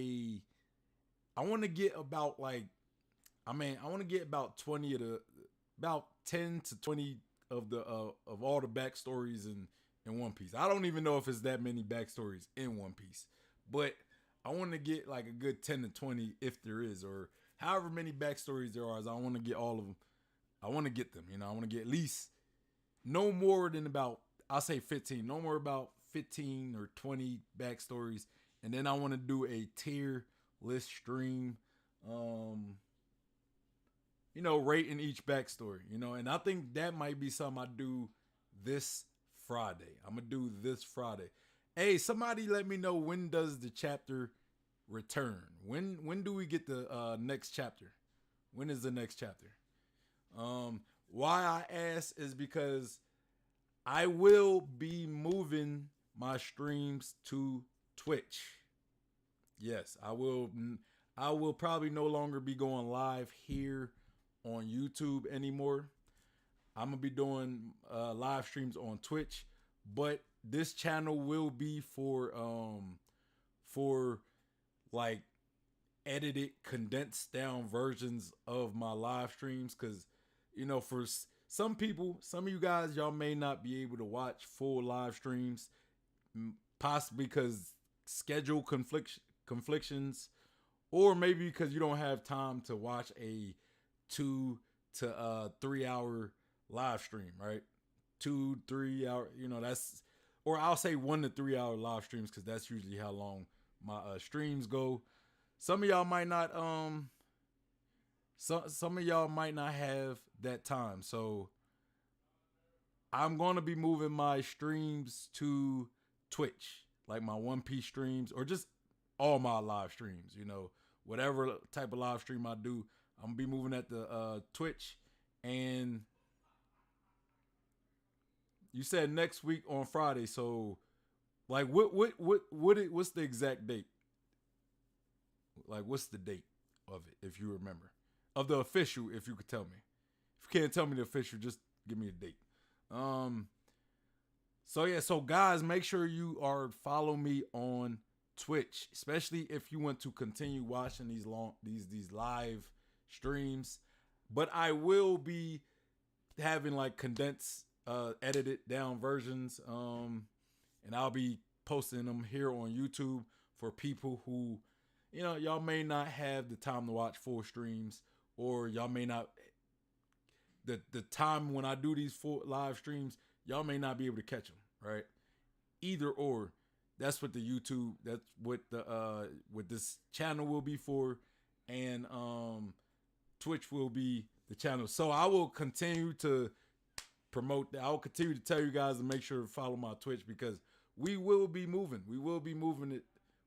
I want to get about like I want to get about 20 of the about 10 to 20 of the of all the backstories in One Piece. I don't even know if it's that many backstories in One Piece, but I want to get like a good 10 to 20 if there is, or however many backstories there are. I want to get all of them. I want to get them. You know, I want to get at least no more than about, I'll say 15, no more about 15 or 20 backstories. And then I want to do a tier list stream, you know, rating each backstory, you know, and I think that might be something I do this Friday. I'm going to do this Friday. Hey, somebody let me know, when does the chapter return? When do we get the next chapter? When is the next chapter? Why I ask is because I will be moving my streams to Twitch. Yes, I will. I will probably no longer be going live here on YouTube anymore. I'm gonna be doing live streams on Twitch, but this channel will be for like edited, condensed down versions of my live streams, because you know, for some people, some of you guys, y'all may not be able to watch full live streams, possibly because schedule conflictions, or maybe because you don't have time to watch a 2 to 3 hour live stream, right? 2-3 hour, you know, that's, or I'll say 1 to 3 hour live streams, because that's usually how long my streams go. Some of y'all might not some of y'all might not have that time. So I'm going to be moving my streams to Twitch, like my One Piece streams, or just all my live streams, you know, whatever type of live stream I do, I'm going to be moving at the Twitch. And you said next week on Friday, so like what's the exact date? Like, what's the date of it, if you remember? Of the official, if you could tell me. If you can't tell me the official, just give me a date. So yeah, so guys, make sure you are follow me on Twitch, especially if you want to continue watching these live streams. But I will be having like condensed, edited down versions, and I'll be posting them here on YouTube for people who, you know, y'all may not have the time to watch full streams, or y'all may not, the time when I do these full live streams, y'all may not be able to catch them, right? Either or, that's what that's what what this channel will be for, and Twitch will be the channel. So I will continue to promote that. I will continue to tell you guys to make sure to follow my Twitch, because we will be moving. We will be moving it.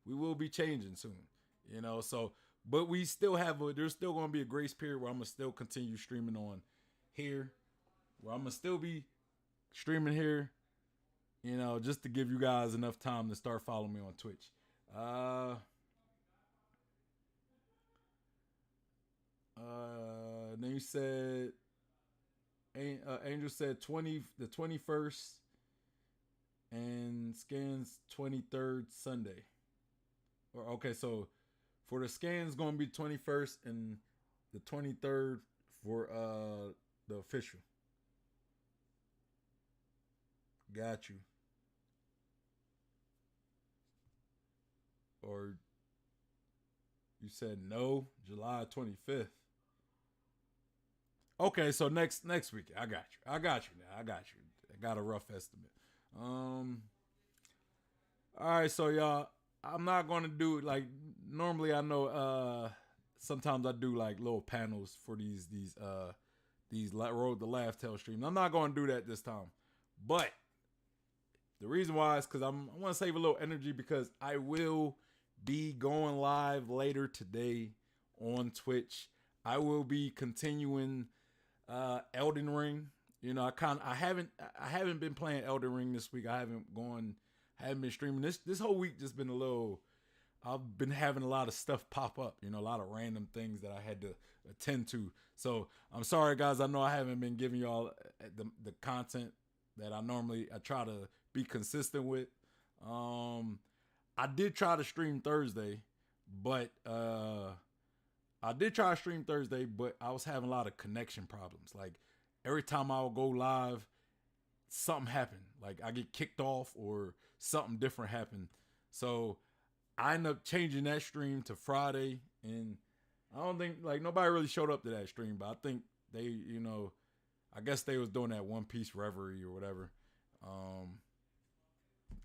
We will be changing soon. You know, so, but we still there's still going to be a grace period where I'm going to still continue streaming on here, where I'm going to still be streaming here, you know, just to give you guys enough time to start following me on Twitch. Then you said Angel said 21st, and Scans 23rd Sunday. Or okay, so for the Scans gonna be 21st and the 23rd for the official. Got you. Or you said no, July 25th. Okay, so next week. I got you. I got you now. I got you. I got a rough estimate. All right, so y'all, I'm not gonna do like normally. I know sometimes I do like little panels for these Road to Laughtale streams. I'm not gonna do that this time, but the reason why is because I want to save a little energy because I will be going live later today on Twitch. I will be continuing Elden Ring. You know, I haven't been playing Elden Ring this week. I haven't been streaming this whole week. Just been a little. I've been having a lot of stuff pop up. You know, a lot of random things that I had to attend to. So I'm sorry, guys. I know I haven't been giving y'all the content that I try to be consistent with. I did try to stream Thursday, but I was having a lot of connection problems. Like every time I would go live, something happened. Like I get kicked off or something different happened. So I ended up changing that stream to Friday, and I don't think like nobody really showed up to that stream, but I think they, you know, I guess they was doing that One Piece reverie or whatever. I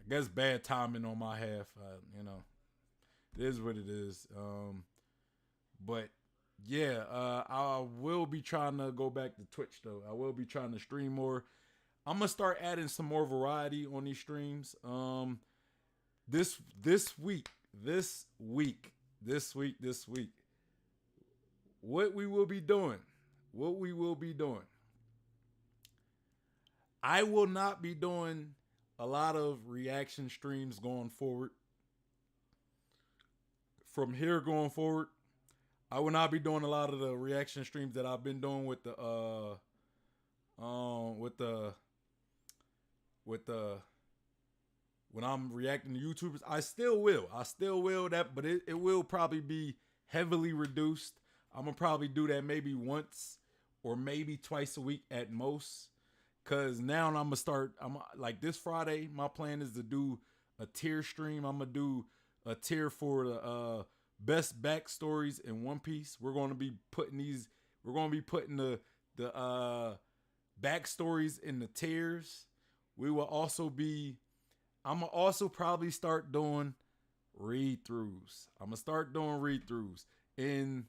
guess bad timing on my half. You know, it is what it is. But yeah, I will be trying to go back to Twitch though. I will be trying to stream more. I'm gonna start adding some more variety on these streams. This week, what we will be doing. I will not be doing a lot of reaction streams going forward. From here going forward, I will not be doing a lot of the reaction streams that I've been doing with the when I'm reacting to YouTubers. I still will that, but it will probably be heavily reduced. I'm gonna probably do that maybe once or maybe twice a week at most. Cause now I'm gonna start. I'm like this Friday. My plan is to do a tier stream. I'm gonna do a tier for the best backstories in One Piece. We're gonna be putting the backstories in the tiers. We will also be. I'm gonna also probably start doing read-throughs. And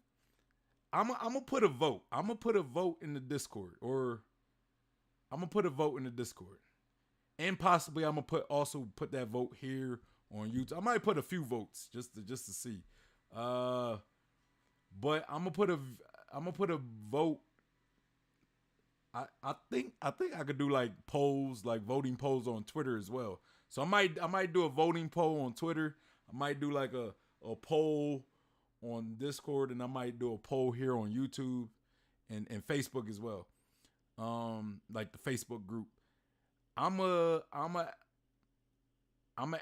I'm gonna put a vote. I'm gonna put a vote in the Discord, and possibly I'm gonna put that vote here on YouTube. I might put a few votes just to see. But I'm gonna put a vote. I think I could do like polls, like voting polls on Twitter as well. So I might do a voting poll on Twitter. I might do like a poll on Discord, and I might do a poll here on YouTube and Facebook as well. Like the Facebook group. I'm gonna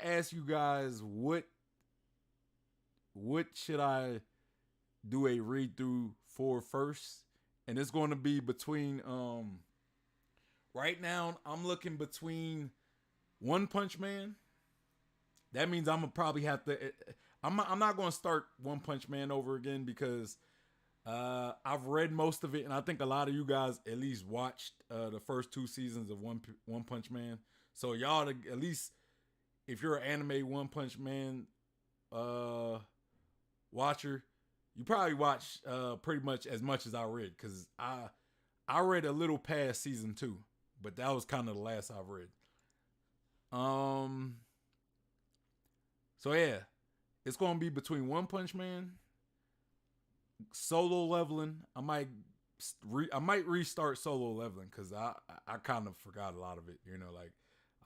ask you guys what should I do a read through for first, and it's going to be between right now I'm looking between One Punch Man. That means I'm gonna probably have to. I'm not going to start One Punch Man over again because I've read most of it, and I think a lot of you guys at least watched the first 2 seasons of One Punch Man. So y'all, at least if you're an anime One Punch Man watcher, you probably watch pretty much as I read, because I read a little past season 2, but that was kind of the last I've read. So yeah, it's gonna be between One Punch Man, Solo Leveling. I might restart Solo Leveling because I kind of forgot a lot of it. You know, like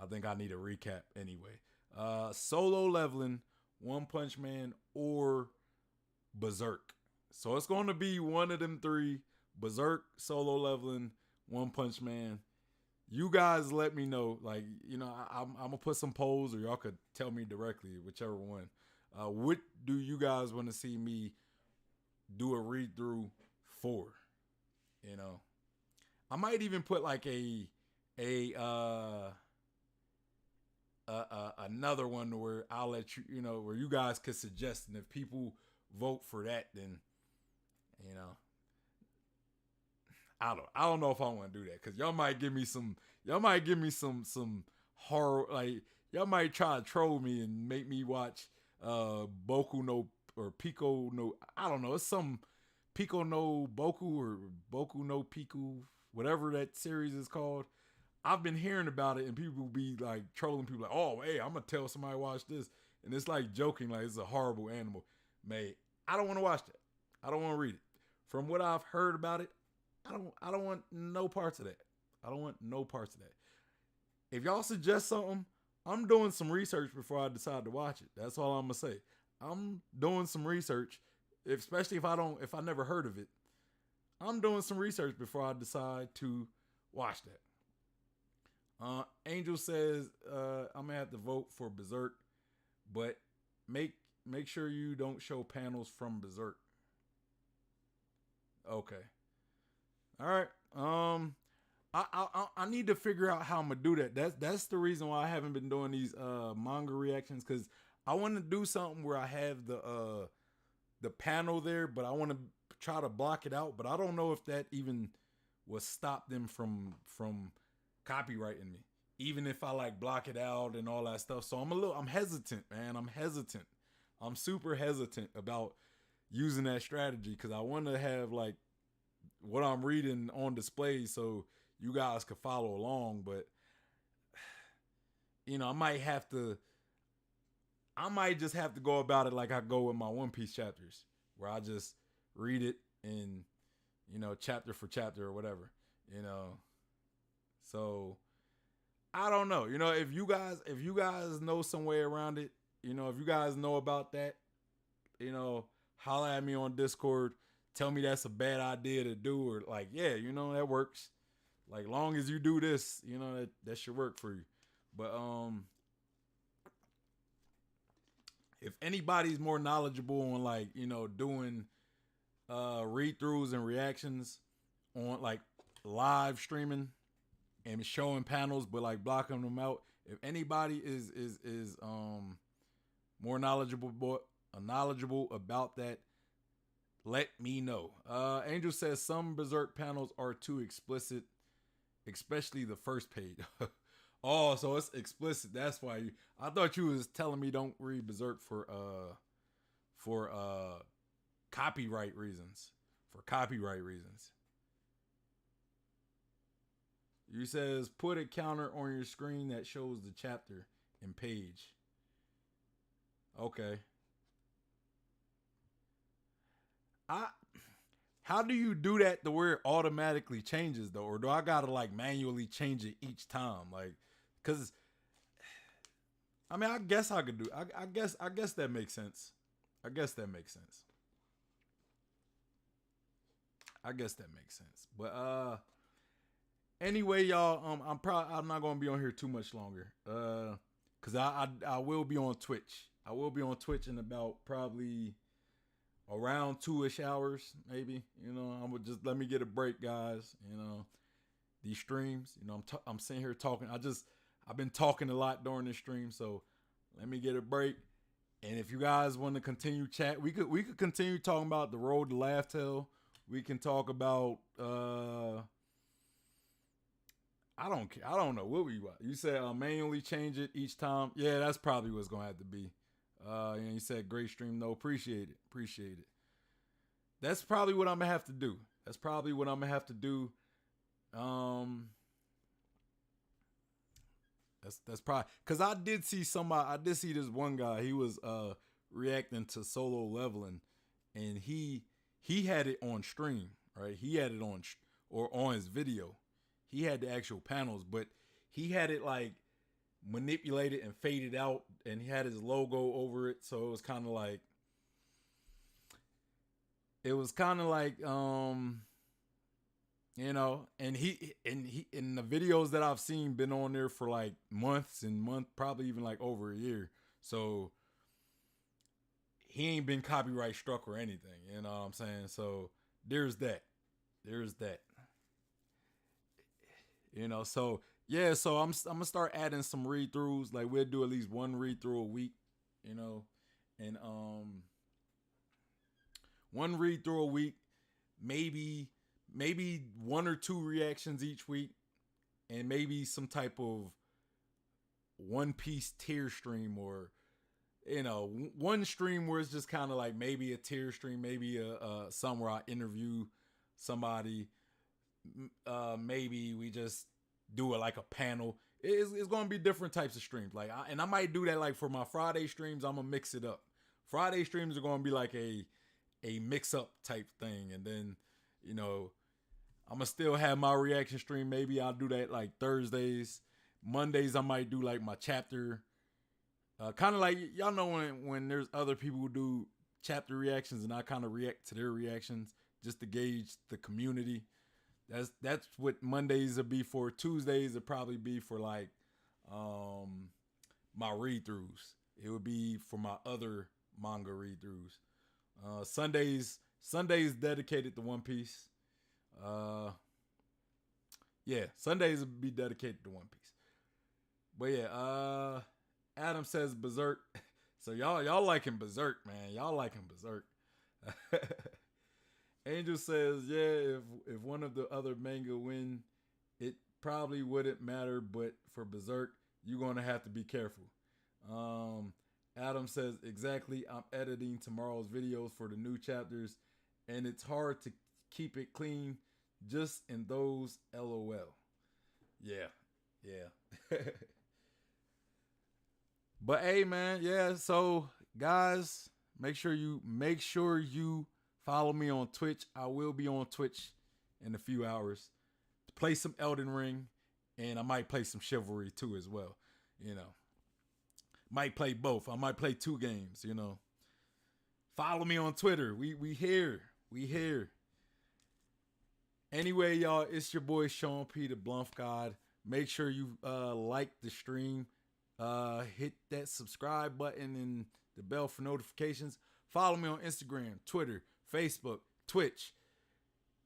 I think I need a recap anyway. Solo Leveling, One Punch Man, or Berserk. So it's going to be one of them three: Berserk, Solo Leveling, One Punch Man. You guys let me know. Like, I'm gonna put some polls, or y'all could tell me directly, whichever one. What do you guys want to see me do a read through for? I might even put like a another one where I'll let where you guys could suggest, and if people vote for that, then you know I don't know if I want to do that, because y'all might give me some horror, like y'all might try to troll me and make me watch Boku no, or Pico no, I don't know, it's some Pico no Boku or Boku no Piku, whatever that series is called. I've been hearing about it, and people be like trolling people like, oh, hey, I'm gonna tell somebody to watch this, and it's like joking, like it's a horrible animal. Mate, I don't want to watch that. I don't want to read it. From what I've heard about it, I don't want no parts of that. I don't want no parts of that. If y'all suggest something, I'm doing some research before I decide to watch it. That's all I'm gonna say. I'm doing some research, especially if I never heard of it. I'm doing some research before I decide to watch that. Angel says I'm gonna have to vote for Berserk, but make sure you don't show panels from Berserk. Okay. All right. I need to figure out how I'm gonna do that. That's the reason why I haven't been doing these manga reactions, because I want to do something where I have the panel there, but I want to try to block it out. But I don't know if that even will stop them from copyrighting me, even if I like block it out and all that stuff. So I'm hesitant, man. I'm super hesitant about using that strategy, because I want to have like what I'm reading on display so you guys could follow along. But I might just have to go about it like I go with my One Piece chapters, where I just read it in chapter for chapter or whatever. So I don't know. If you guys know some way around it, if you guys know about that, holla at me on Discord. Tell me that's a bad idea to do, or like, yeah, that works. Like, long as you do this, that should work for you. But if anybody's more knowledgeable on like, doing read-throughs and reactions on like live streaming and showing panels but like blocking them out, if anybody is more knowledgeable about that, let me know. Angel says some Berserk panels are too explicit, especially the first page. Oh, so it's explicit. That's why I thought you was telling me don't read Berserk for copyright reasons. For copyright reasons. You says put a counter on your screen that shows the chapter and page. Okay. How do you do that to where it automatically changes though, or do I gotta like manually change it each time? Like, cause I guess I could do. I guess that makes sense. I guess that makes sense. But anyway, y'all, I'm not gonna be on here too much longer. Cause I will be on Twitch. I will be on Twitch in about probably around 2-ish hours, maybe. I'm gonna just let me get a break, guys. These streams. I'm sitting here talking. I've been talking a lot during this stream, so let me get a break. And if you guys want to continue chat, we could continue talking about the road to Laughtale. We can talk about I don't know what you said. Manually change it each time. Yeah, that's probably what's gonna have to be. You said great stream. No, appreciate it. That's probably what I'm gonna have to do. That's probably because I did see this one guy. He was reacting to Solo Leveling, and he had it on stream, right? He had it or on his video. He had the actual panels, but he had it like manipulated and faded out, and he had his logo over it, so it was kind of like it was kind of like you know, and he in the videos that I've seen been on there for like months and months, probably even like over a year. So he ain't been copyright struck or anything. You know what I'm saying? So there's that. There's that. You know, so yeah, so I'm gonna start adding some read throughs. Like we'll do at least one read through a week. You know, and one read through a week, maybe one or two reactions each week, and maybe some type of One Piece tier stream, or you know, one stream where it's just kind of like maybe a tier stream, maybe a somewhere I interview somebody. Maybe we just do it like a panel. It's gonna be different types of streams. Like, and I might do that like for my Friday streams. I'm gonna mix it up. Friday streams are gonna be like a mix up type thing, and then you know I'm gonna still have my reaction stream. Maybe I'll do that like Thursdays. Mondays I might do like my chapter. Kind of like y'all know when there's other people who do chapter reactions, and I kind of react to their reactions just to gauge the community. That's what Mondays will be for. Tuesdays will probably be for like my read throughs. It would be for my other manga read throughs. Sundays dedicated to One Piece. Yeah, Sundays will be dedicated to One Piece. But yeah, Adam says Berserk. So y'all liking Berserk, man. Y'all liking Berserk. Angel says, yeah, if one of the other manga win, it probably wouldn't matter, but for Berserk, you're gonna have to be careful. Adam says, exactly, I'm editing tomorrow's videos for the new chapters, and it's hard to keep it clean just in those LOL. Yeah. Yeah. But hey man, yeah, so guys, make sure you follow me on Twitch. I will be on Twitch in a few hours to play some Elden Ring, and I might play some Chivalry too as well. You know, might play both. I might play two games. You know, follow me on Twitter. We here. We here. Anyway, y'all, it's your boy Sean P, the Bluff God. Make sure you like the stream. Hit that subscribe button and the bell for notifications. Follow me on Instagram, Twitter, Facebook, Twitch.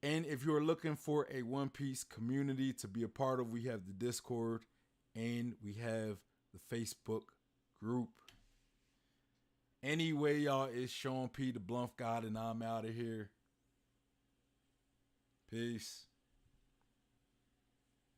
And if you're looking for a One Piece community to be a part of, we have the Discord and we have the Facebook group. Anyway, y'all, it's Sean P, the Bluff God, and I'm out of here. Peace.